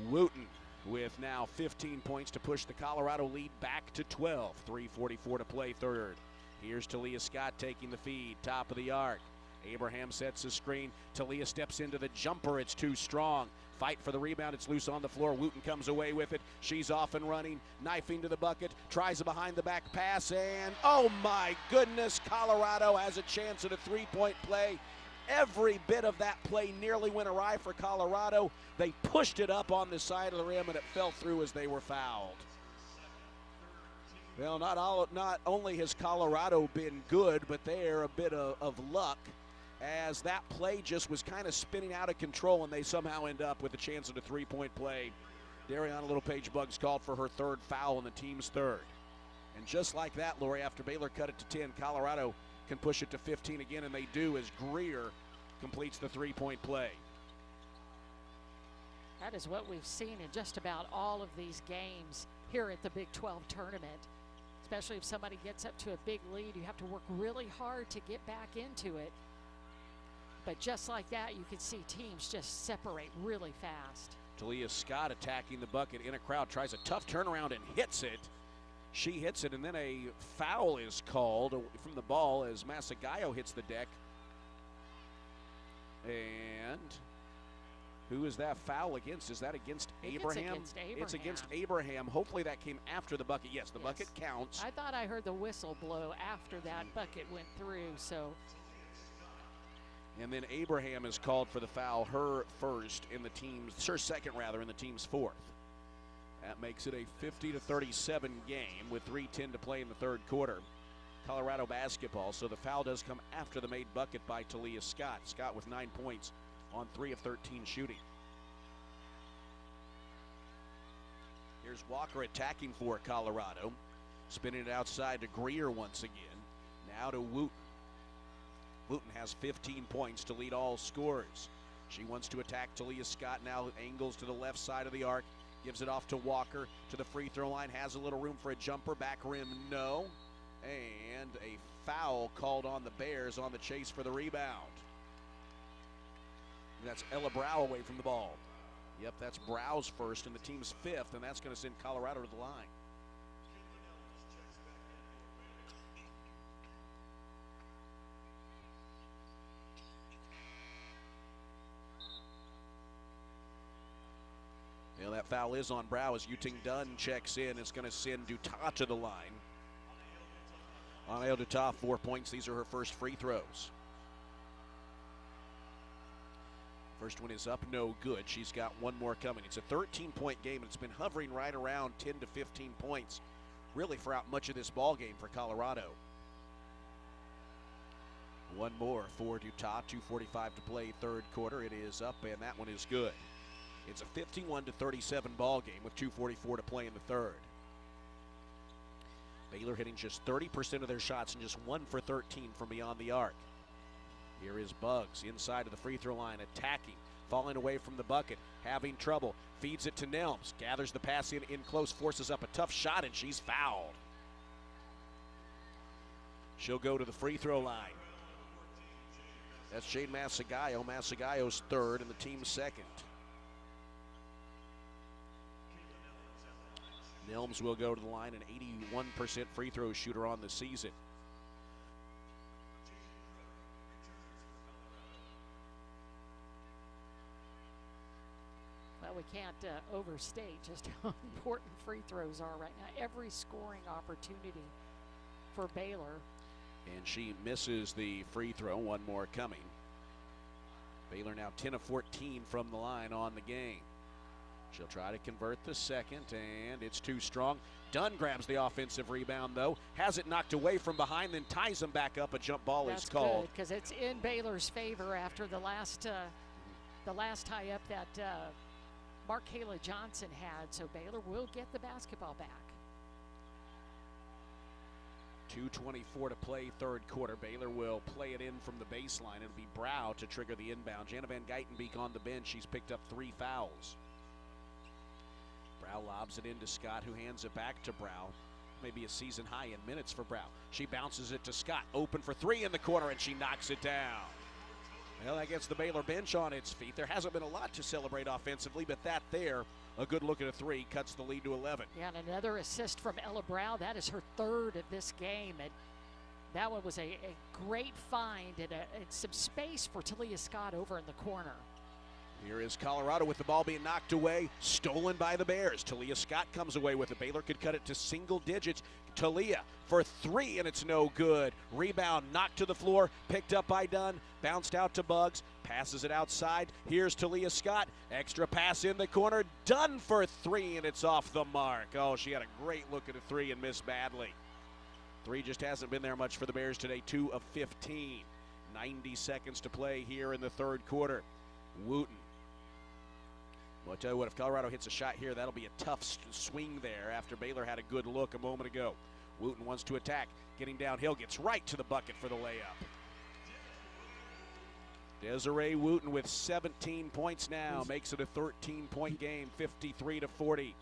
Wooten with now 15 points to push the Colorado lead back to 12. 3:44 to play third. Here's Talia Scott taking the feed, top of the arc. Abraham sets a screen. Talia steps into the jumper. It's too strong. Fight for the rebound. It's loose on the floor. Wooten comes away with it. She's off and running. Knifing to the bucket. Tries a behind-the-back pass. And, oh, my goodness, Colorado has a chance at a three-point play. Every bit of that play nearly went awry for Colorado. They pushed it up on the side of the rim, and it fell through as they were fouled. Well, not only has Colorado been good, but they're a bit of luck, as that play just was kind of spinning out of control, and they somehow end up with a chance at a three-point play. Dariana Littlepage Buggs called for her third foul and the team's third. And just like that, Lori, after Baylor cut it to 10, Colorado can push it to 15 again, and they do as Greer completes the three-point play. That is what we've seen in just about all of these games here at the Big 12 tournament. Especially if somebody gets up to a big lead, you have to work really hard to get back into it. But just like that, you can see teams just separate really fast. Talia Scott attacking the bucket in a crowd, tries a tough turnaround and hits it. She hits it, and then a foul is called from the ball as Masagayo hits the deck. And who is that foul against? Is that against Abraham? It's against Abraham. Hopefully that came after the bucket. Yes, the bucket counts. I thought I heard the whistle blow after that bucket went through, so. And then Abraham is called for the foul, her second in the team's fourth. That makes it a 50-37 game with 3:10 to play in the third quarter. Colorado basketball, so the foul does come after the made bucket by Talia Scott. Scott with 9 points on 3 of 13 shooting. Here's Walker attacking for Colorado. Spinning it outside to Greer once again. Now to Wooten. Wooten has 15 points to lead all scorers. She wants to attack Talia Scott, now angles to the left side of the arc. Gives it off to Walker to the free throw line. Has a little room for a jumper. Back rim, no. And a foul called on the Bears on the chase for the rebound. And that's Ella Brow away from the ball. Yep, that's Brow's first and the team's fifth, and that's going to send Colorado to the line. Well, that foul is on Brow as Yuting Dunn checks in. It's going to send Dutat to the line. Anael Dutat, 4 points. These are her first free throws. First one is up, no good. She's got one more coming. It's a 13-point game, and it's been hovering right around 10 to 15 points, really throughout much of this ball game for Colorado. One more for Dutat, 2:45 to play third quarter. It is up, and that one is good. It's a 51-37 ball game with 2:44 to play in the third. Baylor hitting just 30% of their shots and just 1 for 13 from beyond the arc. Here is Buggs inside of the free throw line, attacking, falling away from the bucket, having trouble, feeds it to Nelms, gathers the pass in close, forces up a tough shot, and she's fouled. She'll go to the free throw line. That's Jade Masagayo. Masagayo's third and the team's second. Nelms will go to the line, an 81% free throw shooter on the season. Well, we can't overstate just how important free throws are right now. Every scoring opportunity for Baylor. And she misses the free throw. One more coming. Baylor now 10 of 14 from the line on the game. She'll try to convert the second, and it's too strong. Dunn grabs the offensive rebound, though. Has it knocked away from behind, then ties them back up. A jump ball is called. That's good, because it's in Baylor's favor after the last tie-up that Markayla Johnson had. So Baylor will get the basketball back. 2:24 to play third quarter. Baylor will play it in from the baseline. It'll be Brow to trigger the inbound. Jana Van Geitenbeek on the bench. She's picked up 3 fouls. Brow lobs it into Scott, who hands it back to Brow. Maybe a season high in minutes for Brow. She bounces it to Scott, open for 3 in the corner, and she knocks it down. Well, that gets the Baylor bench on its feet. There hasn't been a lot to celebrate offensively, but that there, a good look at a 3, cuts the lead to 11. Yeah, and another assist from Ella Brow. That is her third of this game, and that one was a great find and some space for Talia Scott over in the corner. Here is Colorado with the ball being knocked away, stolen by the Bears. Talia Scott comes away with it. Baylor could cut it to single digits. Talia for 3, and it's no good. Rebound knocked to the floor, picked up by Dunn, bounced out to Buggs. passes it outside. Here's Talia Scott. Extra pass in the corner. Done for 3, and it's off the mark. Oh, she had a great look at a 3 and missed badly. 3 just hasn't been there much for the Bears today. 2 of 15. 90 seconds to play here in the third quarter. Wooten. Well, I'll tell you what, if Colorado hits a shot here, that'll be a tough swing there after Baylor had a good look a moment ago. Wooten wants to attack. Getting downhill, gets right to the bucket for the layup. Desiree Wooten with 17 points now. Makes it a 13-point game, 53-40.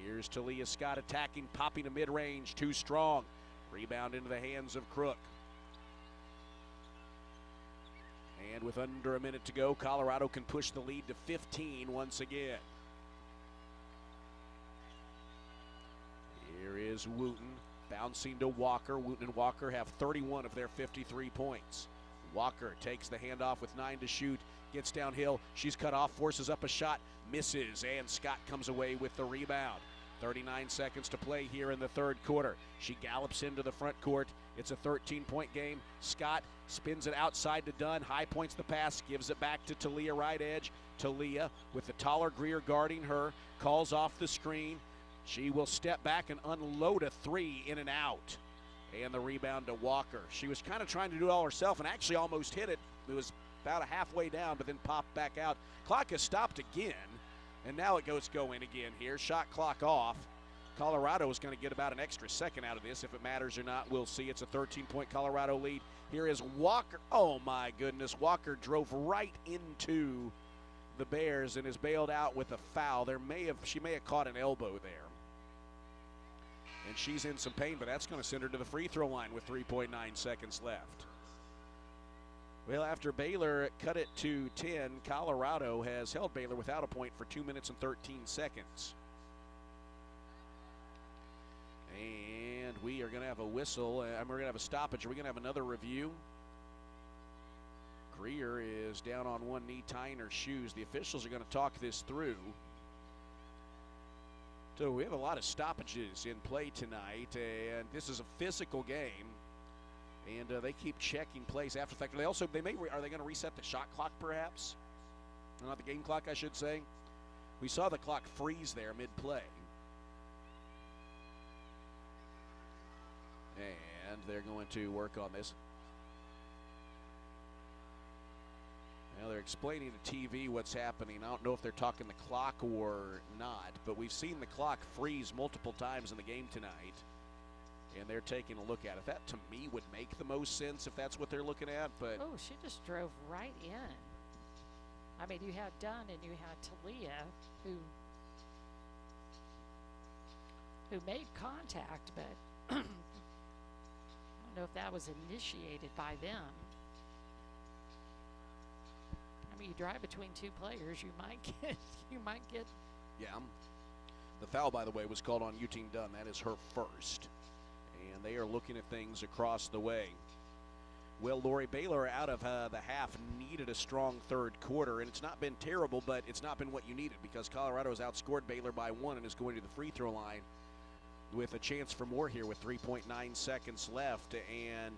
Here's Talia Scott attacking, popping to mid-range. Too strong. Rebound into the hands of Crook. And with under a minute to go, Colorado can push the lead to 15 once again. Here is Wooten bouncing to Walker. Wooten and Walker have 31 of their 53 points. Walker takes the handoff with 9 to shoot, gets downhill. She's cut off, forces up a shot, misses, and Scott comes away with the rebound. 39 seconds to play here in the third quarter. She gallops into the front court. It's a 13-point game. Scott spins it outside to Dunn. High points the pass, gives it back to Talia right edge. Talia with the taller Greer guarding her, calls off the screen. She will step back and unload a 3 in and out. And the rebound to Walker. She was kind of trying to do it all herself and actually almost hit it. It was about a halfway down, but then popped back out. Clock has stopped again, and now it goes going again here. Shot clock off. Colorado is going to get about an extra second out of this. If it matters or not, we'll see. It's a 13-point Colorado lead. Here is Walker. Oh, my goodness. Walker drove right into the Bears and is bailed out with a foul. She may have caught an elbow there. And she's in some pain, but that's going to send her to the free throw line with 3.9 seconds left. Well, after Baylor cut it to 10, Colorado has held Baylor without a point for 2 minutes and 13 seconds. And we are going to have a whistle, and we're going to have a stoppage. Are we going to have another review? Greer is down on one knee, tying her shoes. The officials are going to talk this through. So we have a lot of stoppages in play tonight, and this is a physical game. And they keep checking plays after the fact. Are they going to reset the shot clock perhaps? Not the game clock, I should say. We saw the clock freeze there mid-play. And they're going to work on this. Now they're explaining to TV what's happening. I don't know if they're talking the clock or not, but we've seen the clock freeze multiple times in the game tonight. And they're taking a look at it. That, to me, would make the most sense if that's what they're looking at. But oh, she just drove right in. I mean, you had Dunn and you had Talia, who made contact, but I don't know if that was initiated by them. I mean, you drive between two players, you might get. Yeah. The foul, by the way, was called on Eugene Dunn. That is her first. And they are looking at things across the way. Well, Lori, Baylor out of the half needed a strong third quarter, and it's not been terrible, but it's not been what you needed because Colorado has outscored Baylor by 1 and is going to the free throw line with a chance for more here with 3.9 seconds left. And,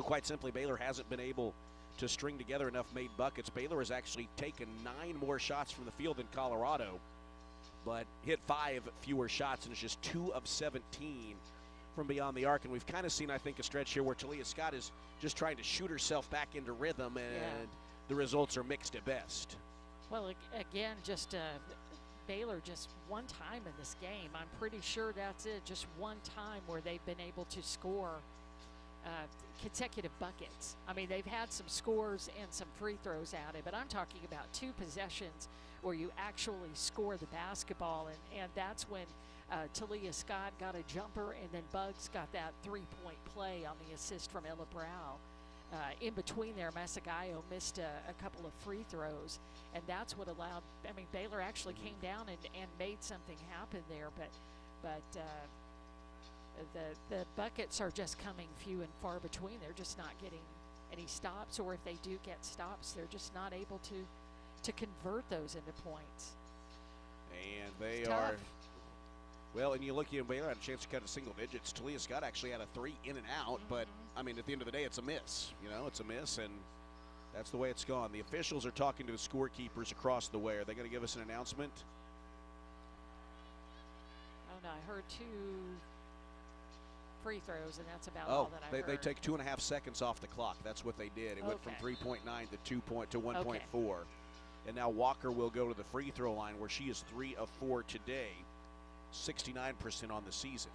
quite simply, Baylor hasn't been able to string together enough made buckets. Baylor has actually taken 9 more shots from the field than Colorado, but hit 5 fewer shots, and it's just 2 of 17 from beyond the arc. And we've kind of seen, I think, a stretch here where Talia Scott is just trying to shoot herself back into rhythm, and the results are mixed at best. Well, again, just Baylor just one time in this game. I'm pretty sure that's it. Just one time where they've been able to score consecutive buckets. I mean, they've had some scores and some free throws at it, but I'm talking about 2 possessions where you actually score the basketball, and that's when Talia Scott got a jumper, and then Bugs got that 3-point play on the assist from Ella Brow. In between there, Masagayo missed a couple of free throws, and that's what allowed, I mean, Baylor actually came down and made something happen there, but the buckets are just coming few and far between. They're just not getting any stops, or if they do get stops, they're just not able to convert those into points. And they are, well, and you look, Baylor had a chance to cut to single digits. Talia Scott actually had a 3 in and out, but I mean, at the end of the day, it's a miss. It's a miss, and That's the way it's gone. The officials are talking to the scorekeepers across the way. Are they going to give us an announcement? I don't know. I heard 2 free throws, and that's about all that I heard. They take 2.5 seconds off the clock. That's what they did. It went from 3.9 to 1.4. And now Walker will go to the free throw line, where she is 3 of 4 today, 69% on the season.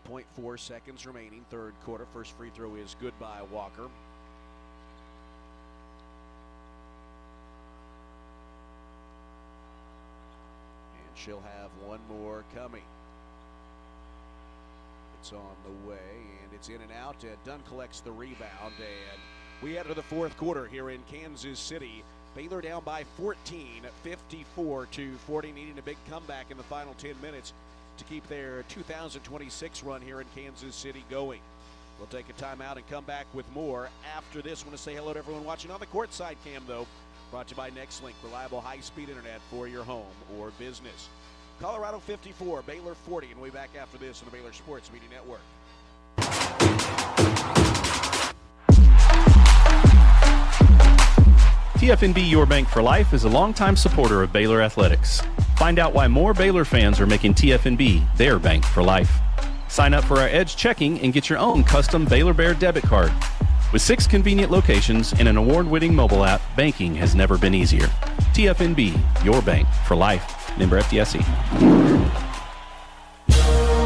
1.4 seconds remaining, third quarter. First free throw is good by Walker. And she'll have one more coming. It's on the way, and it's in and out. Dunn collects the rebound, and we enter the fourth quarter here in Kansas City. Baylor down by 14, 54-40, needing a big comeback in the final 10 minutes to keep their 2026 run here in Kansas City going. We'll take a timeout and come back with more after this. I want to say hello to everyone watching on the Courtside cam, though. Brought to you by NextLink, reliable high-speed internet for your home or business. Colorado 54, Baylor 40, and we'll be back after this on the Baylor Sports Media Network. TFNB Your Bank for Life is a longtime supporter of Baylor Athletics. Find out why more Baylor fans are making TFNB their bank for life. Sign up for our Edge checking and get your own custom Baylor Bear debit card. With 6 convenient locations and an award-winning mobile app, banking has never been easier. TFNB, your bank for life. Member FDIC.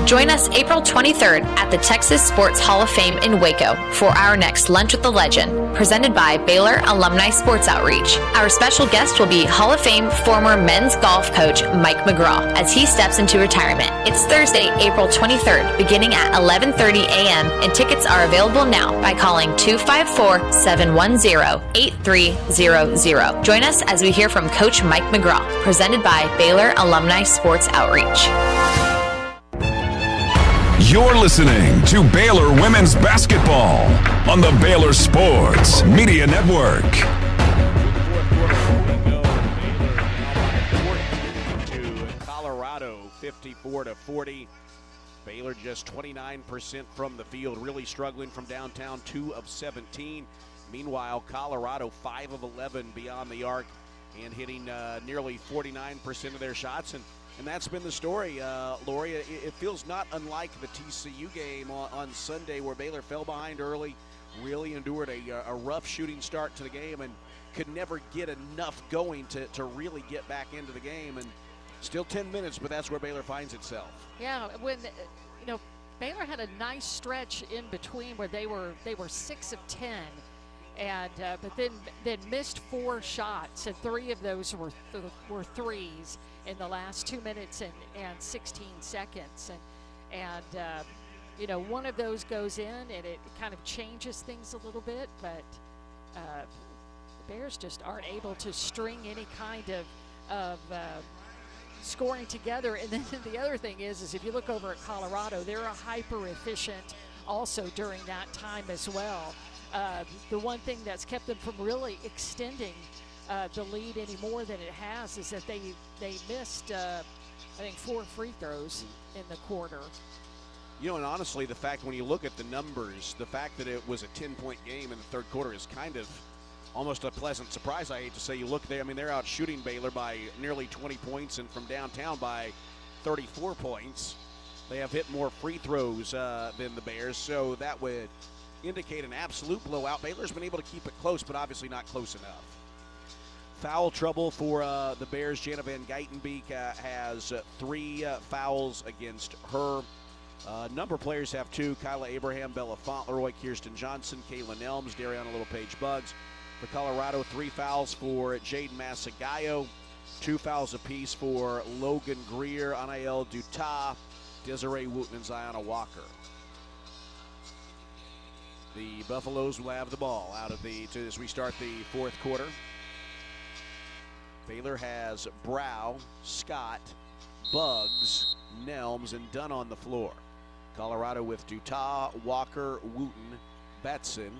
Join us April 23rd at the Texas Sports Hall of Fame in Waco for our next Lunch with the Legend, presented by Baylor Alumni Sports Outreach. Our special guest will be Hall of Fame former men's golf coach Mike McGraw as he steps into retirement. It's Thursday, April 23rd, beginning at 11:30 a.m., and tickets are available now by calling 254-710-8300. Join us as we hear from Coach Mike McGraw, presented by Baylor Alumni Sports Outreach. You're listening to Baylor Women's Basketball on the Baylor Sports Media Network. To Colorado, 54-40. Baylor just 29% from the field, really struggling from downtown, 2 of 17. Meanwhile, Colorado 5 of 11 beyond the arc and hitting nearly 49% of their shots. And that's been the story, Lori. It feels not unlike the TCU game on Sunday, where Baylor fell behind early, really endured a rough shooting start to the game, and could never get enough going to really get back into the game. And still 10 minutes, but that's where Baylor finds itself. Yeah, when Baylor had a nice stretch in between where they were 6 of 10. And but then missed 4 shots, and 3 of those were threes in the last 2 minutes and 16 seconds. And one of those goes in, and it kind of changes things a little bit. But the Bears just aren't able to string any kind of scoring together. And then the other thing is if you look over at Colorado, they're a hyper efficient also during that time as well. The one thing that's kept them from really extending the lead any more than it has is that they missed, I think, 4 free throws in the quarter. And honestly, the fact when you look at the numbers, the fact that it was a 10-point game in the third quarter is kind of almost a pleasant surprise, I hate to say. You look there, I mean, they're out shooting Baylor by nearly 20 points and from downtown by 34 points. They have hit more free throws than the Bears, so that would indicate an absolute blowout. Baylor's been able to keep it close, but obviously not close enough. Foul trouble for the Bears. Jana Van Geitenbeek has 3 fouls against her. A number of players have 2. Kyla Abraham, Bella Fauntleroy, Kirsten Johnson, Kaylin Elms, Dariana Little-Page-Buggs. For Colorado, 3 fouls for Jaden Masagayo, 2 fouls apiece for Logan Greer, Anael Dutah, Desiree Wooten, and Ziona Walker. The Buffaloes will have the ball as we start the fourth quarter. Baylor has Brow, Scott, Buggs, Nelms, and Dunn on the floor. Colorado with Dutah, Walker, Wooten, Betson,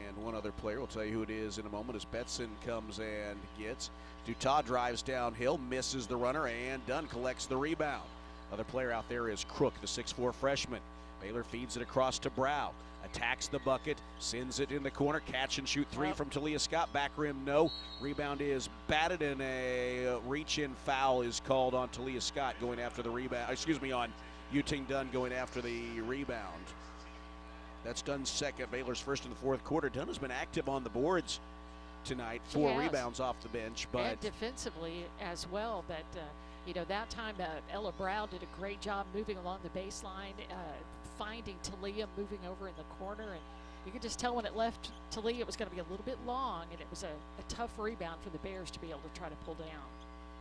and one other player. We'll tell you who it is in a moment as Betson comes and gets. Dutah drives downhill, misses the runner, and Dunn collects the rebound. Other player out there is Crook, the 6'4 freshman. Baylor feeds it across to Brow. Attacks the bucket, sends it in the corner, catch and shoot three from Talia Scott. Back rim, no. Rebound is batted, and a reach-in foul is called on Talia Scott going after the rebound. On Yuting Dunn going after the rebound. That's Dunn's second. Baylor's first in the fourth quarter. Dunn has been active on the boards tonight. 4 rebounds off the bench, but and defensively as well. But that time Ella Brow did a great job moving along the baseline, finding Talia moving over in the corner, and you could just tell when it left Talia it was going to be a little bit long, and it was a tough rebound for the Bears to be able to try to pull down.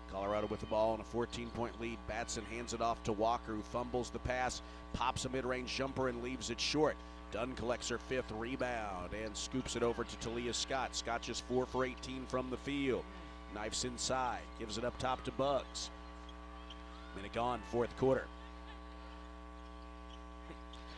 Colorado with the ball on a 14-point lead. Batson hands it off to Walker, who fumbles the pass, pops a mid-range jumper, and leaves it short. Dunn collects her 5th rebound and scoops it over to Talia Scott. Scott just 4 for 18 from the field. Knifes inside, gives it up top to Bugs. Minute gone, fourth quarter.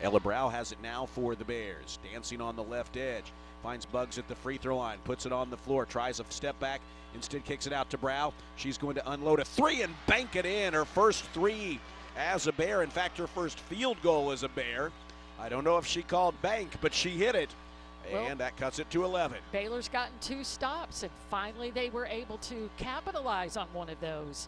Ella Brow has it now for the Bears. Dancing on the left edge. Finds Bugs at the free throw line. Puts it on the floor. Tries a step back. Instead kicks it out to Brow. She's going to unload a 3 and bank it in. Her first 3 as a Bear. In fact, her first field goal as a Bear. I don't know if she called bank, but she hit it. And that cuts it to 11. Baylor's gotten 2 stops, and finally they were able to capitalize on one of those.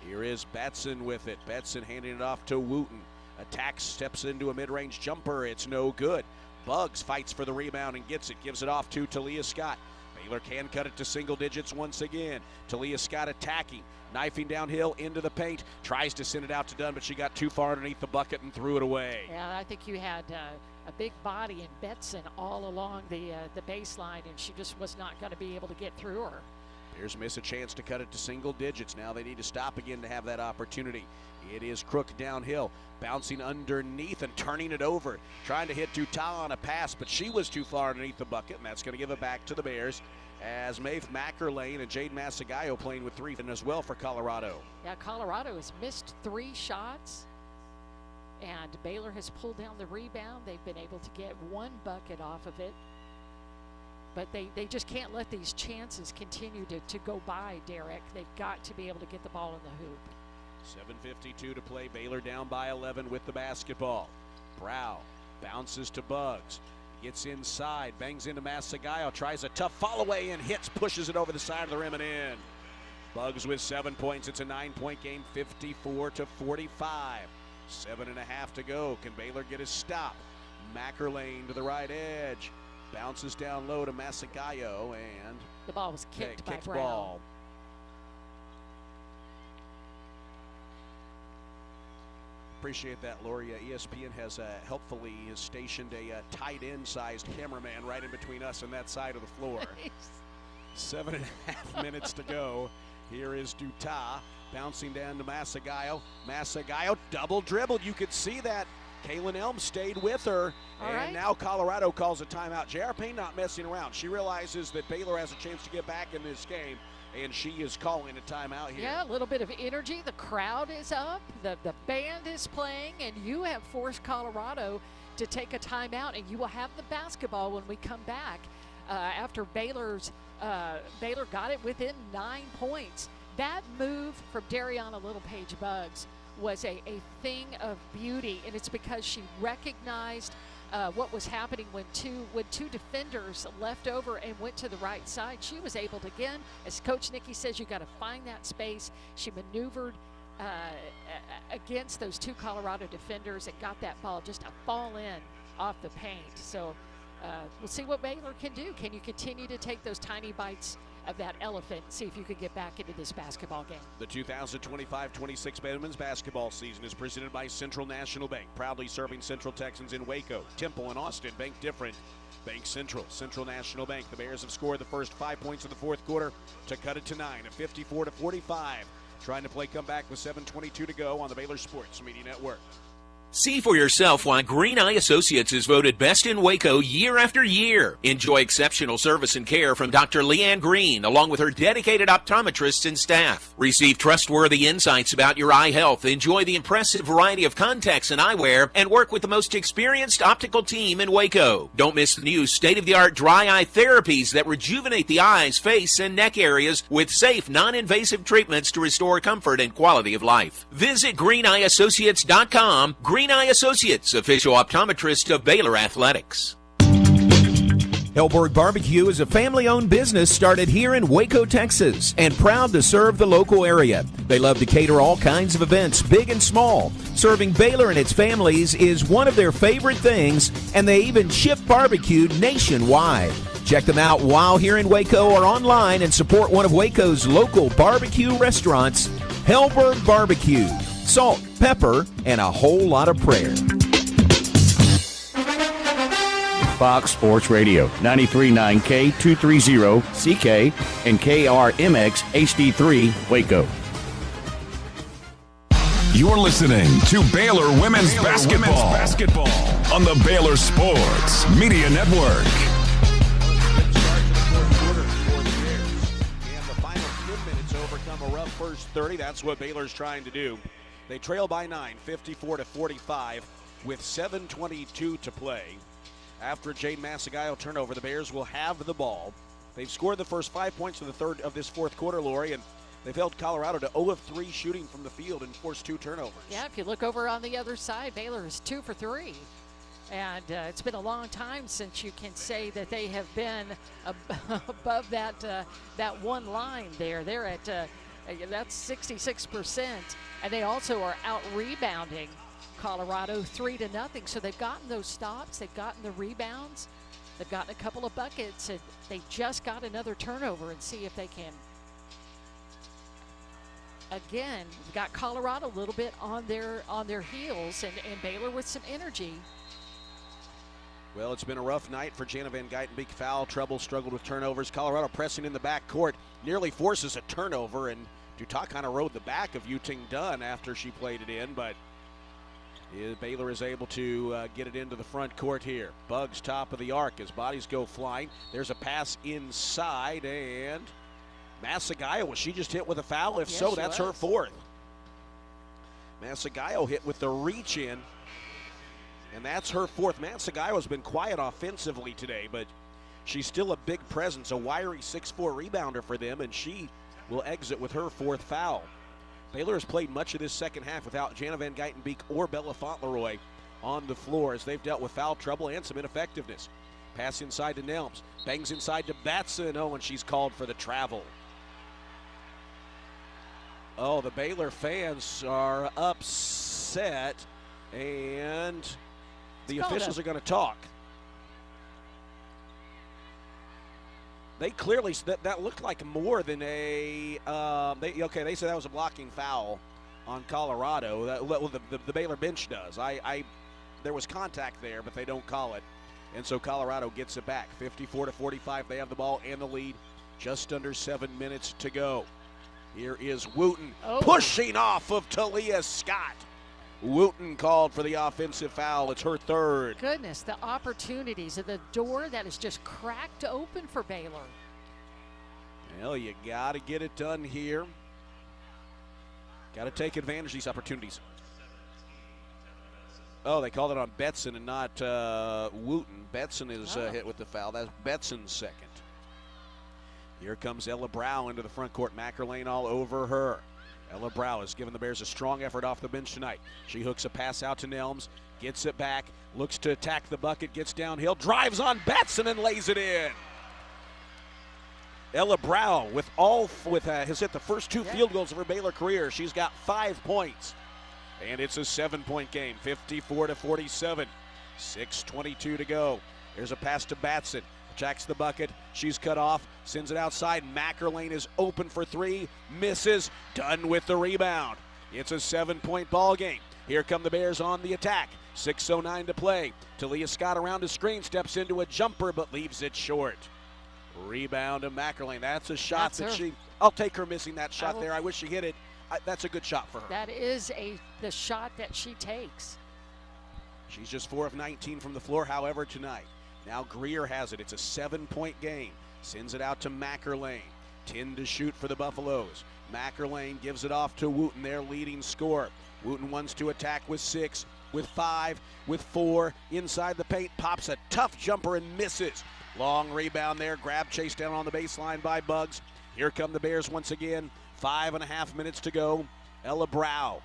Here is Batson with it. Batson handing it off to Wooten. Attacks, steps into a mid-range jumper. It's no good. Bugs fights for the rebound and gets it. Gives it off to Talia Scott. Baylor can cut it to single digits once again. Talia Scott attacking. Knifing downhill into the paint. Tries to send it out to Dunn, but she got too far underneath the bucket and threw it away. Yeah, I think you had a big body in Betson all along the baseline, and she just was not going to be able to get through her. Bears miss a chance to cut it to single digits. Now they need to stop again to have that opportunity. It is Crook downhill, bouncing underneath and turning it over. Trying to hit Dutah on a pass, but she was too far underneath the bucket, and that's going to give it back to the Bears as Maeve Mackerlane and Jade Masagayo playing with 3 as well for Colorado. Yeah, Colorado has missed 3 shots, and Baylor has pulled down the rebound. They've been able to get 1 bucket off of it. But they just can't let these chances continue to go by, Derek. They've got to be able to get the ball in the hoop. 7:52 to play. Baylor down by 11 with the basketball. Brow bounces to Bugs. Gets inside, bangs into Masagayo, tries a tough fall away and hits, pushes it over the side of the rim and in. Bugs with 7 points. It's a 9-point game, 54-45. 7.5 to go. Can Baylor get a stop? Mackerlane to the right edge. Bounces down low to Masagayo, and the ball was kicked by Brown. Ball. Appreciate that, Loria. ESPN has helpfully stationed a tight end-sized cameraman right in between us and that side of the floor. 7.5 minutes to go. Here is Dutah bouncing down to Masagayo. Masagayo double dribbled. You could see that. Kaylin Elm stayed with her, and now Colorado calls a timeout. J.R. Payne not messing around. She realizes that Baylor has a chance to get back in this game, and she is calling a timeout here. Yeah, a little bit of energy. The crowd is up. The band is playing, and you have forced Colorado to take a timeout, and you will have the basketball when we come back after Baylor got it within 9 points. That move from Dariana Littlepage-Bugs was a thing of beauty, and it's because she recognized what was happening when two defenders left over and went to the right side. She was able to, again, as Coach Nikki says, you got to find that space. She maneuvered against those 2 Colorado defenders and got that ball just a fall in off the paint. So we'll see what Baylor can do. Can you continue to take those tiny bites of that elephant and see if you could get back into this basketball game? The 2025-26 men's basketball season is presented by Central National Bank, proudly serving Central Texans in Waco, Temple, and Austin. Bank different. Bank Central. Central National Bank. The Bears have scored the first 5 points of the fourth quarter to cut it to 9, a 54-45. Trying to play comeback with 7:22 to go on the Baylor Sports Media Network. See for yourself why Green Eye Associates is voted best in Waco year after year. Enjoy exceptional service and care from Dr. Leanne Green, along with her dedicated optometrists and staff. Receive trustworthy insights about your eye health, enjoy the impressive variety of contacts and eyewear, and work with the most experienced optical team in Waco. Don't miss the new state-of-the-art dry eye therapies that rejuvenate the eyes, face, and neck areas with safe, non-invasive treatments to restore comfort and quality of life. Visit greeneyeassociates.com. Green Eye Associates, official optometrist of Baylor Athletics. Hellberg Barbecue is a family-owned business started here in Waco, Texas, and proud to serve the local area. They love to cater all kinds of events, big and small. Serving Baylor and its families is one of their favorite things, and they even ship barbecue nationwide. Check them out while here in Waco or online and support one of Waco's local barbecue restaurants, Hellberg Barbecue. Salt, pepper, and a whole lot of prayer. Fox Sports Radio, 93.9 K230 CK and KRMX HD3 Waco. You're listening to Baylor Women's Basketball on the Baylor Sports Media Network. And the final 10 minutes overcome a rough first 30. That's what Baylor's trying to do. They trail by 9, 54-45, with 7:22 to play. After a Jade Massagallo turnover, the Bears will have the ball. They've scored the first 5 points of the third of this fourth quarter, Lori, and they've held Colorado to 0 of 3 shooting from the field and forced 2 turnovers. Yeah, if you look over on the other side, Baylor is 2 for 3. And it's been a long time since you can say that they have been above that one line there. They're at that's 66%, and they also are out rebounding Colorado 3-0. So they've gotten those stops, they've gotten the rebounds, they've gotten a couple of buckets, and they just got another turnover, and see if they can. Again, we've got Colorado a little bit on their heels, and Baylor with some energy. Well, it's been a rough night for Jana Van Geitenbeek. Foul trouble, struggled with turnovers. Colorado pressing in the backcourt, nearly forces a turnover, and Dutat kind of rode the back of Yuting Dunn after she played it in, but Baylor is able to get it into the front court here. Bugs top of the arc as bodies go flying. There's a pass inside, and Massagallo, was she just hit with a foul? If so, that's her fourth. Massagallo hit with the reach in, and that's her fourth. Massagallo's been quiet offensively today, but she's still a big presence, a wiry 6'4" rebounder for them, and she will exit with her fourth foul. Baylor has played much of this second half without Jana Van Geitenbeek or Bella Fauntleroy on the floor as they've dealt with foul trouble and some ineffectiveness. Pass inside to Nelms. Bangs inside to Batson. Oh, and she's called for the travel. Oh, the Baylor fans are upset, and the officials are going to talk. They clearly, that looked like more than a, they said that was a blocking foul on Colorado. The Baylor bench does. There was contact there, but they don't call it. And so Colorado gets it back. 54-45, they have the ball and the lead. Just under 7 minutes to go. Here is Wooten pushing off of Talia Scott. Wooten called for the offensive foul. It's her third. Goodness, the opportunities of the door that is just cracked open for Baylor. Well, you got to get it done here. Got to take advantage of these opportunities. Oh, they called it on Betson and not Wooten. Betson is hit with the foul. That's Betson's second. Here comes Ella Brow into the front court. Mackerlane all over her. Ella Brow has given the Bears a strong effort off the bench tonight. She hooks a pass out to Nelms, gets it back, looks to attack the bucket, gets downhill, drives on Batson and lays it in. Ella Brow has hit the first 2 field goals of her Baylor career. She's got 5 points, and it's a 7-point game, 54-47. 6:22 to go. There's a pass to Batson. Jacks the bucket. She's cut off. Sends it outside. Mackerlane is open for 3. Misses. Done with the rebound. It's a 7-point ball game. Here come the Bears on the attack. 6:09 to play. Talia Scott around the screen. Steps into a jumper but leaves it short. Rebound to Mackerlane. That's a shot I'll take her missing that shot there. I wish she hit it. That's a good shot for her. That is the shot that she takes. She's just 4 of 19 from the floor, however, tonight. Now Greer has it. It's a 7-point game. Sends it out to Mackerlane. 10 to shoot for the Buffaloes. Mackerlane gives it off to Wooten, their leading scorer. Wooten wants to attack with 6, with 5, with 4. Inside the paint, pops a tough jumper and misses. Long rebound there. Grab chase down on the baseline by Bugs. Here come the Bears once again. 5.5 minutes to go. Ella Brow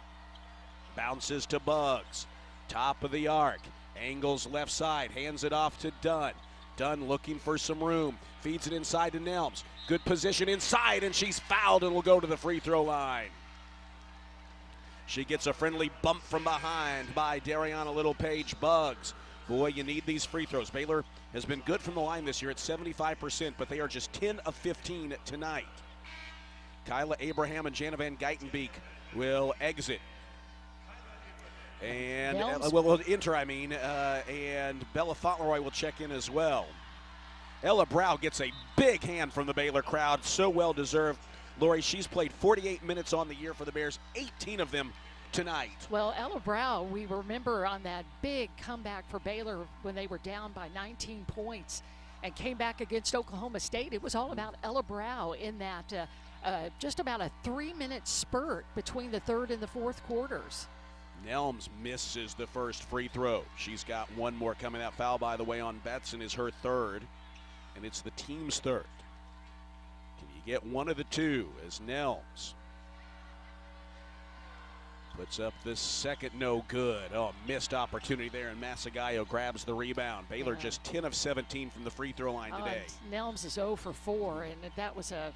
bounces to Bugs. top of the arc. Angles left side, hands it off to Dunn. Dunn looking for some room, feeds it inside to Nelms. Good position inside, and she's fouled and will go to the free throw line. She gets a friendly bump from behind by Dariana Little-Page Buggs. Boy, you need these free throws. Baylor has been good from the line this year at 75%, but they are just 10 of 15 tonight. Kyla Abraham and Jana Van Geitenbeek will exit. And will enter, and Bella Fauntleroy will check in as well. Ella Brow gets a big hand from the Baylor crowd, so well deserved. Lori, she's played 48 minutes on the year for the Bears, 18 of them tonight. Well, Ella Brow, we remember on that big comeback for Baylor when they were down by 19 points and came back against Oklahoma State. It was all about Ella Brow in that just about a 3-minute spurt between the third and the fourth quarters. Nelms misses the first free throw. She's got one more coming. That foul, by the way, on Betson is her third, and it's the team's third. Can you get one of the two as Nelms puts up the second no good. Oh, missed opportunity there, and Masagayo grabs the rebound. Baylor just 10 of 17 from the free throw line today. Nelms is 0 for 4, and that was a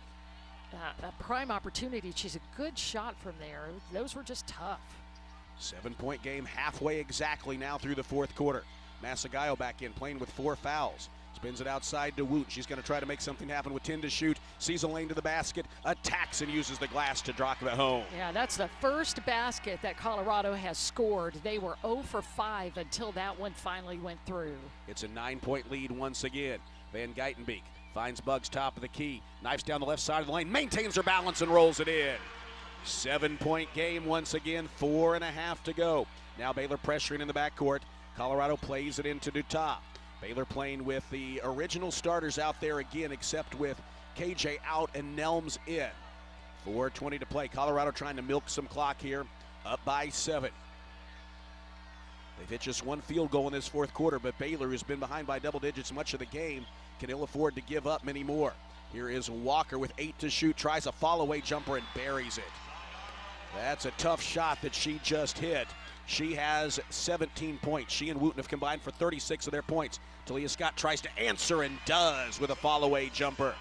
prime opportunity. She's a good shot from there. Those were just tough. 7-point game, halfway exactly now through the fourth quarter. Masagayo back in, playing with 4 fouls. Spins it outside to Woot. She's going to try to make something happen with 10 to shoot. Sees a lane to the basket, attacks and uses the glass to drop it home. Yeah, that's the first basket that Colorado has scored. They were 0 for 5 until that one finally went through. It's a 9-point lead once again. Van Geitenbeek finds Buggs top of the key. Knifes down the left side of the lane, maintains her balance and rolls it in. 7-point game once again, 4.5 to go. Now Baylor pressuring in the backcourt. Colorado plays it into Dutas. Baylor playing with the original starters out there again, except with KJ out and Nelms in. 4:20 to play. Colorado trying to milk some clock here, up by 7. They've hit just one field goal in this fourth quarter, but Baylor, who's been behind by double digits much of the game, can ill afford to give up many more. Here is Walker with 8 to shoot, tries a fall-away jumper and buries it. That's a tough shot that she just hit. She has 17 points. She and Wooten have combined for 36 of their points. Talia Scott tries to answer and does with a fall-away jumper.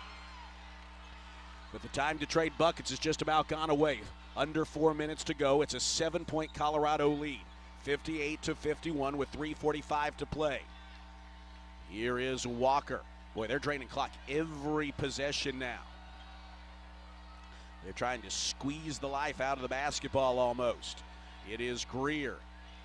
But the time to trade buckets has just about gone away. Under 4 minutes to go. It's a 7-point Colorado lead. 58-51 with 3:45 to play. Here is Walker. Boy, they're draining clock every possession now. They're trying to squeeze the life out of the basketball almost. It is Greer.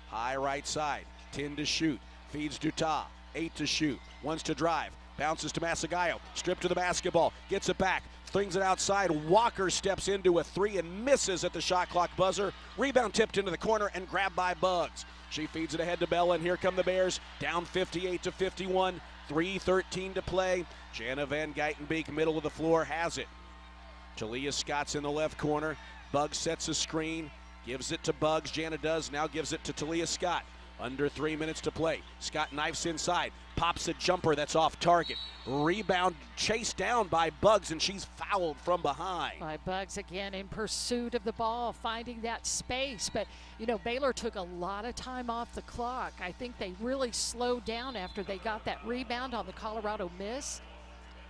High right side. 10 to shoot. Feeds Dutas. 8 to shoot. Wants to drive. Bounces to Masagayo. Stripped to the basketball. Gets it back. Flings it outside. Walker steps into a 3 and misses at the shot clock buzzer. Rebound tipped into the corner and grabbed by Buggs. She feeds it ahead to Bella, and here come the Bears. Down 58-51. 3:13 to play. Jana Van Geitenbeek, middle of the floor, has it. Talia Scott's in the left corner. Buggs sets a screen. Gives it to Buggs. Jana does. Now gives it to Talia Scott. Under 3 minutes to play. Scott knifes inside. Pops a jumper that's off target. Rebound chased down by Buggs, and she's fouled from behind. By Buggs again in pursuit of the ball, finding that space. But, you know, Baylor took a lot of time off the clock. I think they really slowed down after they got that rebound on the Colorado miss.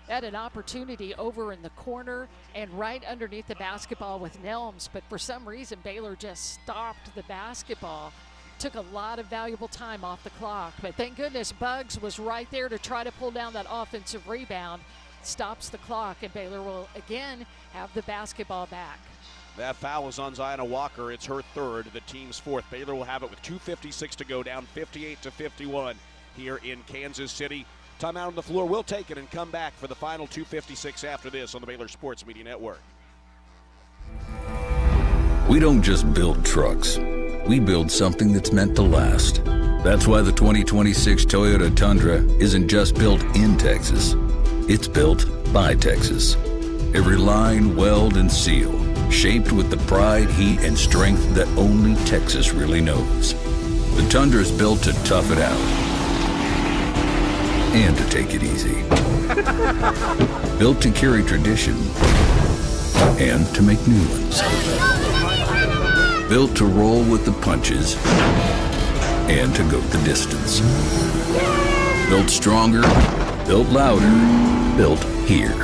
Had an opportunity over in the corner and right underneath the basketball with Nelms, but for some reason Baylor just stopped the basketball. Took a lot of valuable time off the clock, but thank goodness Buggs was right there to try to pull down that offensive rebound. Stops the clock, and Baylor will again have the basketball back. That foul is on Ziona Walker. It's her third, the team's fourth. Baylor will have it with 2:56 to go, down 58-51 here in Kansas City. Timeout on the floor. We'll take it and come back for the final 2:56 after this on the Baylor Sports Media Network. We don't just build trucks. We build something that's meant to last. That's why the 2026 Toyota Tundra isn't just built in Texas. It's built by Texas. Every line, weld, and seal, shaped with the pride, heat, and strength that only Texas really knows. The Tundra is built to tough it out and to take it easy. Built to carry tradition and to make new ones. Built to roll with the punches and to go the distance. Built stronger, built louder, built here.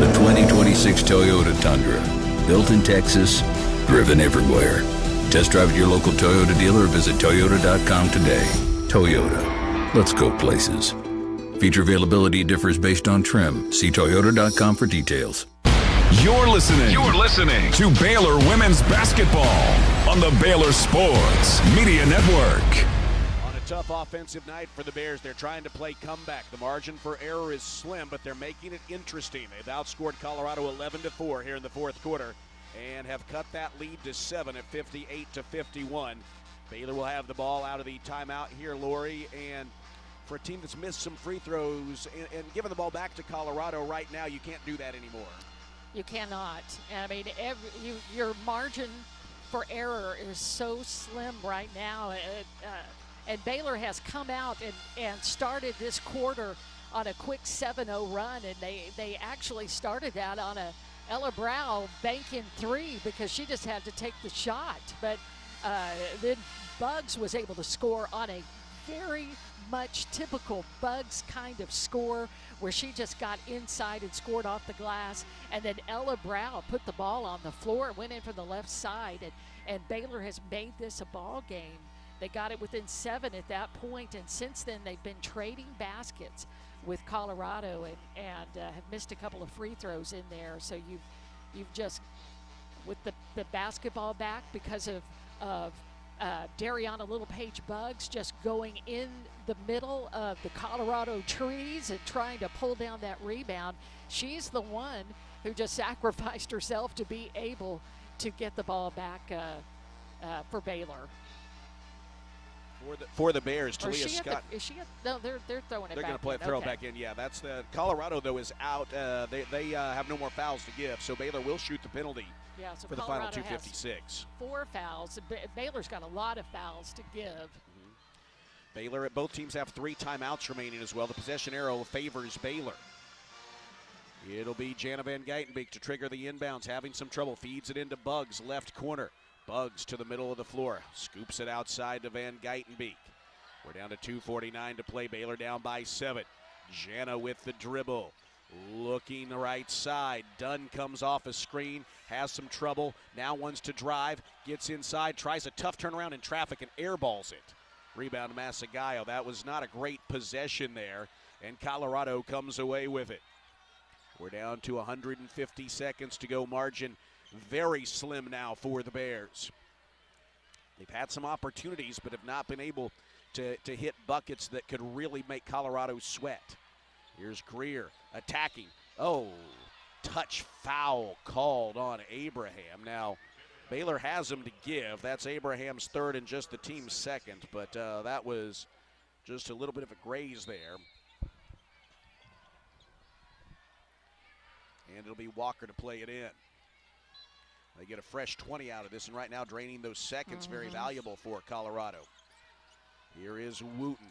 The 2026 Toyota Tundra. Built in Texas, driven everywhere. Test drive at your local Toyota dealer or visit Toyota.com today. Toyota. Let's go places. Feature availability differs based on trim. See Toyota.com for details. You're listening to Baylor Women's Basketball on the Baylor Sports Media Network. On a tough offensive night for the Bears, they're trying to play comeback. The margin for error is slim, but they're making it interesting. They've outscored Colorado 11-4 here in the fourth quarter and have cut that lead to 7 at 58-51. Baylor will have the ball out of the timeout here, Lori, and for a team that's missed some free throws and given the ball back to Colorado right now, you can't do that anymore. You cannot. I mean, your margin for error is so slim right now. And Baylor has come out and started this quarter on a quick 7-0 run, and they actually started that on a Ella Brow banking three because she just had to take the shot. But then Bugs was able to score on a very much typical Bugs kind of score where she just got inside and scored off the glass. And then Ella Brow put the ball on the floor, went in from the left side, and Baylor has made this a ball game. They got it within 7 at that point, and since then they've been trading baskets with Colorado and have missed a couple of free throws in there. So you've just, with the basketball back because of Dariana Littlepage Bugs just going in the middle of the Colorado trees and trying to pull down that rebound. She's the one who just sacrificed herself to be able to get the ball back for Baylor. For the Bears, Talia Scott. No, they're throwing it back. They're going to throw it back in. Yeah, that's the Colorado though is out. They have no more fouls to give, so Baylor will shoot the penalty. Yeah, so for the Colorado final 2:56. 4 fouls. Baylor's got a lot of fouls to give. Baylor, both teams have 3 timeouts remaining as well. The possession arrow favors Baylor. It'll be Jana Van Geitenbeek to trigger the inbounds, having some trouble. Feeds it into Bugs, left corner. Bugs to the middle of the floor. Scoops it outside to Van Geitenbeek. We're down to 2:49 to play. Baylor down by 7. Jana with the dribble. Looking the right side. Dunn comes off a screen, has some trouble. Now wants to drive, gets inside, tries a tough turnaround in traffic and airballs it. Rebound to Masagayo. That was not a great possession there, and Colorado comes away with it. We're down to 150 seconds to go. Margin very slim now for the Bears. They've had some opportunities but have not been able to hit buckets that could really make Colorado sweat. Here's Greer attacking. Oh, touch foul called on Abraham. Now, Baylor has him to give. That's Abraham's third and just the team's second, but that was just a little bit of a graze there. And it'll be Walker to play it in. They get a fresh 20 out of this, and right now draining those seconds, very valuable for Colorado. Here is Wooten.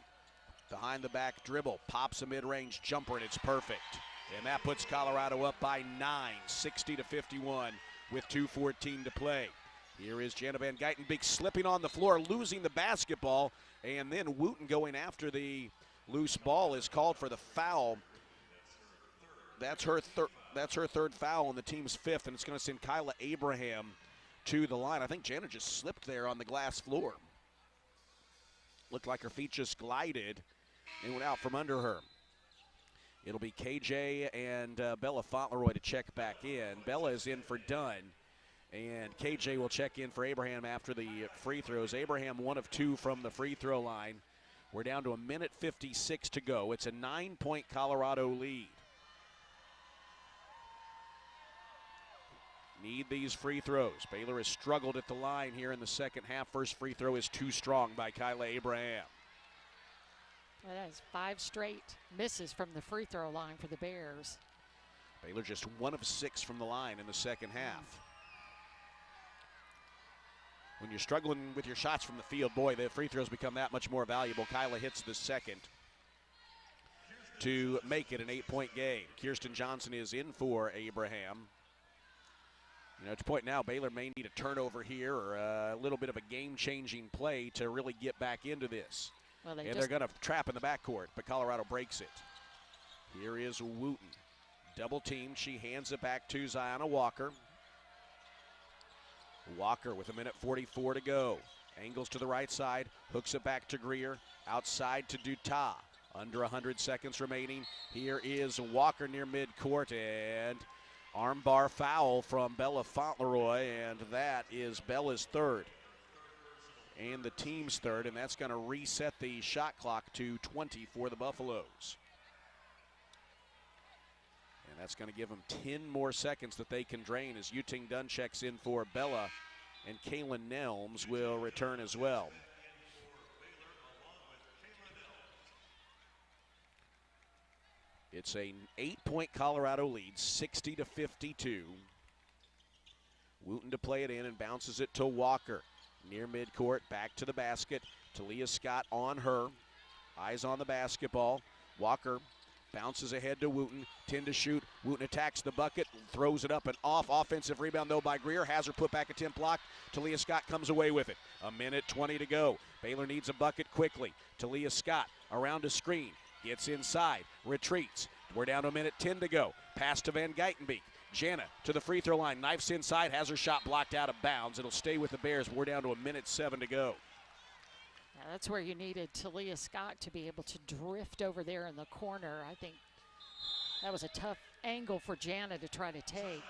Behind the back dribble, pops a mid-range jumper, and it's perfect. And that puts Colorado up by 9, 60-51 with 2:14 to play. Here is Jana Van Geitenbeek slipping on the floor, losing the basketball, and then Wooten going after the loose ball is called for the foul. That's her third foul on the team's 5th, and it's going to send Kyla Abraham to the line. I think Jana just slipped there on the glass floor. Looked like her feet just glided and went out from under her. It'll be KJ and Bella Fauntleroy to check back in. Bella is in for Dunn, and KJ will check in for Abraham after the free throws. Abraham 1 of 2 from the free throw line. We're down to 1:56 to go. It's a 9-point Colorado lead. Need these free throws. Baylor has struggled at the line here in the second half. First free throw is too strong by Kyla Abraham. Well, that is 5 straight misses from the free throw line for the Bears. Baylor just 1 of 6 from the line in the second half. When you're struggling with your shots from the field, boy, the free throws become that much more valuable. Kyla hits the second to make it an 8-point game. Kirsten Johnson is in for Abraham. To the point now, Baylor may need a turnover here or a little bit of a game-changing play to really get back into this. Well, they're going to trap in the backcourt, but Colorado breaks it. Here is Wooten. Double team. She hands it back to Ziona Walker. Walker with 1:44 to go. Angles to the right side. Hooks it back to Greer. Outside to Dutas. Under 100 seconds remaining. Here is Walker near midcourt, and armbar foul from Bella Fauntleroy, and that is Bella's third and the team's third, and that's going to reset the shot clock to 20 for the Buffaloes. And that's going to give them 10 more seconds that they can drain as Yuting Dunn checks in for Bella, and Kaylin Nelms will return as well. It's an 8-point Colorado lead, 60-52. Wooten to play it in and bounces it to Walker. Near midcourt, back to the basket. Talia Scott on her. Eyes on the basketball. Walker bounces ahead to Wooten. 10 to shoot. Wooten attacks the bucket, throws it up and off. Offensive rebound, though, by Greer. Has her put back attempt blocked. Talia Scott comes away with it. 1:20 to go. Baylor needs a bucket quickly. Talia Scott around a screen. Gets inside. Retreats. We're down to 1:10 to go. Pass to Van Geitenbeek. Jana to the free throw line. Knifes inside. Has her shot blocked out of bounds. It'll stay with the Bears. We're down to 1:07 to go. Yeah, that's where you needed Talia Scott to be able to drift over there in the corner. I think that was a tough angle for Jana to try to take.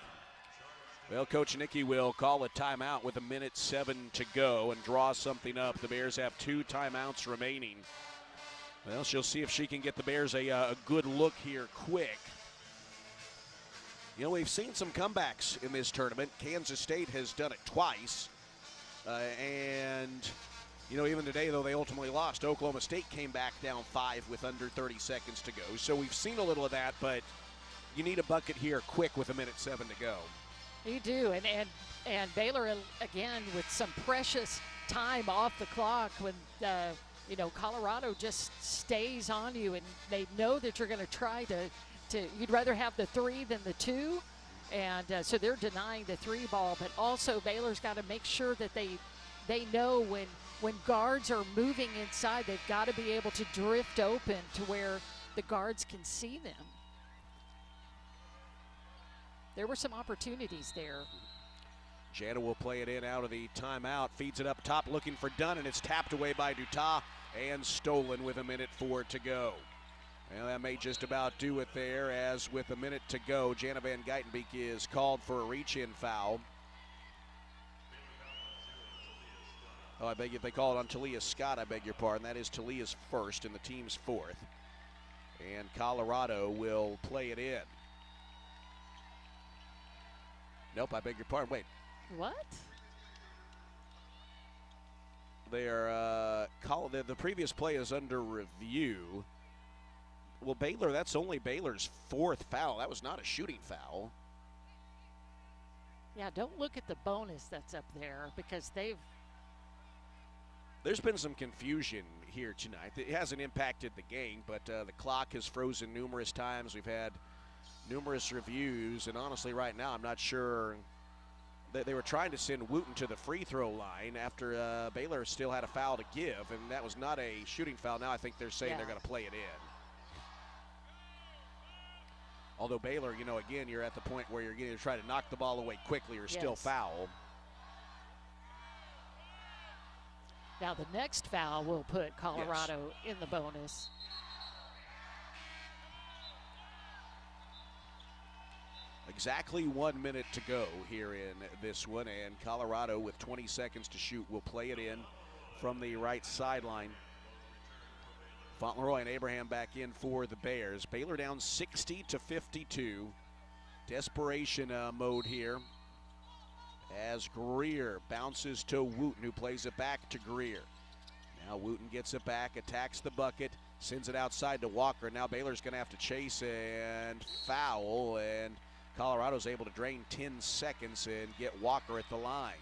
Well, Coach Nicky will call a timeout with 1:07 to go and draw something up. The Bears have 2 timeouts remaining. Well, she'll see if she can get the Bears a good look here quick. We've seen some comebacks in this tournament. Kansas State has done it twice. And even today, though they ultimately lost, Oklahoma State came back down 5 with under 30 seconds to go. So we've seen a little of that, but you need a bucket here quick with 1:07 to go. You do, and Baylor, again, with some precious time off the clock when Colorado just stays on you, and they know that you're going to try to you'd rather have the 3 than the 2, and so they're denying the 3 ball. But also Baylor's got to make sure that they know when guards are moving inside, they've got to be able to drift open to where the guards can see them. There were some opportunities there. Jana will play it in out of the timeout, feeds it up top looking for Dunn, and it's tapped away by Dutas and stolen with 1:04 to go. Well, that may just about do it there, as with 1 minute to go, Jana Van Geitenbeek is called for a reach-in foul. Oh, I beg you, if they call it on Talia Scott, I beg your pardon. That is Talia's first and the team's 4th. And Colorado will play it in. Nope, I beg your pardon. Wait. What? The previous play is under review. Well, Baylor, that's only Baylor's 4th foul. That was not a shooting foul. Yeah, don't look at the bonus that's up there because there's been some confusion here tonight. It hasn't impacted the game, but the clock has frozen numerous times. We've had numerous reviews, and honestly right now I'm not sure that they were trying to send Wooten to the free throw line after Baylor still had a foul to give, and that was not a shooting foul. Now I think they're saying they're going to play it in. Although Baylor, again, you're at the point where you're going to try to knock the ball away quickly or still foul. Now the next foul will put Colorado in the bonus. Exactly 1 minute to go here in this one, and Colorado with 20 seconds to shoot will play it in from the right sideline. Fauntleroy and Abraham back in for the Bears. Baylor down 60-52. Desperation mode here as Greer bounces to Wooten, who plays it back to Greer. Now Wooten gets it back, attacks the bucket, sends it outside to Walker. Now Baylor's going to have to chase and foul, and Colorado's able to drain 10 seconds and get Walker at the line.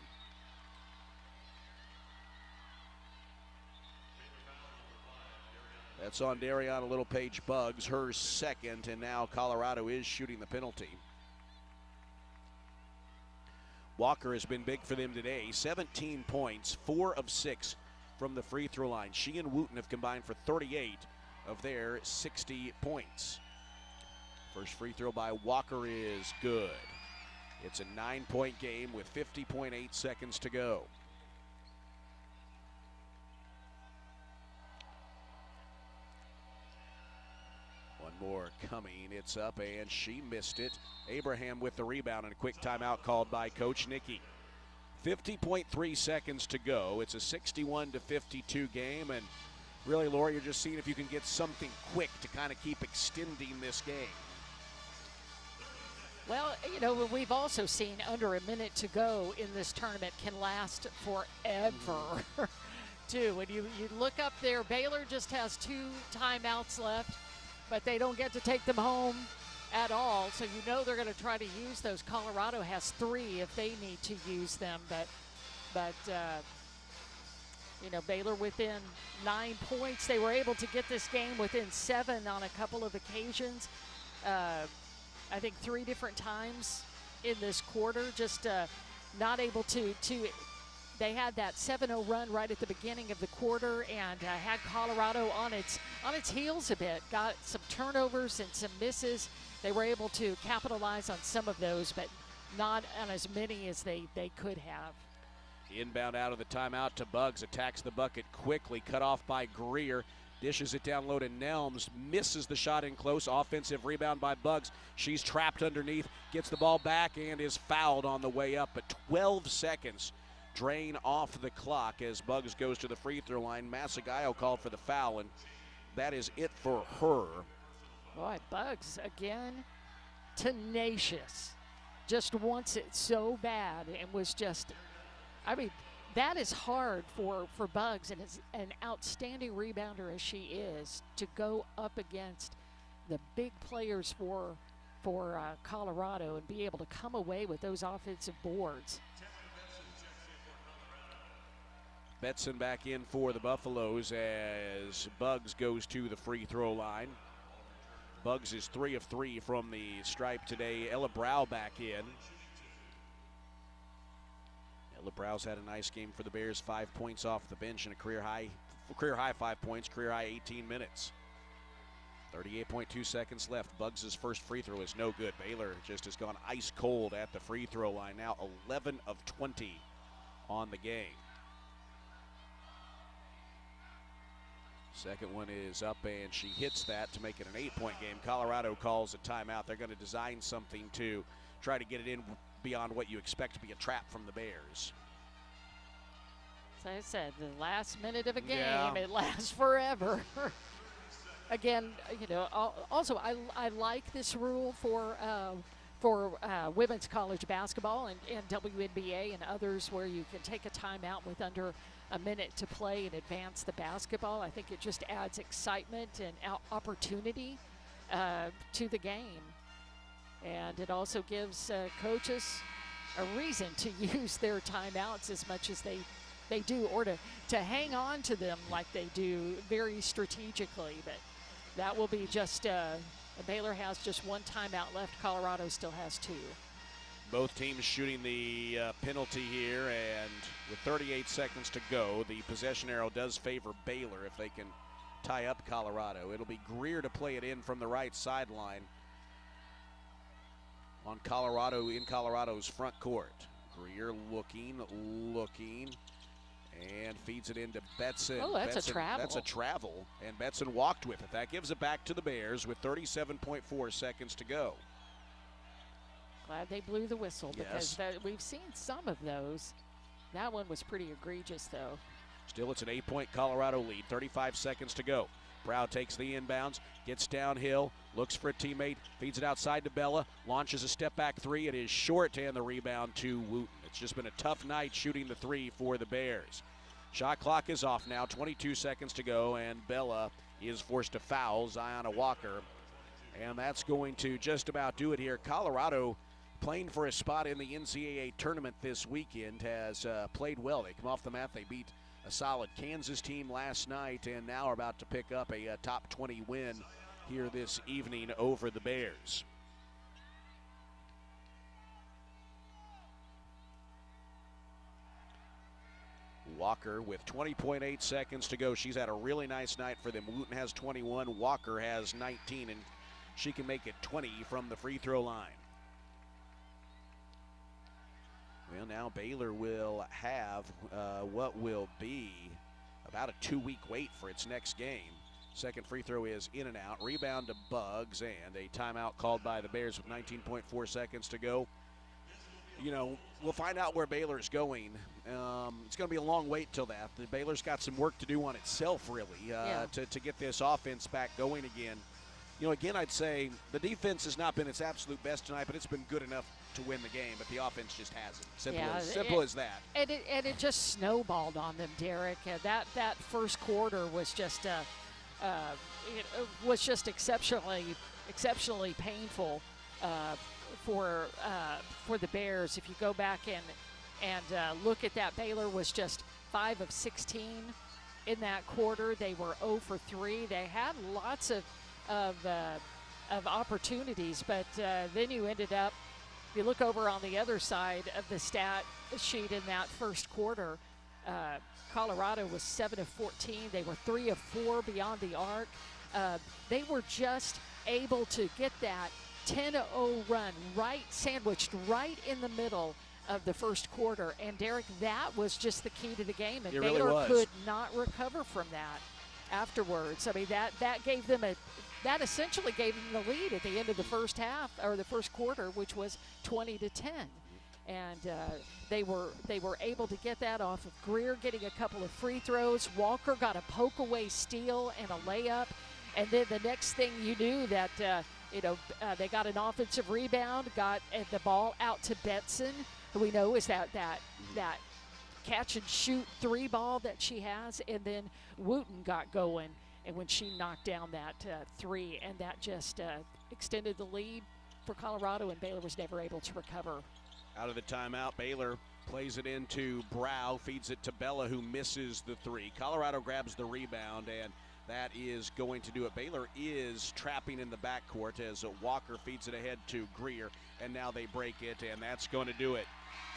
That's on Dariana Littlepage Buggs, her second, and now Colorado is shooting the penalty. Walker has been big for them today. 17 points, 4 of 6 from the free throw line. She and Wooten have combined for 38 of their 60 points. First free throw by Walker is good. It's a 9-point game with 50.8 seconds to go. One more coming. It's up, and she missed it. Abraham with the rebound, and a quick timeout called by Coach Nikki. 50.3 seconds to go. It's a 61-52 game, and really, Laura, you're just seeing if you can get something quick to kind of keep extending this game. Well, you know, we've also seen under a minute to go in this tournament can last forever, too. When you look up there, Baylor just has 2 timeouts left, but they don't get to take them home at all, so you know they're going to try to use those. Colorado has 3 if they need to use them, but you know, Baylor within 9 points. They were able to get this game within 7 on a couple of occasions. I think 3 different times in this quarter, just not able to they had that 7-0 run right at the beginning of the quarter and had Colorado on its heels a bit, got some turnovers and some misses. They were able to capitalize on some of those, but not on as many as they could have. Inbound out of the timeout to Buggs, attacks the bucket quickly, cut off by Greer. Dishes it down low to Nelms, misses the shot in close. Offensive rebound by Buggs. She's trapped underneath, gets the ball back, and is fouled on the way up. But 12 seconds drain off the clock as Buggs goes to the free throw line. Masagayo called for the foul, and that is it for her. Boy, Buggs again, tenacious. Just wants it so bad and was just, I mean, that is hard for Buggs, and as an outstanding rebounder as she is, to go up against the big players for Colorado and be able to come away with those offensive boards. Betson back in for the Buffaloes as Buggs goes to the free throw line. Buggs is 3 of 3 from the stripe today. Ella Brow back in. Ella Brow's had a nice game for the Bears. 5 points off the bench and a career high 5 points, career high 18 minutes. 38.2 seconds left. Buggs' first free throw is no good. Baylor just has gone ice cold at the free throw line. Now 11 of 20 on the game. Second one is up, and she hits that to make it an 8-point game. Colorado calls a timeout. They're going to design something to try to get it in beyond what you expect to be a trap from the Bears. As I said, the last minute of a game, it lasts forever. Again, you know, also I like this rule for women's college basketball and WNBA and others where you can take a timeout with under a minute to play and advance the basketball. I think it just adds excitement and opportunity to the game. And it also gives coaches a reason to use their timeouts as much as they do, or to hang on to them like they do very strategically. But that will be just, Baylor has just 1 timeout left. Colorado still has 2. Both teams shooting the penalty here, and with 38 seconds to go, the possession arrow does favor Baylor if they can tie up Colorado. It'll be Greer to play it in from the right sideline on Colorado, in Colorado's front court. Greer looking, and feeds it into Betson. Oh, that's a travel. That's a travel, and Betson walked with it. That gives it back to the Bears with 37.4 seconds to go. Glad they blew the whistle, Yes. because we've seen some of those. That one was pretty egregious, though. Still, it's an 8-point Colorado lead. 35 seconds to go. Brow takes the inbounds, gets downhill, looks for a teammate, feeds it outside to Bella, launches a step-back 3. It is short, and the rebound to Wooten. It's just been a tough night shooting the 3 for the Bears. Shot clock is off now, 22 seconds to go, and Bella is forced to foul Ziona Walker. And that's going to just about do it here. Colorado, playing for a spot in the NCAA tournament this weekend, has played well. They come off the mat. They beat a solid Kansas team last night, and now are about to pick up a top 20 win here this evening over the Bears. Walker with 20.8 seconds to go. She's had a really nice night for them. Wooten has 21. Walker has 19, and she can make it 20 from the free throw line. Well, now Baylor will have what will be about a 2-week wait for its next game. Second free throw is in and out. Rebound to Buggs, and a timeout called by the Bears with 19.4 seconds to go. You know, we'll find out where Baylor's going. It's going to be a long wait till that. The Baylor's got some work to do on itself, really, to get this offense back going again. You know, again, I'd say the defense has not been its absolute best tonight, but it's been good enough to win the game, but the offense just hasn't. Simple as that. And it just snowballed on them, Derek. That first quarter was just exceptionally painful for the Bears. If you go back and look at that, Baylor was just 5 of 16 in that quarter. They were 0 for 3. They had lots of opportunities, but then you ended up, if you look over on the other side of the stat sheet in that first quarter, Colorado was 7 of 14. They were 3 of 4 beyond the arc. They were just able to get that 10-0 run sandwiched right in the middle of the first quarter. And Derek, that was just the key to the game, and Baylor could not recover from that afterwards. I mean, that gave them that essentially gave them the lead at the end of the first half, or the first quarter, which was 20-10. And they were able to get that off of Greer getting a couple of free throws. Walker got a poke away steal and a layup. And then the next thing you knew that, they got an offensive rebound, got the ball out to Betson, who we know is that catch and shoot 3 ball that she has. And then Wooten got going, and when she knocked down that 3, and that just extended the lead for Colorado, and Baylor was never able to recover. Out of the timeout, Baylor plays it into Brow, feeds it to Bella, who misses the 3. Colorado grabs the rebound, and that is going to do it. Baylor is trapping in the backcourt as Walker feeds it ahead to Greer, and now they break it, and that's going to do it.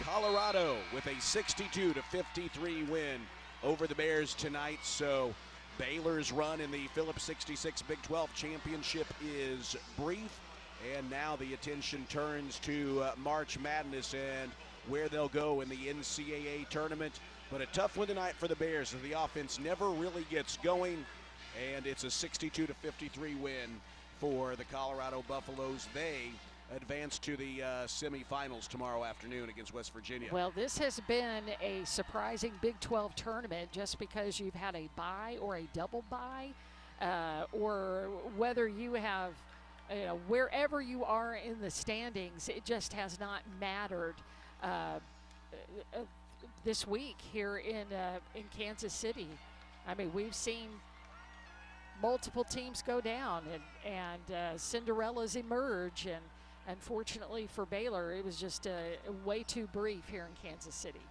Colorado with a 62-53 win over the Bears tonight. So Baylor's run in the Phillips 66 Big 12 championship is brief, and now the attention turns to March Madness and where they'll go in the NCAA tournament. But a tough win tonight for the Bears as the offense never really gets going, and it's a 62-53 win for the Colorado Buffaloes. They advance to the semifinals tomorrow afternoon against West Virginia. Well, this has been a surprising Big 12 tournament just because you've had a bye or a double bye, or whether you have, wherever you are in the standings, it just has not mattered this week here in Kansas City. I mean, we've seen multiple teams go down and Cinderellas emerge, and unfortunately for Baylor, it was just way too brief here in Kansas City.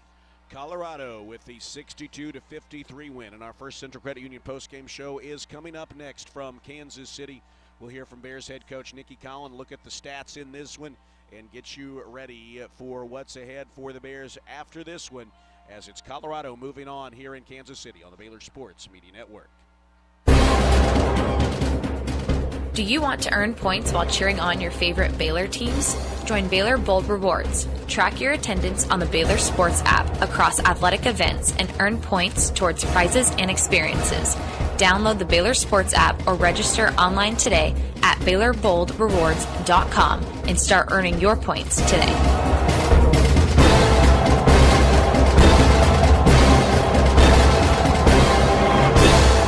Colorado with the 62-53 win, and our first Central Credit Union postgame show is coming up next from Kansas City. We'll hear from Bears head coach Nikki Collin, look at the stats in this one, and get you ready for what's ahead for the Bears after this one, as it's Colorado moving on here in Kansas City on the Baylor Sports Media Network. Do you want to earn points while cheering on your favorite Baylor teams? Join Baylor Bold Rewards. Track your attendance on the Baylor Sports app across athletic events and earn points towards prizes and experiences. Download the Baylor Sports app or register online today at BaylorBoldRewards.com and start earning your points today.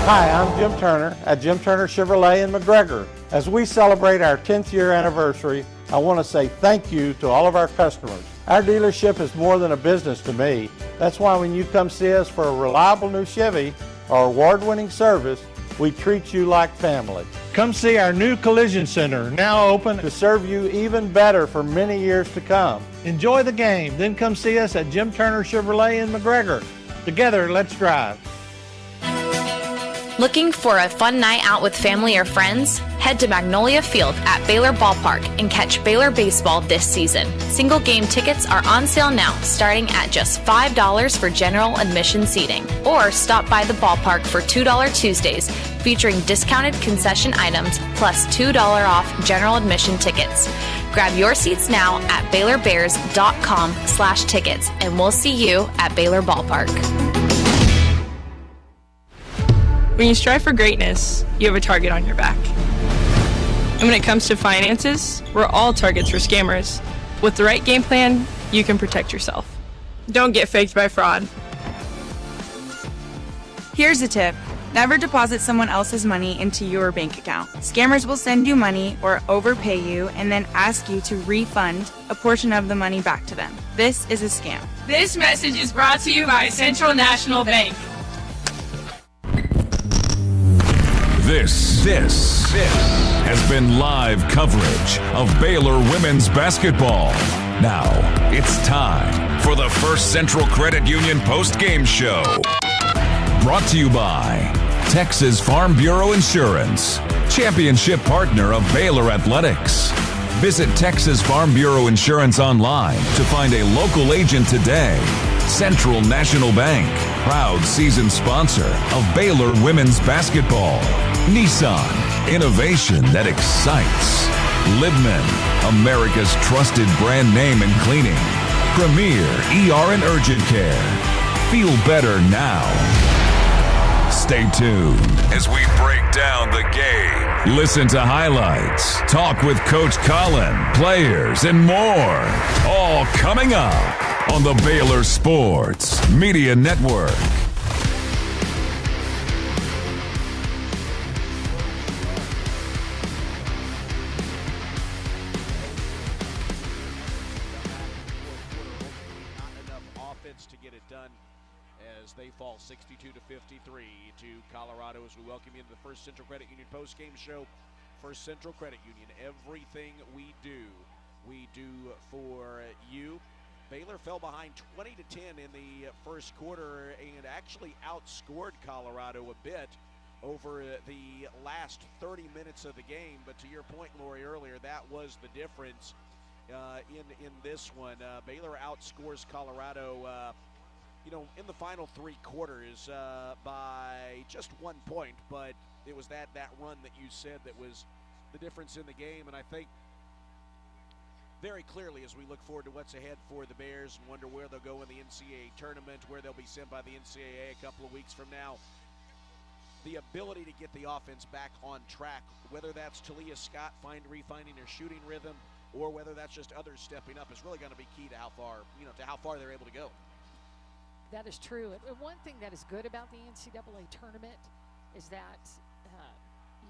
Hi, I'm Jim Turner at Jim Turner Chevrolet in McGregor. As we celebrate our 10th year anniversary, I want to say thank you to all of our customers. Our dealership is more than a business to me. That's why when you come see us for a reliable new Chevy or award-winning service, we treat you like family. Come see our new collision center, now open to serve you even better for many years to come. Enjoy the game, then come see us at Jim Turner Chevrolet in McGregor. Together, let's drive. Looking for a fun night out with family or friends? Head to Magnolia Field at Baylor Ballpark and catch Baylor baseball this season. Single game tickets are on sale now, starting at just $5 for general admission seating. Or stop by the ballpark for $2 Tuesdays, featuring discounted concession items plus $2 off general admission tickets. Grab your seats now at BaylorBears.com/tickets, and we'll see you at Baylor Ballpark. When you strive for greatness, you have a target on your back. And when it comes to finances, we're all targets for scammers. With the right game plan, you can protect yourself. Don't get faked by fraud. Here's a tip. Never deposit someone else's money into your bank account. Scammers will send you money or overpay you and then ask you to refund a portion of the money back to them. This is a scam. This message is brought to you by Central National Bank. This has been live coverage of Baylor women's basketball. Now it's time for the First Central Credit Union post-game show. Brought to you by Texas Farm Bureau Insurance, championship partner of Baylor Athletics. Visit Texas Farm Bureau Insurance online to find a local agent today. Central National Bank, proud season sponsor of Baylor women's basketball. Nissan, innovation that excites. Libman, America's trusted brand name in cleaning. Premier ER and Urgent Care. Feel better now. Stay tuned as we break down the game. Listen to highlights, talk with Coach Colin, players, and more. All coming up on the Baylor Sports Media Network. To get it done as they fall 62-53 to Colorado as we welcome you into the First Central Credit Union post-game show. First Central Credit Union, everything we do for you. Baylor fell behind 20-10 in the first quarter and actually outscored Colorado a bit over the last 30 minutes of the game. But to your point, Lori, earlier, that was the difference. In this one, Baylor outscores Colorado, in the final three quarters by just 1 point. But it was that run that you said that was the difference in the game. And I think very clearly as we look forward to what's ahead for the Bears and wonder where they'll go in the NCAA tournament, where they'll be sent by the NCAA a couple of weeks from now, the ability to get the offense back on track, whether that's Talia Scott refinding her shooting rhythm, or whether that's just others stepping up, is really going to be key to how far they're able to go. That is true. And one thing that is good about the NCAA tournament is that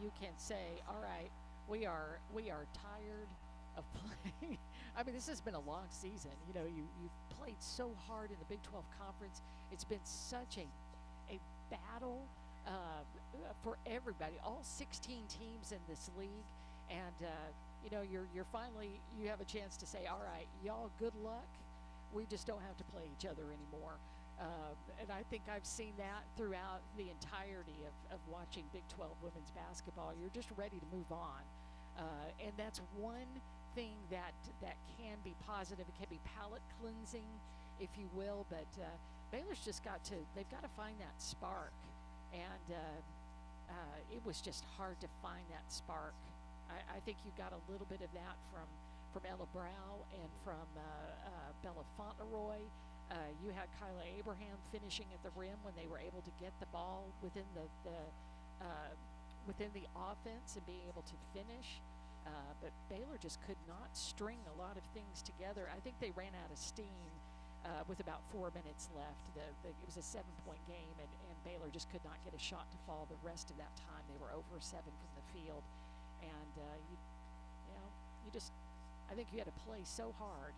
you can say, all right, we are tired of playing. I mean, this has been a long season. You've played so hard in the Big 12 Conference. It's been such a battle for everybody, all 16 teams in this league. And, you're finally, you have a chance to say, all right, y'all, good luck. We just don't have to play each other anymore. And I think I've seen that throughout the entirety of watching Big 12 women's basketball. You're just ready to move on. And that's one thing that can be positive. It can be palate cleansing, if you will. But Baylor's just they've got to find that spark. And it was just hard to find that spark. I think you got a little bit of that from Ella Brow and from Bella Fauntleroy. You had Kyla Abraham finishing at the rim when they were able to get the ball within the offense and being able to finish. But Baylor just could not string a lot of things together. I think they ran out of steam with about 4 minutes left. It was a 7-point game, and Baylor just could not get a shot to fall the rest of that time. They were over 7 from the field. And, I think you had to play so hard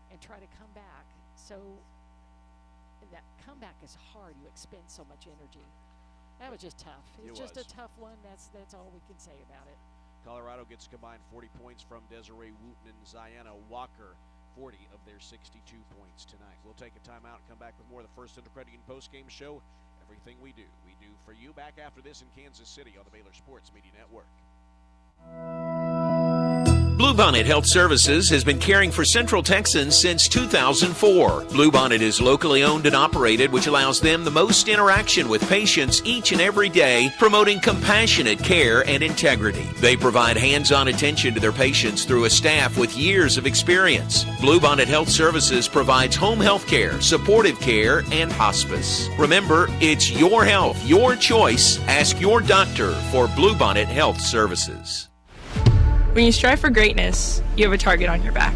and try to come back. And that comeback is hard. You expend so much energy. That was just tough. It's just a tough one. That's all we can say about it. Colorado gets a combined 40 points from Desiree Wooten and Ziana Walker, 40 of their 62 points tonight. We'll take a timeout and come back with more of the First Central Credit Union postgame show everything we do for you. Back after this in Kansas City on the Baylor Sports Media Network. Bluebonnet Health Services has been caring for Central Texans since 2004. Bluebonnet is locally owned and operated, which allows them the most interaction with patients each and every day, promoting compassionate care and integrity. They provide hands-on attention to their patients through a staff with years of experience. Bluebonnet Health Services provides home health care, supportive care, and hospice. Remember, it's your health, your choice. Ask your doctor for Bluebonnet Health Services. When you strive for greatness, you have a target on your back.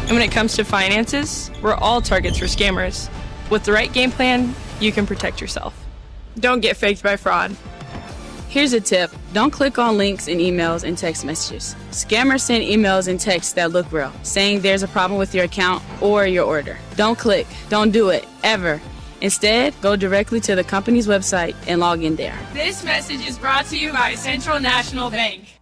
And when it comes to finances, we're all targets for scammers. With the right game plan, you can protect yourself. Don't get faked by fraud. Here's a tip. Don't click on links in emails and text messages. Scammers send emails and texts that look real, saying there's a problem with your account or your order. Don't click. Don't do it, ever. Instead, go directly to the company's website and log in there. This message is brought to you by Central National Bank.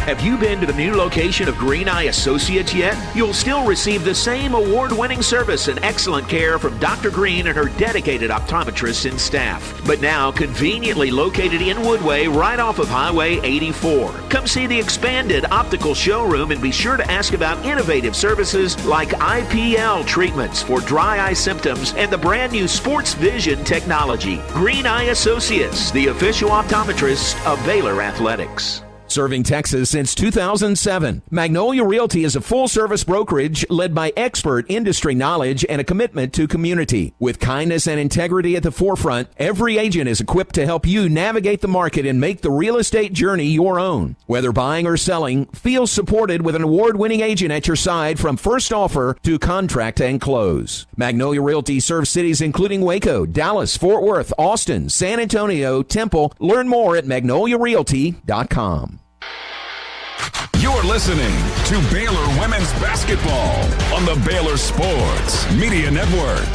Have you been to the new location of Green Eye Associates yet? You'll still receive the same award-winning service and excellent care from Dr. Green and her dedicated optometrists and staff. But now conveniently located in Woodway, right off of Highway 84. Come see the expanded optical showroom and be sure to ask about innovative services like IPL treatments for dry eye symptoms and the brand new sports vision technology. Green Eye Associates, the official optometrist of Baylor Athletics. Serving Texas since 2007, Magnolia Realty is a full-service brokerage led by expert industry knowledge and a commitment to community. With kindness and integrity at the forefront, every agent is equipped to help you navigate the market and make the real estate journey your own. Whether buying or selling, feel supported with an award-winning agent at your side from first offer to contract and close. Magnolia Realty serves cities including Waco, Dallas, Fort Worth, Austin, San Antonio, Temple. Learn more at magnoliarealty.com. You're listening to Baylor Women's Basketball on the Baylor Sports Media Network.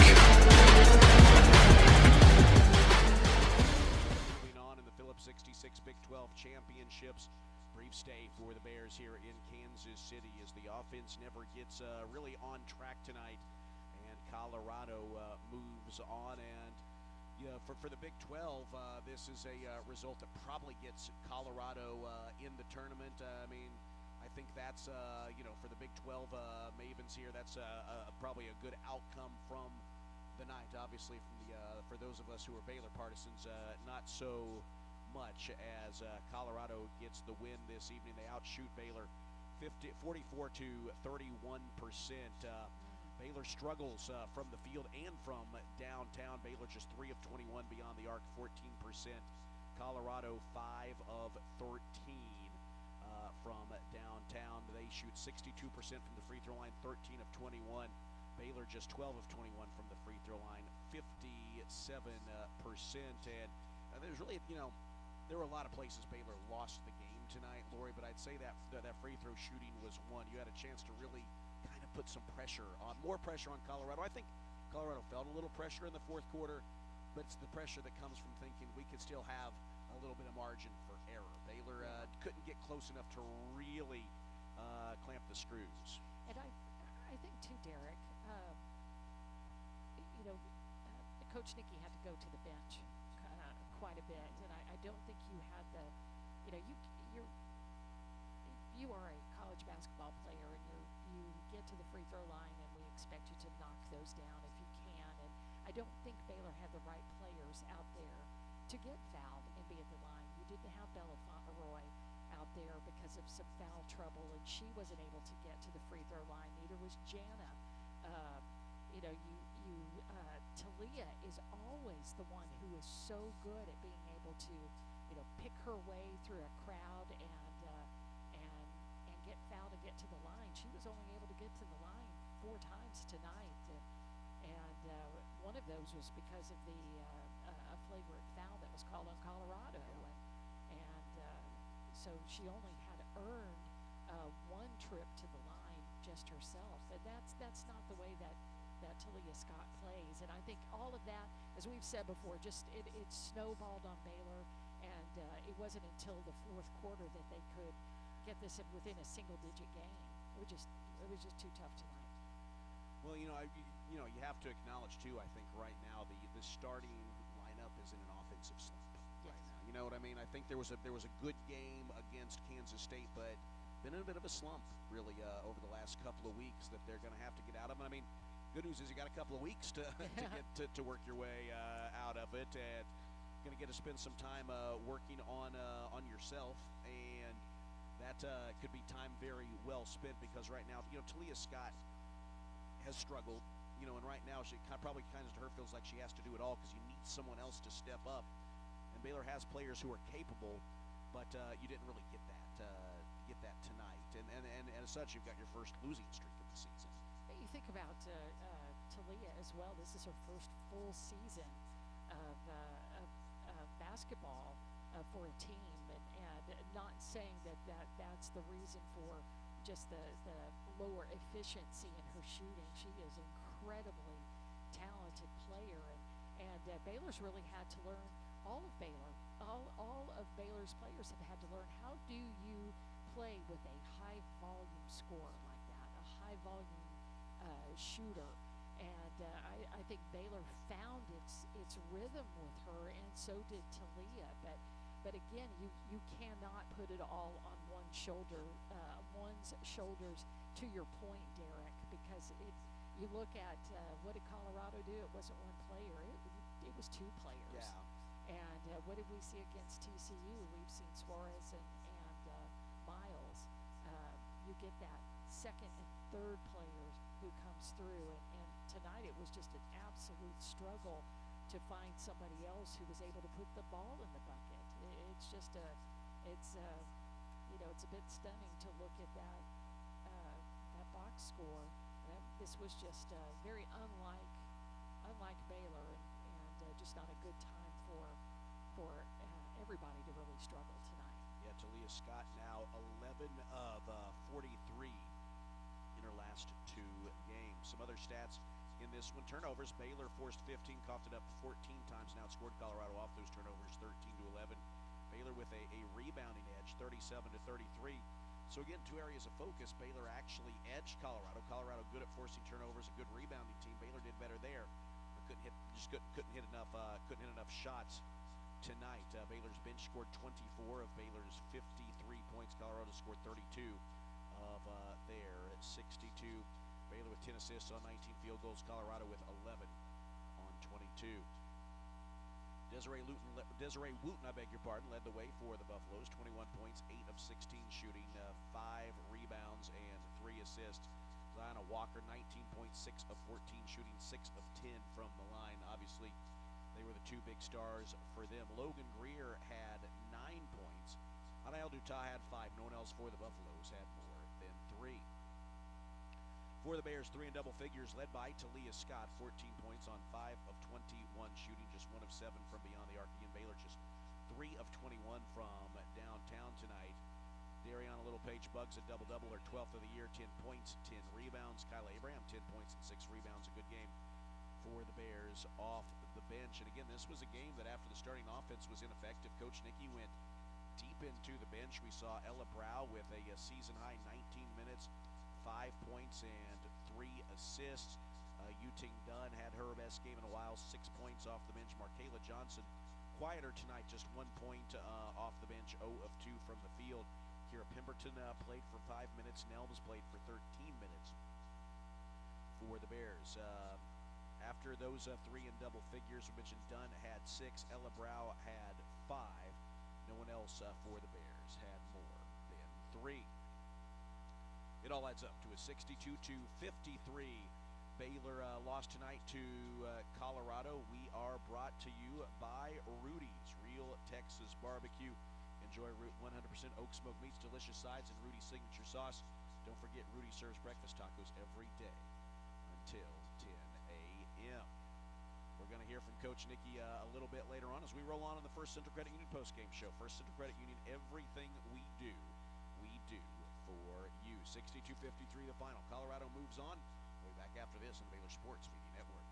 Moving on in the Phillips 66 Big 12 Championships. Brief stay for the Bears here in Kansas City as the offense never gets really on track tonight. And Colorado moves on. And for the Big 12, this is a result that probably gets Colorado in the tournament. I think that's, for the Big 12 Mavens here, that's probably a good outcome from the night. Obviously, for those of us who are Baylor partisans, not so much as Colorado gets the win this evening. They outshoot Baylor 44 to 31%. Baylor struggles from the field and from downtown. Baylor just 3 of 21 beyond the arc, 14%. Colorado 5 of 13 from downtown. They shoot 62% from the free throw line, 13 of 21. Baylor just 12 of 21 from the free throw line, 57%. And there's really, there were a lot of places Baylor lost the game tonight, Lori, but I'd say that free throw shooting was one. You had a chance to really kind of put some pressure on, more pressure on Colorado. I think Colorado felt a little pressure in the fourth quarter, but it's the pressure that comes from thinking we could still have a little bit of margin for error. Baylor couldn't get close enough to really clamp the screws. And I think too, Derek, Coach Nicky had to go to the bench quite a bit, and I don't think you had the, you are a college basketball player, and you get to the free throw line, and we expect you to knock those down if you can. And I don't think Baylor had the right players out there to get fouled and be at the line. You didn't have Bella Fauntleroy out there because of some foul trouble, and she wasn't able to get to the free throw line. Neither was Jana. Talia is always the one who is so good at being able to, pick her way through a crowd and get fouled and get to the line. She was only able to get to the line 4 times tonight, and one of those was because of the a flagrant foul that was called on Colorado, and so she only had earned 1 trip to the line just herself, and that's not the way that Talia Scott plays. And I think all of that, as we've said before, just it snowballed on Baylor, and it wasn't until the fourth quarter that they could get this within a single-digit game. It was just too tough tonight. Well, you have to acknowledge too, I think right now the starting is in an offensive slump right now. You know what I mean? I think there was a good game against Kansas State, but been in a bit of a slump really over the last couple of weeks that they're going to have to get out of. I mean, good news is you got a couple of weeks to to work your way out of it, and going to get to spend some time working on yourself, and that could be time very well spent because right now, Talia Scott has struggled, and right now she probably kind of to her feels like she has to do it all because you need someone else to step up, and Baylor has players who are capable, but you didn't really get that tonight, and as such, you've got your first losing streak of the season. You think about Talia as well. This is her first full season of basketball for a team, and not saying that's the reason for just the lower efficiency in her shooting. She is an incredibly talented player, and Baylor's really had to learn. All of Baylor's players have had to learn how do you play with a high volume scorer like that, a high volume shooter, and I think Baylor found its rhythm with her, and so did Talia. But again, you cannot put it all on one's shoulders. To your point, Derek, because you look at what did Colorado do? It wasn't one player; it was two players. Yeah. And what did we see against TCU? We've seen Suarez and Miles. You get that second and third players who comes through, and tonight it was just an absolute struggle to find somebody else who was able to put the ball in the bucket. It's just it's a bit stunning to look at that box score. This was just very unlike Baylor, and just not a good time for everybody to really struggle tonight. Yeah, Talia Scott now 11 of 43 in her last two games. Some other stats in this one: turnovers. Baylor forced 15, coughed it up 14 times. Now outscored Colorado off those turnovers 13-11. Baylor with a rebounding edge, 37-33. So again, two areas of focus. Baylor actually edged Colorado. Colorado good at forcing turnovers, a good rebounding team. Baylor did better there. Couldn't hit enough shots tonight. Baylor's bench scored 24 of Baylor's 53 points. Colorado scored 32 of their 62. Baylor with 10 assists on 19 field goals. Colorado with 11 on 22. Desiree Wooten, led the way for the Buffaloes. 21 points, 8 of 16 shooting, 5 rebounds, and 3 assists. Zion Walker, 19.6 of 14 shooting, 6 of 10 from the line. Obviously, they were the two big stars for them. Logan Greer had 9 points. Anael Dutah had 5. No one else for the Buffaloes had more than 3. For the Bears, 3 in double figures, led by Talia Scott, 14 points on 5 of 21 shooting, just 1 of 7 from beyond the arc. Again, Baylor just 3 of 21 from downtown tonight. Dariana Littlepage Buggs a double-double, her 12th of the year, 10 points, 10 rebounds. Kyla Abraham, 10 points and 6 rebounds. A good game for the Bears off the bench. And again, this was a game that after the starting offense was ineffective, Coach Nicky went deep into the bench. We saw Ella Brow with a season-high 19 minutes, 5 points and 3 assists. Yuting Dunn had her best game in a while, 6 points off the bench. Markayla Johnson, quieter tonight, just 1 point off the bench, 0 of 2 from the field. Kira Pemberton played for 5 minutes. Nelms played for 13 minutes for the Bears. After those 3 in double figures, we mentioned Dunn had 6. Ella Brow had 5. No one else for the Bears had more than 3. It all adds up to a 62-53. Baylor lost tonight to Colorado. We are brought to you by Rudy's Real Texas Barbecue. Enjoy 100% oak smoke meats, delicious sides, and Rudy's signature sauce. Don't forget, Rudy serves breakfast tacos every day until 10 a.m. We're going to hear from Coach Nicky a little bit later on as we roll on the First Central Credit Union postgame show. First Central Credit Union, everything we do for you. 62-53 the final. Colorado moves on. We'll be back after this on the Baylor Sports Media Network.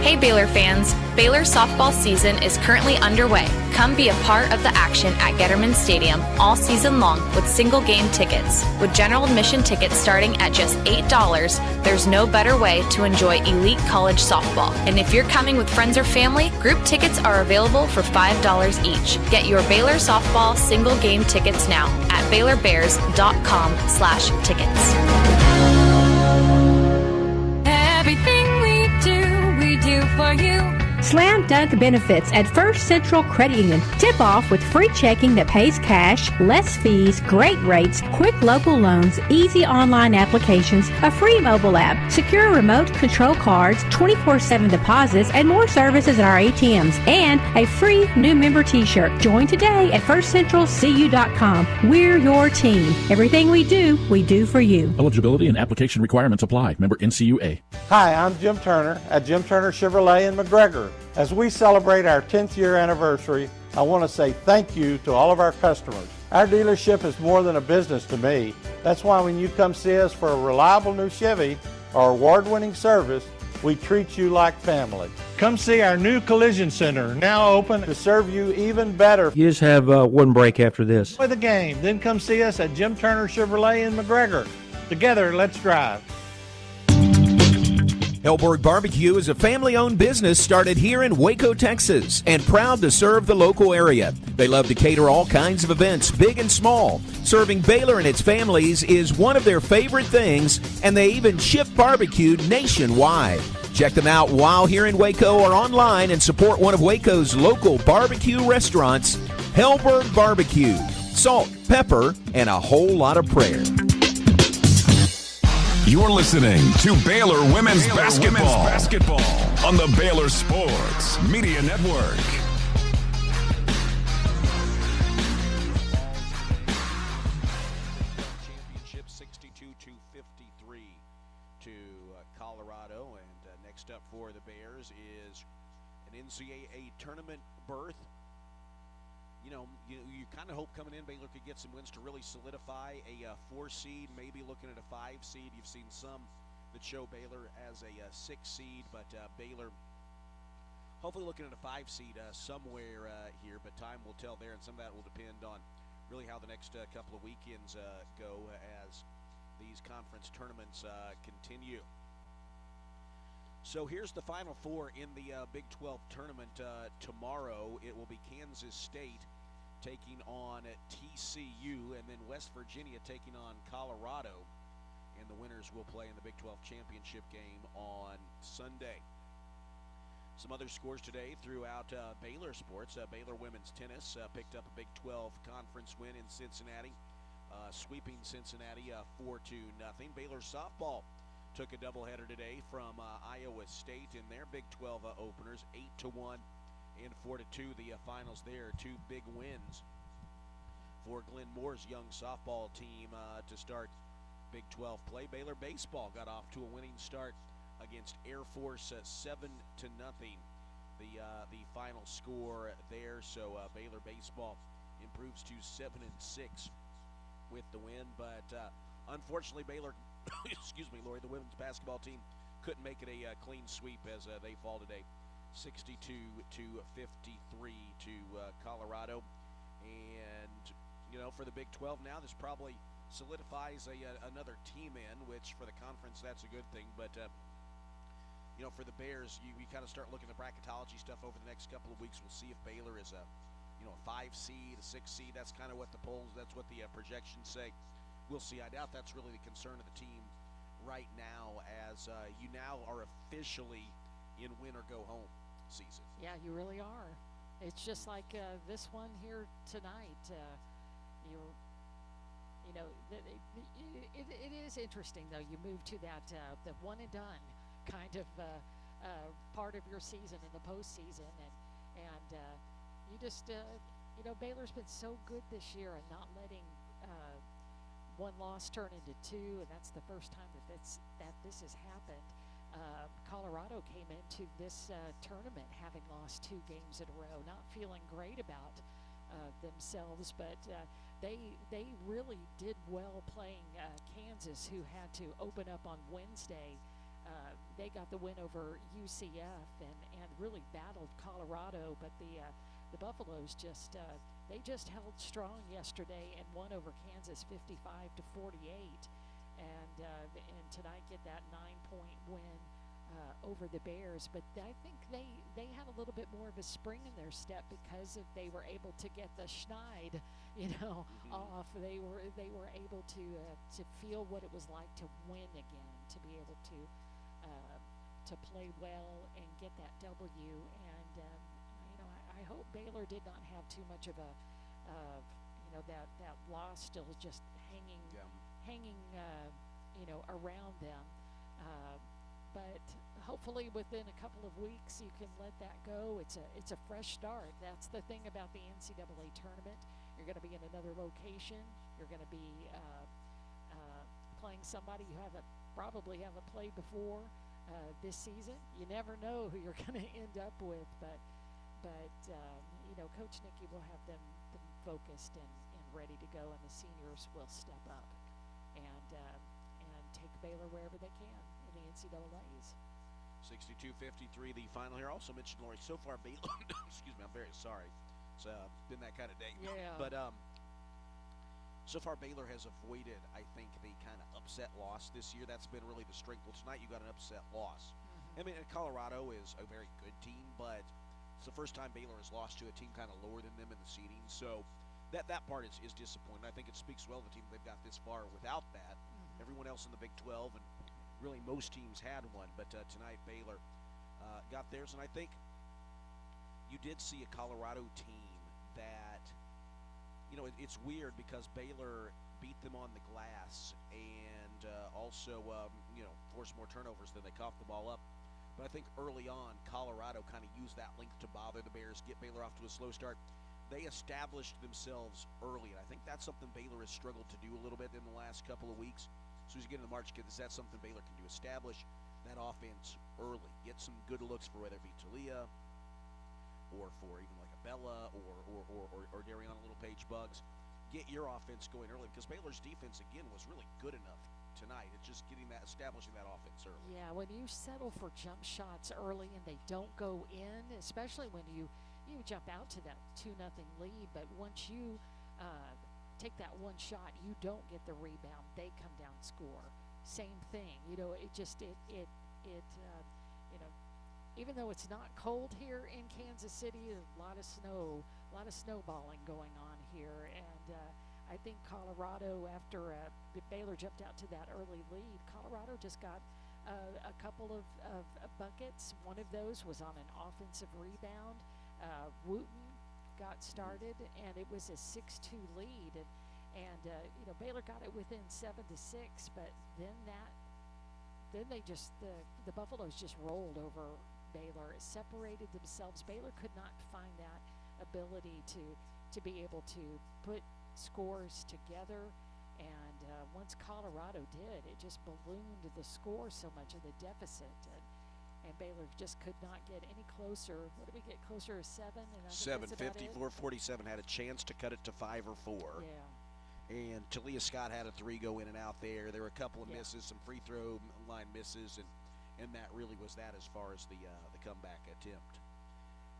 Hey Baylor fans, Baylor softball season is currently underway. Come be a part of the action at Getterman Stadium all season long with single game tickets. With general admission tickets starting at just $8, there's no better way to enjoy elite college softball. And if you're coming with friends or family, group tickets are available for $5 each. Get your Baylor softball single game tickets now at BaylorBears.com/tickets. We do for you. Slam Dunk benefits at First Central Credit Union. Tip off with free checking that pays cash, less fees, great rates, quick local loans, easy online applications, a free mobile app, secure remote control cards, 24/7 deposits, and more services at our ATMs, and a free new member t-shirt. Join today at firstcentralcu.com. We're your team. Everything we do for you. Eligibility and application requirements apply. Member NCUA. Hi, I'm Jim Turner at Jim Turner Chevrolet in McGregor. As we celebrate our 10th year anniversary, I want to say thank you to all of our customers. Our dealership is more than a business to me. That's why when you come see us for a reliable new Chevy or award-winning service, we treat you like family. Come see our new collision center, now open to serve you even better. You just have one break after this. Enjoy the game, then come see us at Jim Turner Chevrolet in McGregor. Together, let's drive. Hellberg Barbecue is a family-owned business started here in Waco, Texas, and proud to serve the local area. They love to cater all kinds of events, big and small. Serving Baylor and its families is one of their favorite things, and they even ship barbecue nationwide. Check them out while here in Waco or online and support one of Waco's local barbecue restaurants, Hellberg Barbecue. Salt, pepper, and a whole lot of prayer. You're listening to Baylor Women's Basketball on the Baylor Sports Media Network. Championship 62-53 to Colorado, and next up for the Bears is an NCAA tournament berth. You kind of hope coming in Baylor could get some wins to really solidify a 4 seed, maybe looking at a 5 seed. You've seen some that show Baylor as a 6 seed, but Baylor hopefully looking at a 5 seed somewhere here, but time will tell there, and some of that will depend on really how the next couple of weekends go as these conference tournaments continue. So here's the Final Four in the Big 12 tournament tomorrow. It will be Kansas State taking on TCU, and then West Virginia taking on Colorado, and the winners will play in the Big 12 championship game on Sunday. Some other scores today throughout Baylor sports. Baylor women's tennis picked up a Big 12 conference win in Cincinnati, sweeping Cincinnati 4-0. Baylor softball took a doubleheader today from Iowa State in their Big 12 openers, 8-1 and 4-2. The finals there. 2 big wins for Glenn Moore's young softball team to start Big 12 play. Baylor baseball got off to a winning start against Air Force, 7-0. The final score there. So Baylor baseball improves to 7-6 with the win, but unfortunately Baylor, excuse me, Lori, the women's basketball team couldn't make it a clean sweep as they fall today, 62-53 to Colorado. And for the Big 12 now, this probably solidifies another team in, which for the conference that's a good thing, but for the Bears, you kind of start looking at the bracketology stuff over the next couple of weeks. We'll see if Baylor is a 5 seed, a 6 seed. That's kind of what the polls, that's what the projections say. We'll see. I doubt that's really the concern of the team right now, as you now are officially in win or go home season. Yeah, you really are. It's just like this one here tonight. It is interesting though. You move to that the one and done kind of part of your season in the postseason, and you just Baylor's been so good this year and not letting one loss turn into 2, and that's the first time that this has happened. Colorado came into this tournament having lost 2 games in a row, not feeling great about themselves, but they really did well playing Kansas, who had to open up on Wednesday they got the win over UCF and really battled Colorado, but the Buffaloes they just held strong yesterday and won over Kansas 55-48, and tonight get that 9-point win over the Bears. But I think they had a little bit more of a spring in their step because they were able to get the schneid, off. They were able to feel what it was like to win again, to be able to play well and get that W. And I hope Baylor did not have too much of a that loss still just hanging around them. But hopefully within a couple of weeks you can let that go. It's a fresh start. That's the thing about the NCAA tournament. You're going to be in another location. You're going to be playing somebody you probably haven't played before this season. You never know who you're going to end up with, but Coach Nicky will have them focused and ready to go, and the seniors will step up and take Baylor wherever they can in the NCAAs. 62-53, the final here. Also mentioned, Lori, so far Baylor, excuse me, I'm very sorry. It's been that kind of day. Yeah. But so far Baylor has avoided, I think, the kind of upset loss this year. That's been really the strength. Well, tonight you got an upset loss. I mean, Colorado is a very good team, but it's the first time Baylor has lost to a team kind of lower than them in the seeding. So that part is disappointing. I think it speaks well of the team they've got this far without that. Everyone else in the Big 12, and really most teams had one, but tonight Baylor got theirs. And I think you did see a Colorado team that, it's weird because Baylor beat them on the glass and also, forced more turnovers than they coughed the ball up. But I think early on, Colorado kind of used that length to bother the Bears, get Baylor off to a slow start. They established themselves early, and I think that's something Baylor has struggled to do a little bit in the last couple of weeks. So as you get into March, is that something Baylor can do? Establish that offense early. Get some good looks for whether it be Talia or for even like a Bella or Dariana Little Page Bugs. Get your offense going early because Baylor's defense, again, was really good enough tonight. It's just establishing that offense early. Yeah, when you settle for jump shots early and they don't go in, especially when you jump out to that 2-0 lead, but once you take that one shot, you don't get the rebound. They come down and score. Same thing. Even though it's not cold here in Kansas City, there's a lot of snowballing going on here, and I think Colorado, after Baylor jumped out to that early lead, Colorado just got a couple of buckets. One of those was on an offensive rebound. Wooten got started, and it was a 6-2 lead, and Baylor got it within 7-6, but then the Buffaloes just rolled over Baylor, separated themselves. Baylor could not find that ability to be able to put scores together, and once Colorado did, it just ballooned the score so much of the deficit, and Baylor just could not get any closer. What did we get closer to 7? 7, 54-47, had a chance to cut it to 5 or 4. Yeah. And Talia Scott had a 3 go in and out there. There were a couple of misses, some free throw line misses, and that really was that as far as the comeback attempt.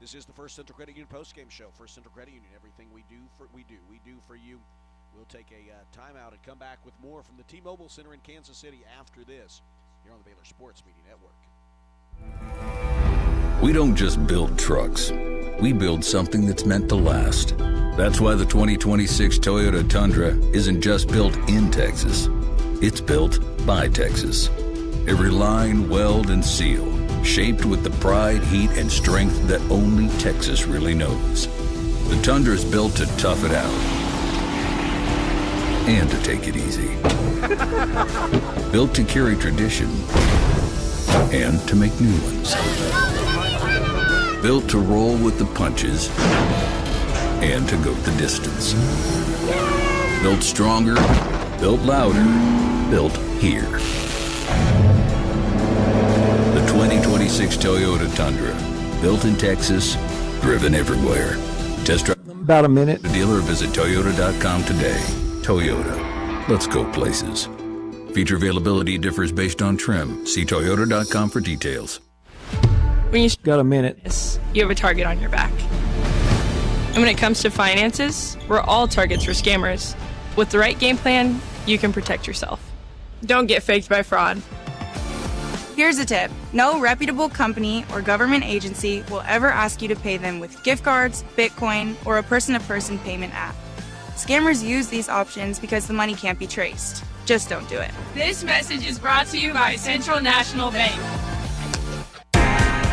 This is the First Central Credit Union postgame show. First Central Credit Union, everything we do for you. We'll take a timeout and come back with more from the T-Mobile Center in Kansas City after this here on the Baylor Sports Media Network. We don't just build trucks. We build something that's meant to last. That's why the 2026 Toyota Tundra isn't just built in Texas. It's built by Texas. Every line, weld, and seal, shaped with the pride, heat, and strength that only Texas really knows. The Tundra's built to tough it out and to take it easy. Built to carry tradition and to make new ones. Built to roll with the punches and to go the distance. Built stronger, built louder, built here. The 2026 Toyota Tundra. Built in Texas, driven everywhere. Test drive about a minute. The dealer, visit Toyota.com today. Toyota. Let's go places. Feature availability differs based on trim. See Toyota.com for details. When you got a minute, you have a target on your back. And when it comes to finances, we're all targets for scammers. With the right game plan, you can protect yourself. Don't get faked by fraud. Here's a tip. No reputable company or government agency will ever ask you to pay them with gift cards, Bitcoin, or a person-to-person payment app. Scammers use these options because the money can't be traced. Just don't do it. This message is brought to you by Central National Bank.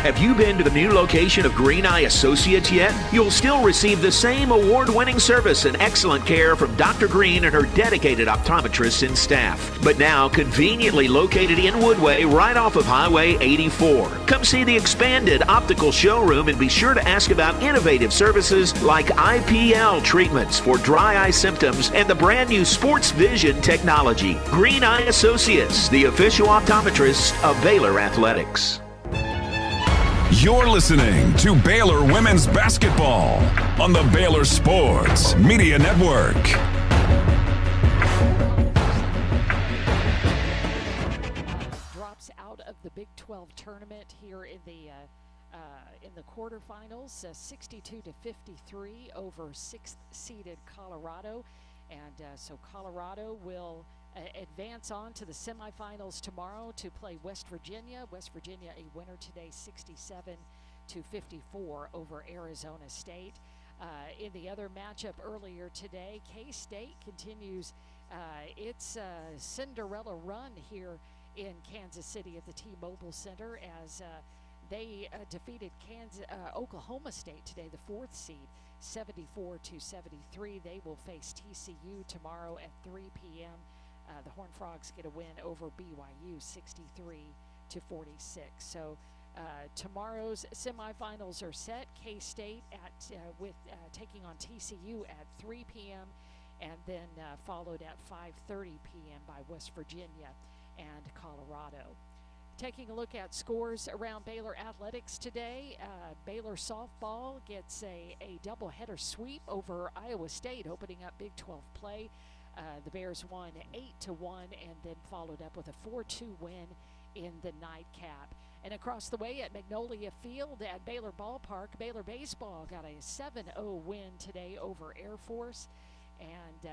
Have you been to the new location of Green Eye Associates yet? You'll still receive the same award-winning service and excellent care from Dr. Green and her dedicated optometrists and staff. But now conveniently located in Woodway right off of Highway 84. Come see the expanded optical showroom and be sure to ask about innovative services like IPL treatments for dry eye symptoms and the brand new sports vision technology. Green Eye Associates, the official optometrists of Baylor Athletics. You're listening to Baylor Women's Basketball on the Baylor Sports Media Network. Drops out of the Big 12 tournament here in the quarterfinals, 62-53 over 6th-seeded Colorado, and so Colorado will advance on to the semifinals tomorrow to play West Virginia. West Virginia a winner today, 67-54 over Arizona State. In the other matchup earlier today, K-State continues its Cinderella run here in Kansas City at the T-Mobile Center as they defeated Oklahoma State today, the 4th seed, 74-73. They will face TCU tomorrow at 3 p.m. The Horned Frogs get a win over BYU, 63-46. So tomorrow's semifinals are set. K-State taking on TCU at 3 p.m. and then followed at 5:30 p.m. by West Virginia and Colorado. Taking a look at scores around Baylor Athletics today, Baylor softball gets a doubleheader sweep over Iowa State, opening up Big 12 play. The Bears won 8-1 and then followed up with a 4-2 win in the nightcap. And across the way at Magnolia Field at Baylor Ballpark, Baylor baseball got a 7-0 win today over Air Force. And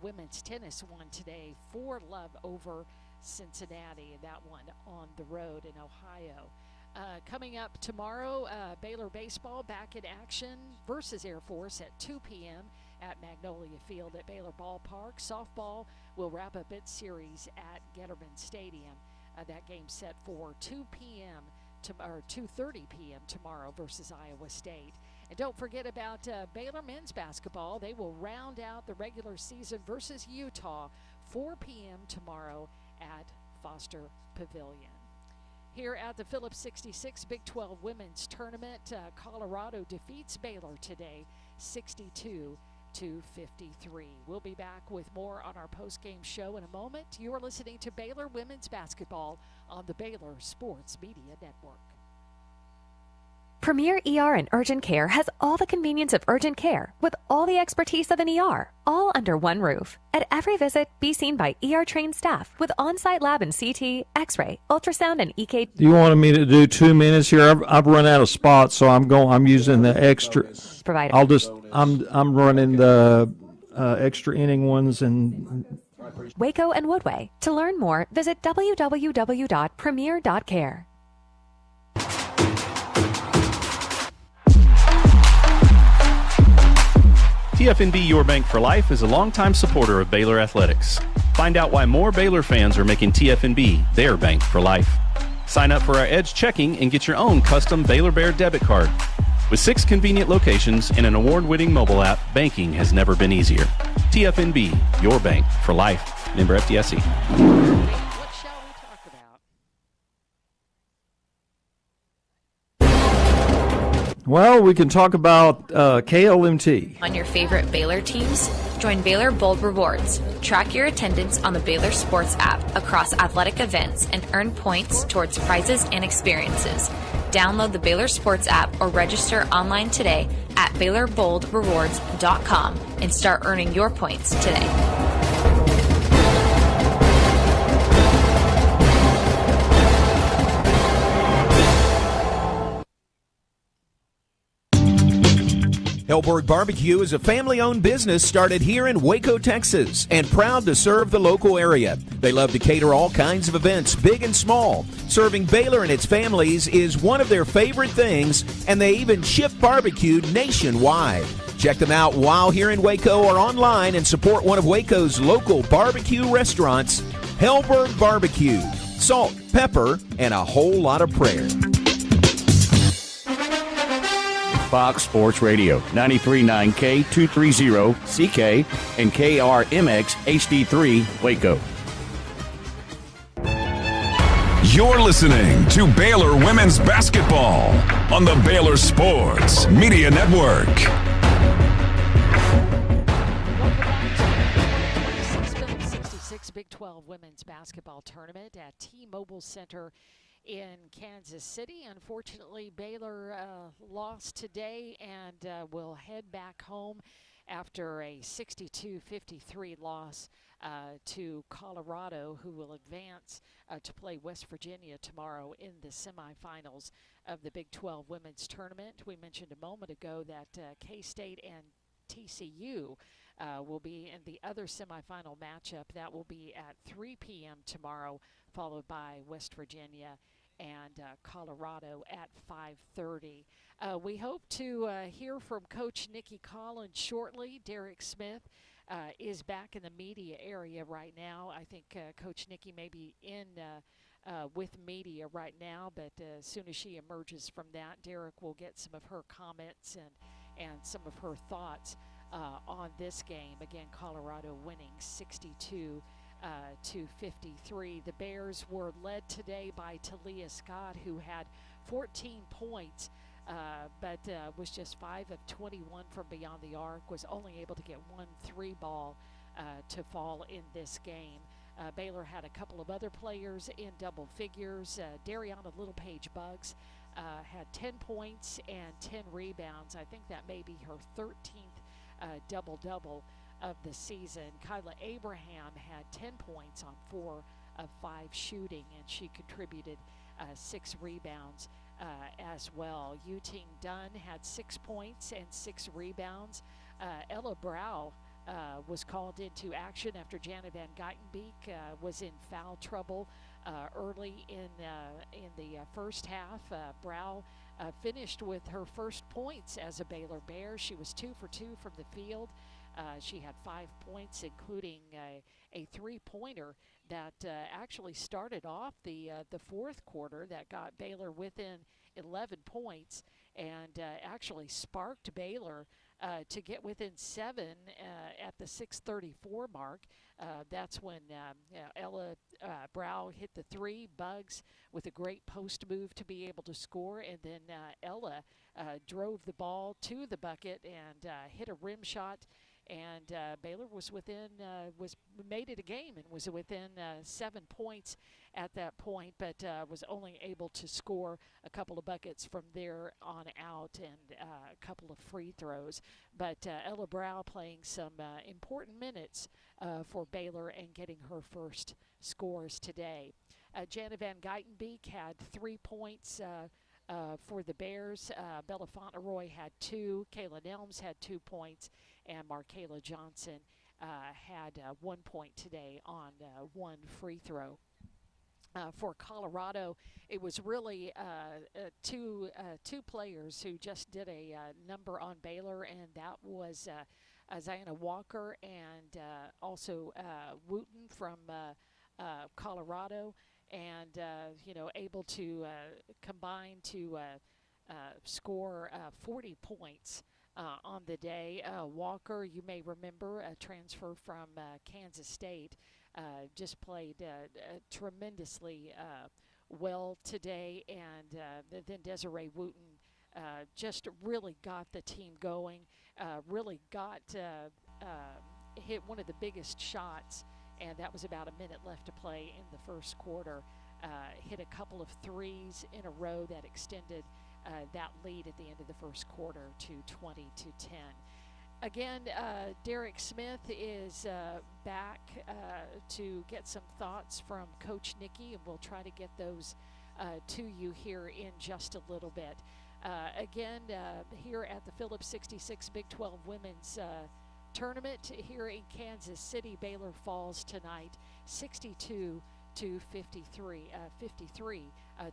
women's tennis won today 4-0 over Cincinnati, and that one on the road in Ohio. Coming up tomorrow, Baylor baseball back in action versus Air Force at 2 p.m. at Magnolia Field at Baylor Ballpark. Softball will wrap up its series at Getterman Stadium. That game set for 2 p.m. or 2:30 p.m. tomorrow versus Iowa State. And don't forget about Baylor men's basketball. They will round out the regular season versus Utah, 4 p.m. tomorrow at Foster Pavilion. Here at the Phillips 66 Big 12 Women's Tournament, Colorado defeats Baylor today, 62-53. We'll be back with more on our post-game show in a moment. You are listening to Baylor Women's Basketball on the Baylor Sports Media Network. Premier ER and Urgent Care has all the convenience of urgent care with all the expertise of an ER, all under one roof. At every visit, be seen by ER-trained staff with on-site lab and CT, X-ray, ultrasound, and EKG. You wanted me to do 2 minutes here? I've run out of spots, so I'm using the extra. Provider. I'm running the extra inning ones and. Waco and Woodway. To learn more, visit www.premier.care. TFNB Your Bank for Life is a longtime supporter of Baylor Athletics. Find out why more Baylor fans are making TFNB their bank for life. Sign up for our Edge checking and get your own custom Baylor Bear debit card. With 6 convenient locations and an award-winning mobile app, banking has never been easier. TFNB, your bank for life. Member FDIC. Well, we can talk about KLMT. On your favorite Baylor teams? Join Baylor Bold Rewards. Track your attendance on the Baylor Sports app across athletic events and earn points towards prizes and experiences. Download the Baylor Sports app or register online today at BaylorBoldRewards.com and start earning your points today. Hellberg Barbecue is a family-owned business started here in Waco, Texas, and proud to serve the local area. They love to cater all kinds of events, big and small. Serving Baylor and its families is one of their favorite things, and they even ship barbecue nationwide. Check them out while here in Waco or online and support one of Waco's local barbecue restaurants, Hellberg Barbecue. Salt, pepper, and a whole lot of prayer. Fox Sports Radio, 93.9 K230 CK and KRMX HD3 Waco. You're listening to Baylor Women's Basketball on the Baylor Sports Media Network. Big 12 Women's Basketball Tournament at T-Mobile Center in Kansas City. Unfortunately, Baylor lost today and will head back home after a 62-53 loss to Colorado, who will advance to play West Virginia tomorrow in the semifinals of the Big 12 Women's Tournament. We mentioned a moment ago that K-State and TCU will be in the other semifinal matchup. That will be at 3 p.m. tomorrow, followed by West Virginia and Colorado at 5:30. We hope to hear from Coach Nikki Collins shortly. Derek Smith is back in the media area right now. I think Coach Nikki may be in with media right now, but as soon as she emerges from that, Derek will get some of her comments and some of her thoughts on this game. Again, Colorado winning 62-53. The Bears were led today by Talia Scott, who had 14 points, but was just 5 of 21 from beyond the arc, was only able to get 1 3 ball to fall in this game. Baylor had a couple of other players in double figures. Dariana Littlepage-Buggs had 10 points and 10 rebounds. I think that may be her 13th double-double of the season. Kyla Abraham had 10 points on 4 of 5 shooting, and she contributed 6 rebounds as well. Yuting Dunn had 6 points and 6 rebounds. Ella Brow was called into action after Janet Van Geitenbeek was in foul trouble early in the first half. Brow finished with her first points as a Baylor Bear. She was 2 for 2 from the field. She had 5 points, including a three-pointer that actually started off the fourth quarter that got Baylor within 11 points and actually sparked Baylor to get within 7 at the 6:34 mark. That's when Ella Brow hit the 3, Buggs with a great post move to be able to score, and then Ella drove the ball to the bucket and hit a rim shot. And Baylor was made it a game and was within 7 points at that point, but was only able to score a couple of buckets from there on out and a couple of free throws. But Ella Brow playing some important minutes for Baylor and getting her first scores today. Jana Van Geitenbeek had 3 points for the Bears. Bella Fauntleroy had 2. Kayla Nelms had 2 points. And Markayla Johnson had 1 point today on 1 free throw. For Colorado, it was really two players who just did a number on Baylor, and that was Ziana Walker and also Wooten from Colorado, and able to combine to score 40 points on the day. Walker, you may remember, a transfer from Kansas State, just played tremendously well today, and then Desiree Wooten just really got the team going, really got hit one of the biggest shots, and that was about a minute left to play in the first quarter. Hit a couple of threes in a row that extended that lead at the end of the first quarter to 20-10. Again, Derek Smith is back to get some thoughts from Coach Nikki, and we'll try to get those to you here in just a little bit. Again, here at the Phillips 66 Big 12 Women's Tournament here in Kansas City, Baylor falls tonight 62 to 53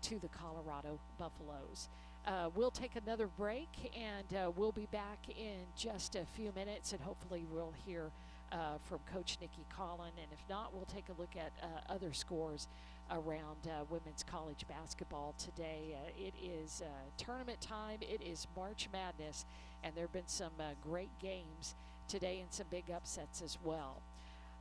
to the Colorado Buffaloes. We'll take another break, and we'll be back in just a few minutes, and hopefully we'll hear from Coach Nikki Collin, and if not, we'll take a look at other scores around women's college basketball today. It is tournament time. It is March Madness, and there have been some great games today and some big upsets as well.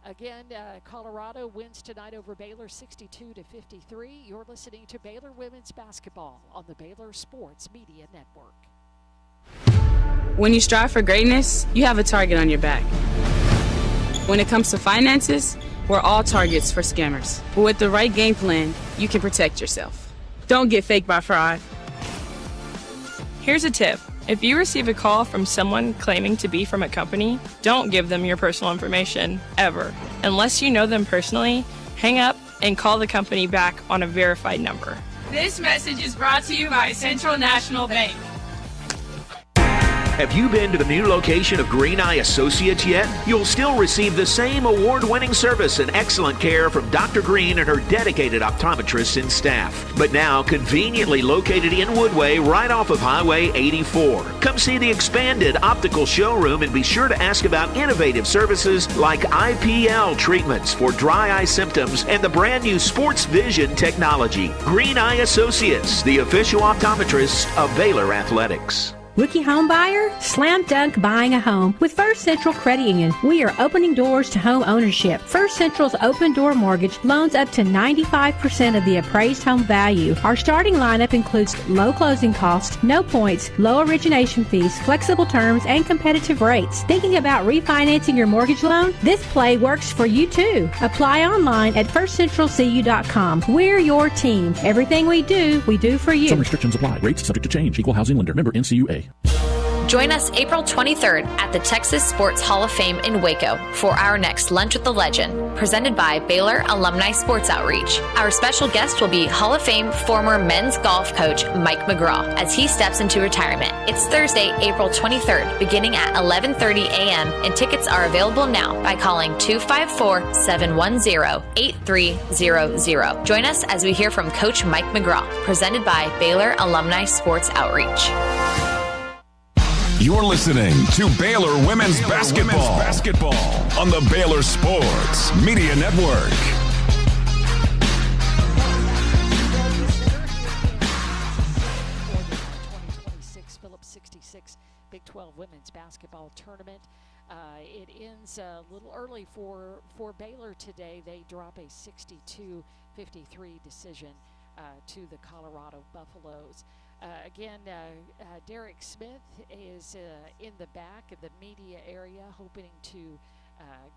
Again, Colorado wins tonight over Baylor 62 to 53. You're listening to Baylor Women's Basketball on the Baylor Sports Media Network. When you strive for greatness, you have a target on your back. When it comes to finances, we're all targets for scammers. But with the right game plan, you can protect yourself. Don't get faked by fraud. Here's a tip. If you receive a call from someone claiming to be from a company, don't give them your personal information, ever. Unless you know them personally, hang up and call the company back on a verified number. This message is brought to you by Central National Bank. Have you been to the new location of Green Eye Associates yet? You'll still receive the same award-winning service and excellent care from Dr. Green and her dedicated optometrists and staff. But now conveniently located in Woodway, right off of Highway 84. Come see the expanded optical showroom and be sure to ask about innovative services like IPL treatments for dry eye symptoms and the brand new sports vision technology. Green Eye Associates, the official optometrists of Baylor Athletics. Rookie home buyer? Slam dunk buying a home with First Central Credit Union. We are opening doors to home ownership. First Central's open door mortgage loans up to 95% of the appraised home value. Our starting lineup includes low closing costs, no points, low origination fees, flexible terms, and competitive rates. Thinking about refinancing your mortgage loan? This play works for you too. Apply online at firstcentralcu.com. We're your team. Everything we do for you. Some restrictions apply. Rates subject to change. Equal housing lender. Member NCUA. Join us April 23rd at the Texas Sports Hall of Fame in Waco for our next Lunch with the Legend, presented by Baylor Alumni Sports Outreach. Our special guest will be Hall of Fame former men's golf coach Mike McGraw as he steps into retirement. It's Thursday, April 23rd, beginning at 11:30 a.m., and tickets are available now by calling 254-710-8300. Join us as we hear from Coach Mike McGraw, presented by Baylor Alumni Sports Outreach. You're listening to Baylor Women's Basketball on the Baylor Sports Media Network. For the 2026 Phillips 66 Big 12 Women's Basketball Tournament. It ends a little early for Baylor today. They drop a 62-53 decision to the Colorado Buffaloes. Again, Derek Smith is in the back of the media area, hoping to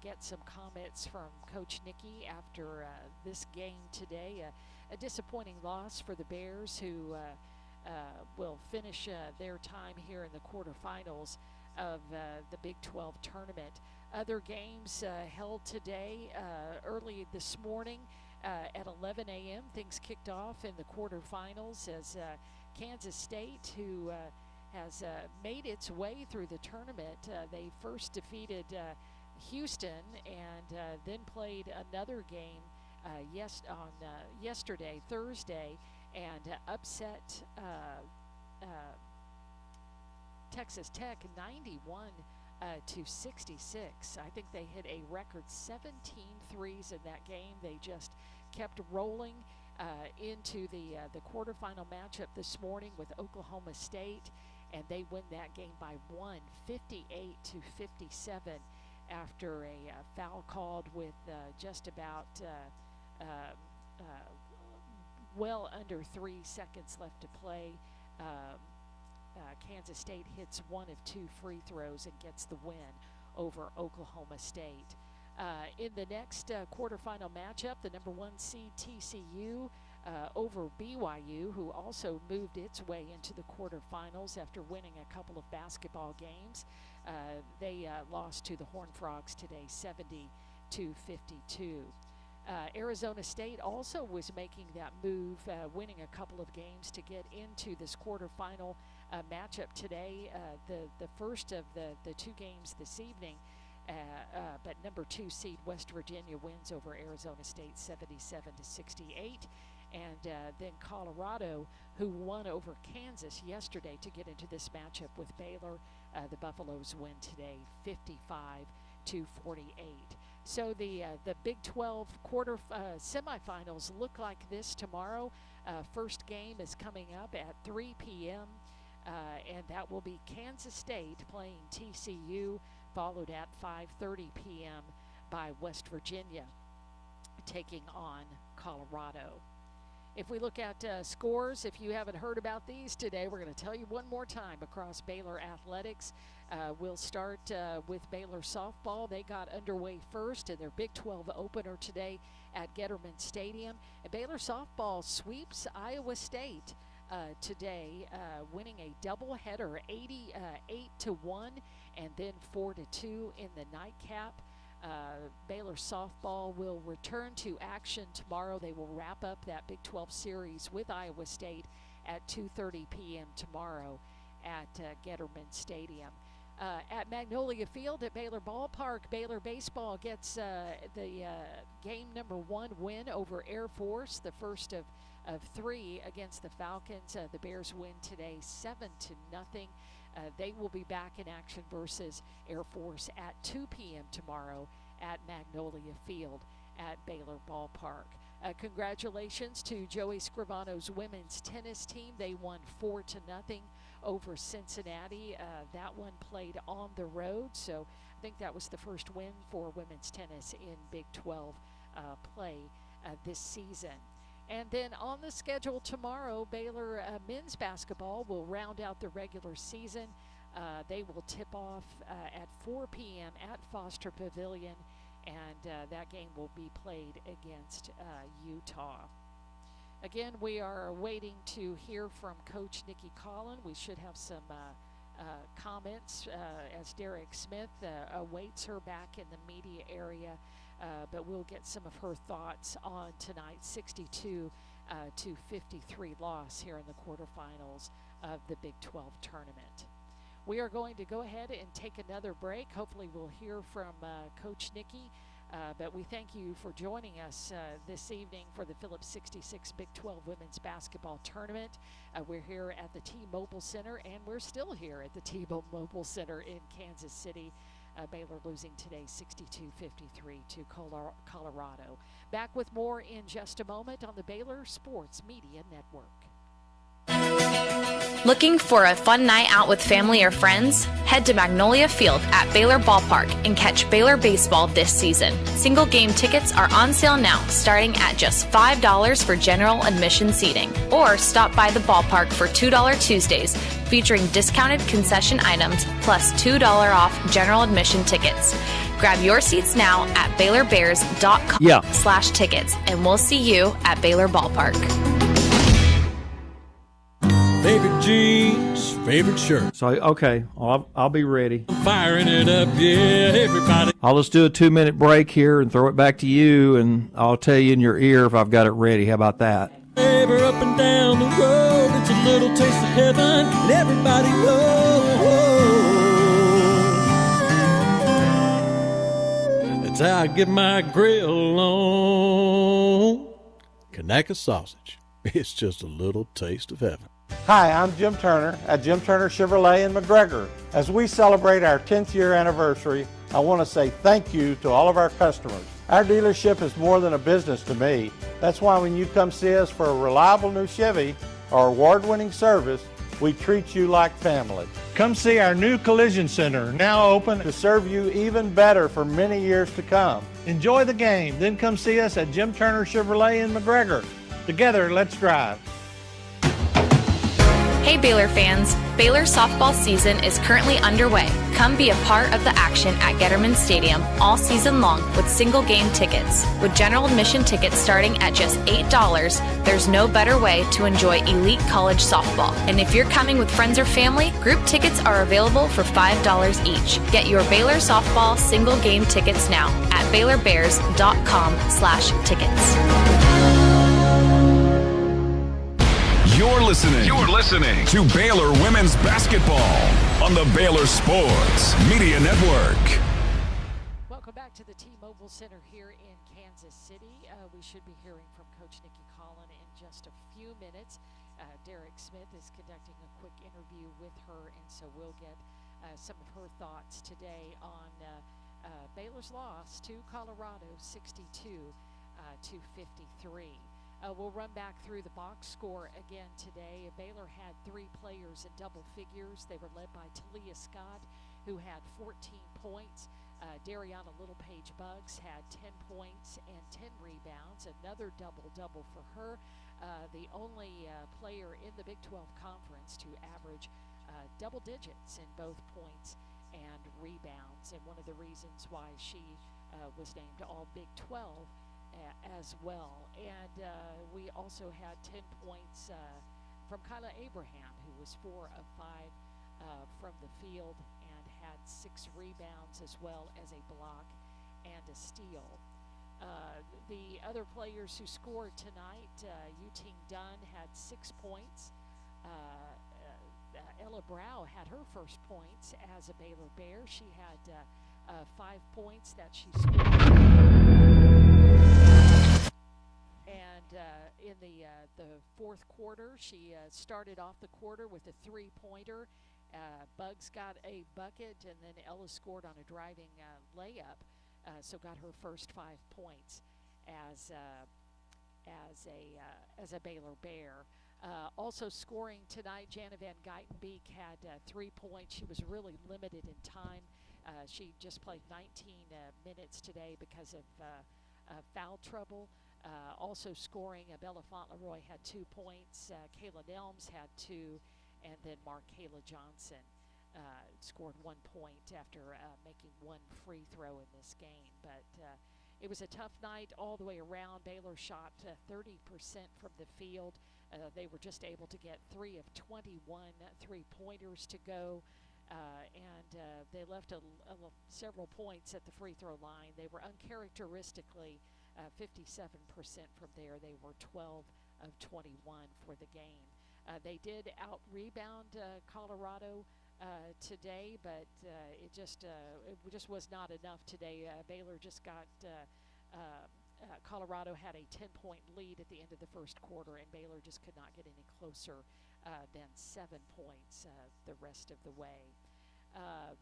get some comments from Coach Nikki after this game today. A disappointing loss for the Bears, who will finish their time here in the quarterfinals of the Big 12 tournament. Other games held today, early this morning at 11 a.m. Things kicked off in the quarterfinals as Kansas State, who has made its way through the tournament. They first defeated Houston and then played another game yesterday, Thursday, and upset Texas Tech 91 to 66. I think they hit a record 17 threes in that game. They just kept rolling into the quarterfinal matchup this morning with Oklahoma State, and they win that game by 58 to 57 after a foul called with just about well under 3 seconds left to play. Kansas State hits one of 2 free throws and gets the win over Oklahoma State. In the next quarterfinal matchup, the number 1 seed TCU over BYU, who also moved its way into the quarterfinals after winning a couple of basketball games. They lost to the Horned Frogs today, 70 to 52. Arizona State also was making that move, winning a couple of games to get into this quarterfinal matchup today. The first of the two games this evening, but number 2 seed West Virginia wins over Arizona State 77-68. And then Colorado, who won over Kansas yesterday to get into this matchup with Baylor. The Buffaloes win today 55-48. So the Big 12 semifinals look like this tomorrow. First game is coming up at 3 p.m., and that will be Kansas State playing TCU, followed at 5:30 p.m. by West Virginia taking on Colorado. If we look at scores, if you haven't heard about these today, we're going to tell you one more time across Baylor Athletics. We'll start with Baylor softball. They got underway first in their Big 12 opener today at Getterman Stadium. And Baylor softball sweeps Iowa State today, winning a doubleheader, 88-1, and then 4-2 in the nightcap. Baylor softball will return to action tomorrow. They will wrap up that Big 12 series with Iowa State at 2:30 p.m. tomorrow at Getterman Stadium. At Magnolia Field at Baylor Ballpark, Baylor baseball gets the game number 1 win over Air Force, the first of 3 against the Falcons. The Bears win today 7-0. They will be back in action versus Air Force at 2 p.m. tomorrow at Magnolia Field at Baylor Ballpark. Congratulations to Joey Scrivano's women's tennis team. They won 4-0 over Cincinnati. That one played on the road, so I think that was the first win for women's tennis in Big 12 play this season. And then on the schedule tomorrow, Baylor men's basketball will round out the regular season. They will tip off at 4 p.m. at Foster Pavilion, and that game will be played against Utah. Again, we are waiting to hear from Coach Nikki Collin. We should have some comments as Derek Smith awaits her back in the media area. But we'll get some of her thoughts on tonight's 62-53 loss here in the quarterfinals of the Big 12 tournament. We are going to go ahead and take another break. Hopefully we'll hear from Coach Nikki. But we thank you for joining us this evening for the Phillips 66 Big 12 Women's Basketball Tournament. We're here at the T-Mobile Center, and we're still here at the T-Mobile Center in Kansas City. Baylor losing today 62-53 to Colorado. Back with more in just a moment on the Baylor Sports Media Network. Looking for a fun night out with family or friends? Head to Magnolia Field at Baylor Ballpark and catch Baylor baseball this season. Single game tickets are on sale now, starting at just $5 for general admission seating. Or stop by the ballpark for $2 Tuesdays, featuring discounted concession items plus $2 off general admission tickets. Grab your seats now at BaylorBears.com/tickets, and we'll see you at Baylor Ballpark. Favorite jeans, favorite shirt. So, okay, I'll be ready. I'm firing it up, yeah, everybody. I'll just do a 2-minute break here and throw it back to you, and I'll tell you in your ear if I've got it ready. How about that? Ever up and down the road, it's a little taste of heaven, and everybody knows. That's how I get my grill on. Kanaka sausage. It's just a little taste of heaven. Hi, I'm Jim Turner at Jim Turner Chevrolet in McGregor. As we celebrate our 10th year anniversary, I want to say thank you to all of our customers. Our dealership is more than a business to me. That's why when you come see us for a reliable new Chevy or award-winning service, we treat you like family. Come see our new collision center, now open to serve you even better for many years to come. Enjoy the game, then come see us at Jim Turner Chevrolet in McGregor. Together, let's drive. Hey Baylor fans, Baylor softball season is currently underway. Come be a part of the action at Getterman Stadium all season long with single game tickets. With general admission tickets starting at just $8, there's no better way to enjoy elite college softball. And if you're coming with friends or family, group tickets are available for $5 each. Get your Baylor softball single game tickets now at BaylorBears.com/tickets. You're listening to Baylor Women's Basketball on the Baylor Sports Media Network. Welcome back to the T-Mobile Center here in Kansas City. We should be hearing from Coach Nikki Collin in just a few minutes. Derek Smith is conducting a quick interview with her, and so we'll get some of her thoughts today on Baylor's loss to Colorado, 62-53. We'll run back through the box score again today. Baylor had 3 players in double figures. They were led by Talia Scott, who had 14 points. Dariana Littlepage-Buggs had 10 points and 10 rebounds, another double-double for her. The only player in the Big 12 Conference to average double digits in both points and rebounds, and one of the reasons why she was named All Big 12 as well. And we also had 10 points from Kyla Abraham, who was 4 of 5 from the field and had 6 rebounds as well as a block and a steal. The other players who scored tonight, Yuting Dunn had 6 points. Ella Brow had her first points as a Baylor Bear. She had 5 points that she scored. And in the fourth quarter, she started off the quarter with a 3-pointer. Buggs got a bucket, and then Ella scored on a driving layup, so got her first 5 points as a Baylor Bear. Also scoring tonight, Jana Van Geitenbeek had 3 points. She was really limited in time. She just played 19 minutes today because of foul trouble. Also scoring, Bella Fauntleroy had 2 points, Kayla Nelms had 2, and then Markayla Johnson scored 1 point after making 1 free throw in this game. But it was a tough night all the way around. Baylor shot 30% from the field. They were just able to get 3 of 21 3-pointers to go. And they left several points at the free throw line. They were uncharacteristically 57% from there. They were 12 of 21 for the game. They did out-rebound Colorado today, but it just was not enough today. Baylor just got Colorado had a 10-point lead at the end of the first quarter, and Baylor just could not get any closer than 7 points the rest of the way. I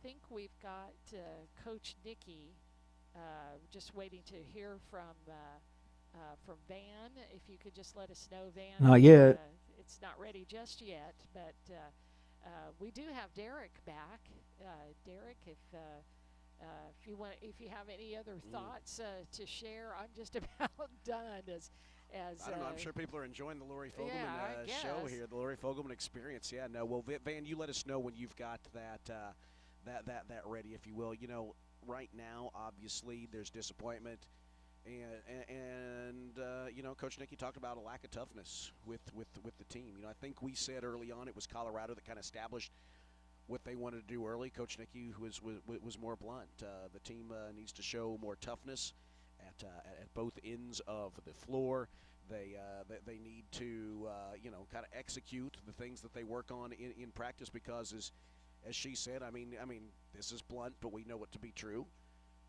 think we've got Coach Nikki. Just waiting to hear from Van. If you could just let us know, Van. Not yet. It's not ready just yet, but we do have Derek back. Derek, if you have any other thoughts to share, I'm just about done. I don't know. I'm sure people are enjoying the Lori Fogelman show here, the Lori Fogelman experience. Yeah, no. Well, Van, you let us know when you've got that ready, if you will. You know, right now, obviously, there's disappointment, and you know, Coach Nikki talked about a lack of toughness with the team. You know, I think we said early on it was Colorado that kind of established what they wanted to do early. Coach Nikki was more blunt. The team needs to show more toughness at both ends of the floor. They need to you know, kind of execute the things that they work on in practice, because as she said, I mean this is blunt, but we know it to be true.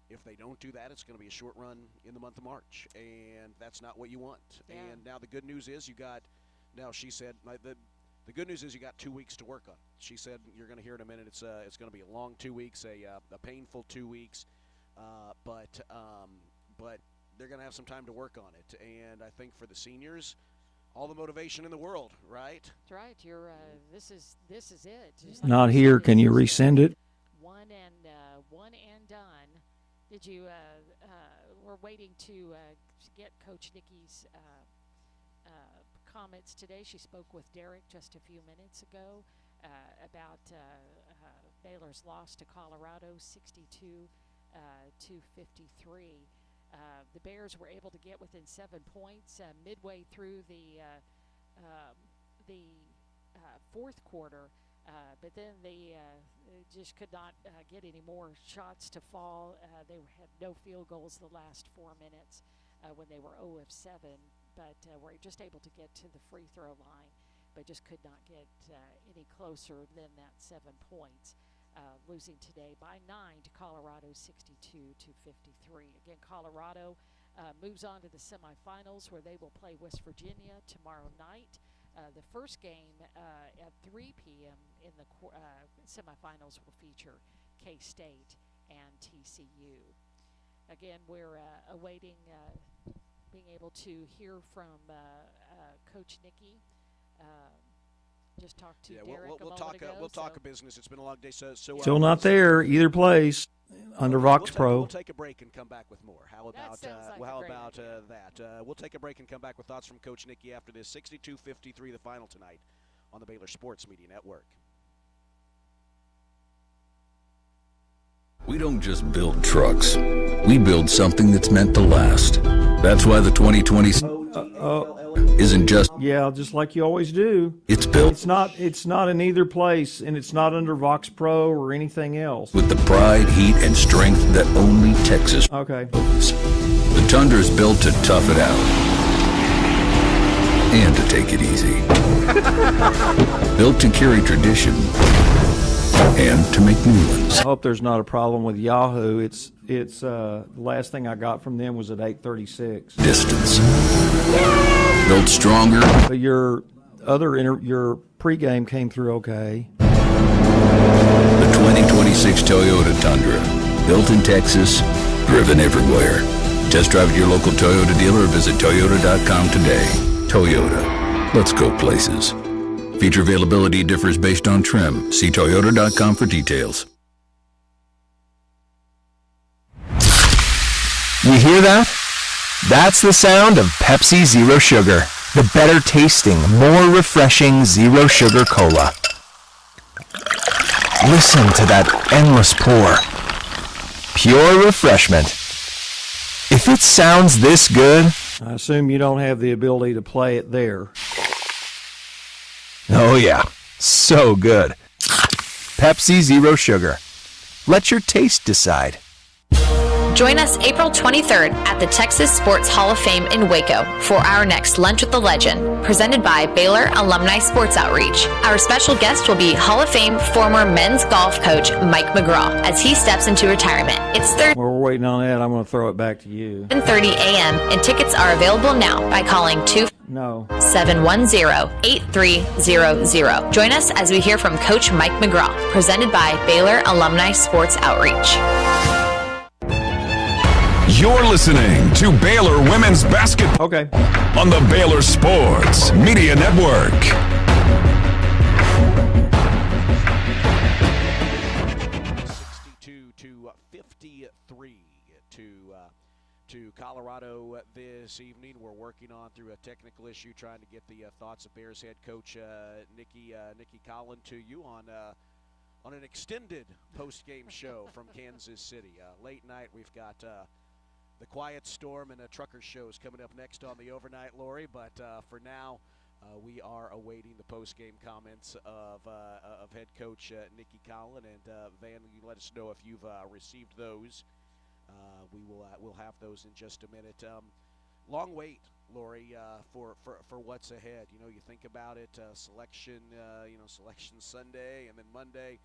If they don't do that, it's going to be a short run in the month of March, and that's not what you want. Yeah. And now the good news is she said the good news is you got 2 weeks to work on it. She said, you're going to hear in a minute, it's going to be a long 2 weeks, a painful 2 weeks, but they're going to have some time to work on it. And I think for the seniors, all the motivation in the world, right? That's right. You're this is it. Just not like here. Can you resend it? One and done. Did you? We're waiting to get Coach Nikki's comments today. She spoke with Derek just a few minutes ago about Baylor's loss to Colorado, 62 to 53. The Bears were able to get within 7 points midway through the fourth quarter, but then they just could not get any more shots to fall. They had no field goals the last 4 minutes when they were 0 of 7, but were just able to get to the free throw line, but just could not get any closer than that 7 points. Losing today by 9 to Colorado, 62 to 53. Again, Colorado moves on to the semifinals, where they will play West Virginia tomorrow night. The first game at 3 p.m. in the semifinals will feature K-State and TCU. Again, we're awaiting being able to hear from Coach Nikki. Just talked to Derek we'll talk a business. It's been a long day. Still not there either place under Vox Pro. We'll take a break and come back with more. How about that? We'll take a break and come back with thoughts from Coach Nikki after this. 62-53, the final tonight on the Baylor Sports Media Network. We don't just build trucks. We build something that's meant to last. That's why the 2020 isn't just... Yeah, just like you always do. It's built. It's not in either place, and it's not under Vox Pro or anything else. With the pride, heat, and strength that only Texas... Okay. The Tundra is built to tough it out. And to take it easy. Built to carry tradition. And to make new ones. I hope there's not a problem with Yahoo. It's the last thing I got from them was at 8:36. Distance. Built stronger. But your pregame came through okay. The 2026 Toyota Tundra. Built in Texas, driven everywhere. Test drive at your local Toyota dealer or visit Toyota.com today. Toyota. Let's go places. Feature availability differs based on trim. See Toyota.com for details. You hear that? That's the sound of Pepsi Zero Sugar. The better tasting, more refreshing Zero Sugar Cola. Listen to that endless pour. Pure refreshment. If it sounds this good... I assume you don't have the ability to play it there. Oh yeah, so good. Pepsi Zero Sugar. Let your taste decide. Join us April 23rd at the Texas Sports Hall of Fame in Waco for our next Lunch with the Legend, presented by Baylor Alumni Sports Outreach. Our special guest will be Hall of Fame former men's golf coach Mike McGraw as he steps into retirement. It's Thursday. While we're waiting on that, I'm going to throw it back to you. 7:30 a.m. and tickets are available now by calling 710-8300. Join us as we hear from Coach Mike McGraw, presented by Baylor Alumni Sports Outreach. You're listening to Baylor Women's Basketball on the Baylor Sports Media Network. 62-53 to Colorado this evening. We're working on through a technical issue, trying to get the thoughts of Bears head coach Nikki Collin to you on an extended post-game show from Kansas City. Late night, we've got the Quiet Storm and Trucker shows coming up next on the overnight, Lori. But for now, we are awaiting the post-game comments of head coach Nikki Collin. And Van, you let us know if you've received those. We'll have those in just a minute. Long wait, Lori, for what's ahead. You know, you think about it, selection Sunday and then Monday.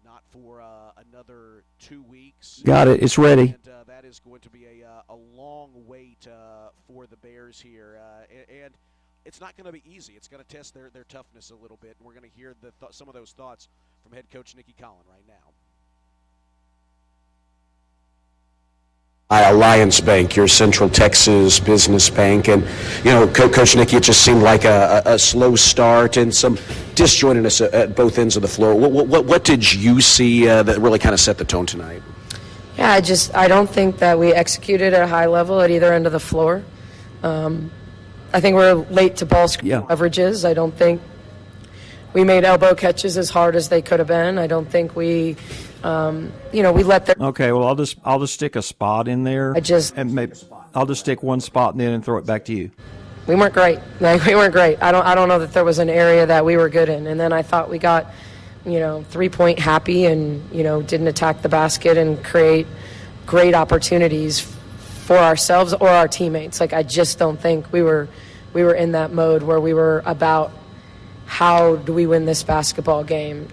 Not for another 2 weeks. Got it. It's ready. And that is going to be a long wait for the Bears here. And it's not going to be easy. It's going to test their toughness a little bit. And we're going to hear some of those thoughts from head coach Nikki Collin right now. Alliance Bank, your Central Texas business bank, and Coach Nikki, it just seemed like a slow start and some disjointedness at both ends of the floor. What did you see that really kind of set the tone tonight? Yeah, I don't think that we executed at a high level at either end of the floor. I think we're late to ball screen coverages. I don't think we made elbow catches as hard as they could have been. I don't think we, we let them. Okay, well, I'll just stick a spot in there. I'll just stick one spot and then throw it back to you. We weren't great. We weren't great. I don't know that there was an area that we were good in. And then I thought we got, 3-point happy and, didn't attack the basket and create great opportunities for ourselves or our teammates. I just don't think we were in that mode where we were about how do we win this basketball game,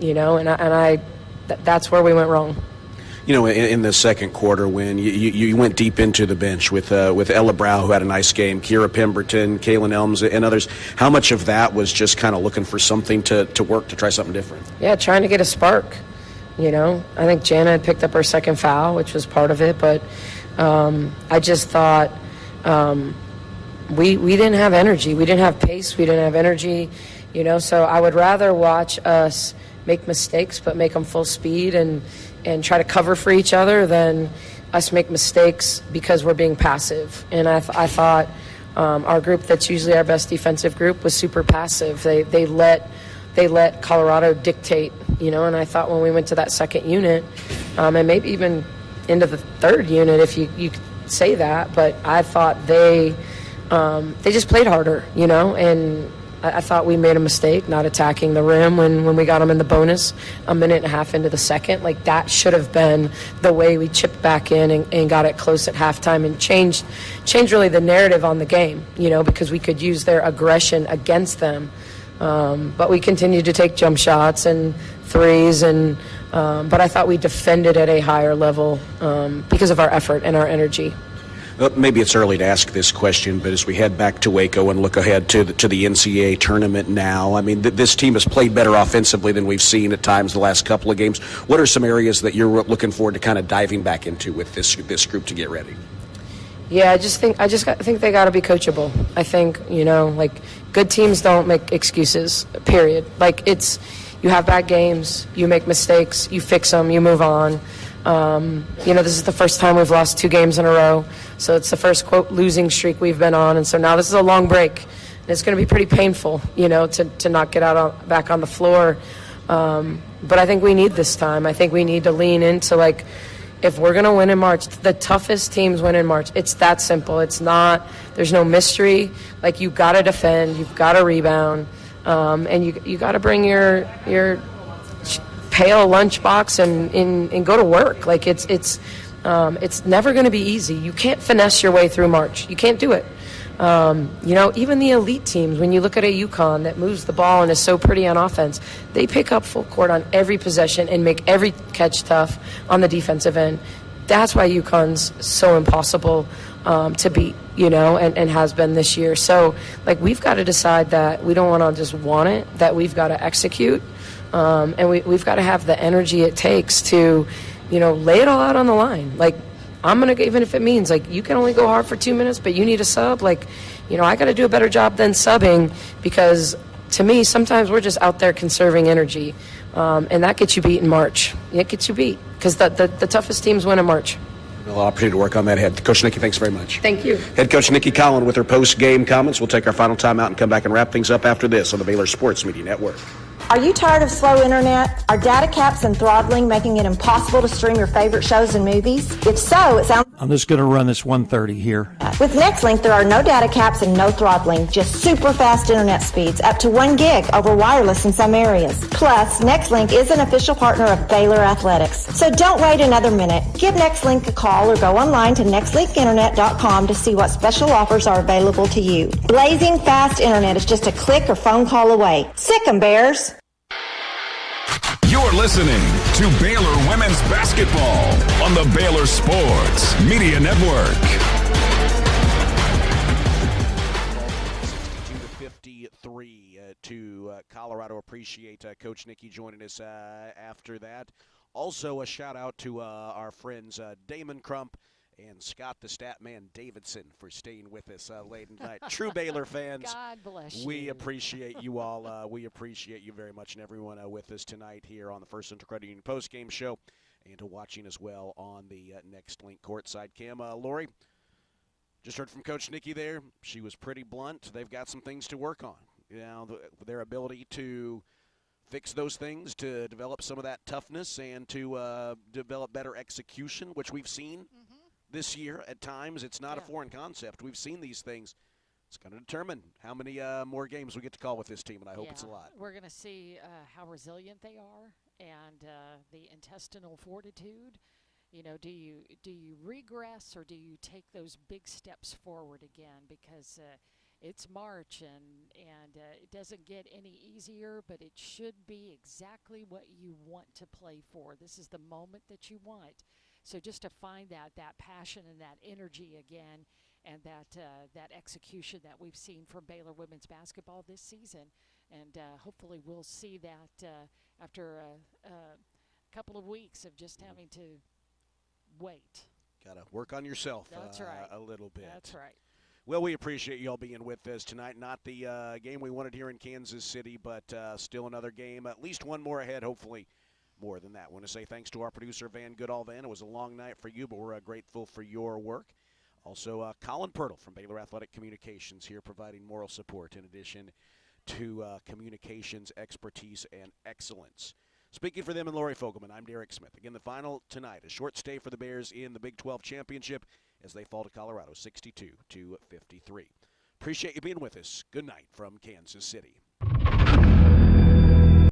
that's where we went wrong. In the second quarter when you went deep into the bench with Ella Brow, who had a nice game, Kira Pemberton, Kaylin Elms, and others, how much of that was just kind of looking for something to work, to try something different? Yeah, trying to get a spark. I think Jana had picked up her second foul, which was part of it, but I just thought we didn't have energy. We didn't have pace. We didn't have energy, so I would rather watch us make mistakes but make them full speed and try to cover for each other than us make mistakes because we're being passive. And I thought our group, that's usually our best defensive group, was super passive. They let Colorado dictate, and I thought when we went to that second unit, and maybe even into the third unit, if you could say that, but I thought they just played harder, and I thought we made a mistake not attacking the rim when we got them in the bonus a minute and a half into the second. That should have been the way we chipped back in and got it close at halftime and changed really the narrative on the game, because we could use their aggression against them. But we continued to take jump shots and threes, but I thought we defended at a higher level because of our effort and our energy. Maybe it's early to ask this question, but as we head back to Waco and look ahead to the NCAA tournament now, I mean, this team has played better offensively than we've seen at times the last couple of games. What are some areas that you're looking forward to kind of diving back into with this group to get ready? Yeah, I think they got to be coachable. I think, good teams don't make excuses, period. You have bad games, you make mistakes, you fix them, you move on. This is the first time we've lost 2 games in a row. So it's the first, quote, losing streak we've been on. And so now this is a long break. And it's going to be pretty painful, to not get back on the floor. But I think we need this time. I think we need to lean into, if we're going to win in March, the toughest teams win in March. It's that simple. It's not, there's no mystery. You've got to defend, you've got to rebound, and you got to bring your pail lunchbox and go to work. It's never going to be easy. You can't finesse your way through March. You can't do it. Even the elite teams, when you look at a UConn that moves the ball and is so pretty on offense, they pick up full court on every possession and make every catch tough on the defensive end. That's why UConn's so impossible to beat, and has been this year. So, we've got to decide that we don't want to just want it, that we've got to execute. And we've got to have the energy it takes to, lay it all out on the line. I'm going to, even if it means, you can only go hard for 2 minutes, but you need a sub. I got to do a better job than subbing because, to me, sometimes we're just out there conserving energy. And that gets you beat in March. It gets you beat because the toughest teams win in March. Well, opportunity to work on that ahead. Coach Nikki, thanks very much. Thank you. Head Coach Nikki Collin with her post-game comments. We'll take our final timeout and come back and wrap things up after this on the Baylor Sports Media Network. Are you tired of slow internet? Are data caps and throttling making it impossible to stream your favorite shows and movies? If so, it sounds... I'm just going to run this 130 here. With Nextlink, there are no data caps and no throttling, just super fast internet speeds, up to 1 gig over wireless in some areas. Plus, Nextlink is an official partner of Baylor Athletics. So don't wait another minute. Give Nextlink a call or go online to nextlinkinternet.com to see what special offers are available to you. Blazing fast internet is just a click or phone call away. Sick 'em, Bears! You're listening to Baylor Women's Basketball on the Baylor Sports Media Network. 62-53 to Colorado. Appreciate Coach Nikki joining us after that. Also, a shout-out to our friends Damon Crump and Scott the Statman Davidson for staying with us late tonight. True Baylor fans, God bless you. We appreciate you all. We appreciate you very much and everyone with us tonight here on the First Central Credit Union post-game show and watching as well on the Next Link Courtside cam. Lori, Just heard from Coach Nikki there. She was pretty blunt. They've got some things to work on. Their ability to fix those things, to develop some of that toughness, and to develop better execution, which we've seen this year at times. It's not a foreign concept. We've seen these things. It's going to determine how many more games we get to call with this team, and I hope it's a lot. We're going to see how resilient they are and the intestinal fortitude. Do you regress or do you take those big steps forward again? Because it's March and it doesn't get any easier, but it should be exactly what you want to play for. This is the moment that you want. So just to find that passion and that energy again, and that execution that we've seen from Baylor women's basketball this season, and hopefully we'll see that after a couple of weeks of just having to wait. Got to work on yourself. That's right. A little bit. That's right. Well, we appreciate you all being with us tonight. Not the game we wanted here in Kansas City, but still another game. At least one more ahead, hopefully more than that. I want to say thanks to our producer, Van Goodall. Van, it was a long night for you, but we're grateful for your work. Also, Colin Pirtle from Baylor Athletic Communications here providing moral support in addition to communications expertise and excellence. Speaking for them and Lori Fogelman, I'm Derek Smith. Again, the final tonight, a short stay for the Bears in the Big 12 Championship as they fall to Colorado 62-53. Appreciate you being with us. Good night from Kansas City.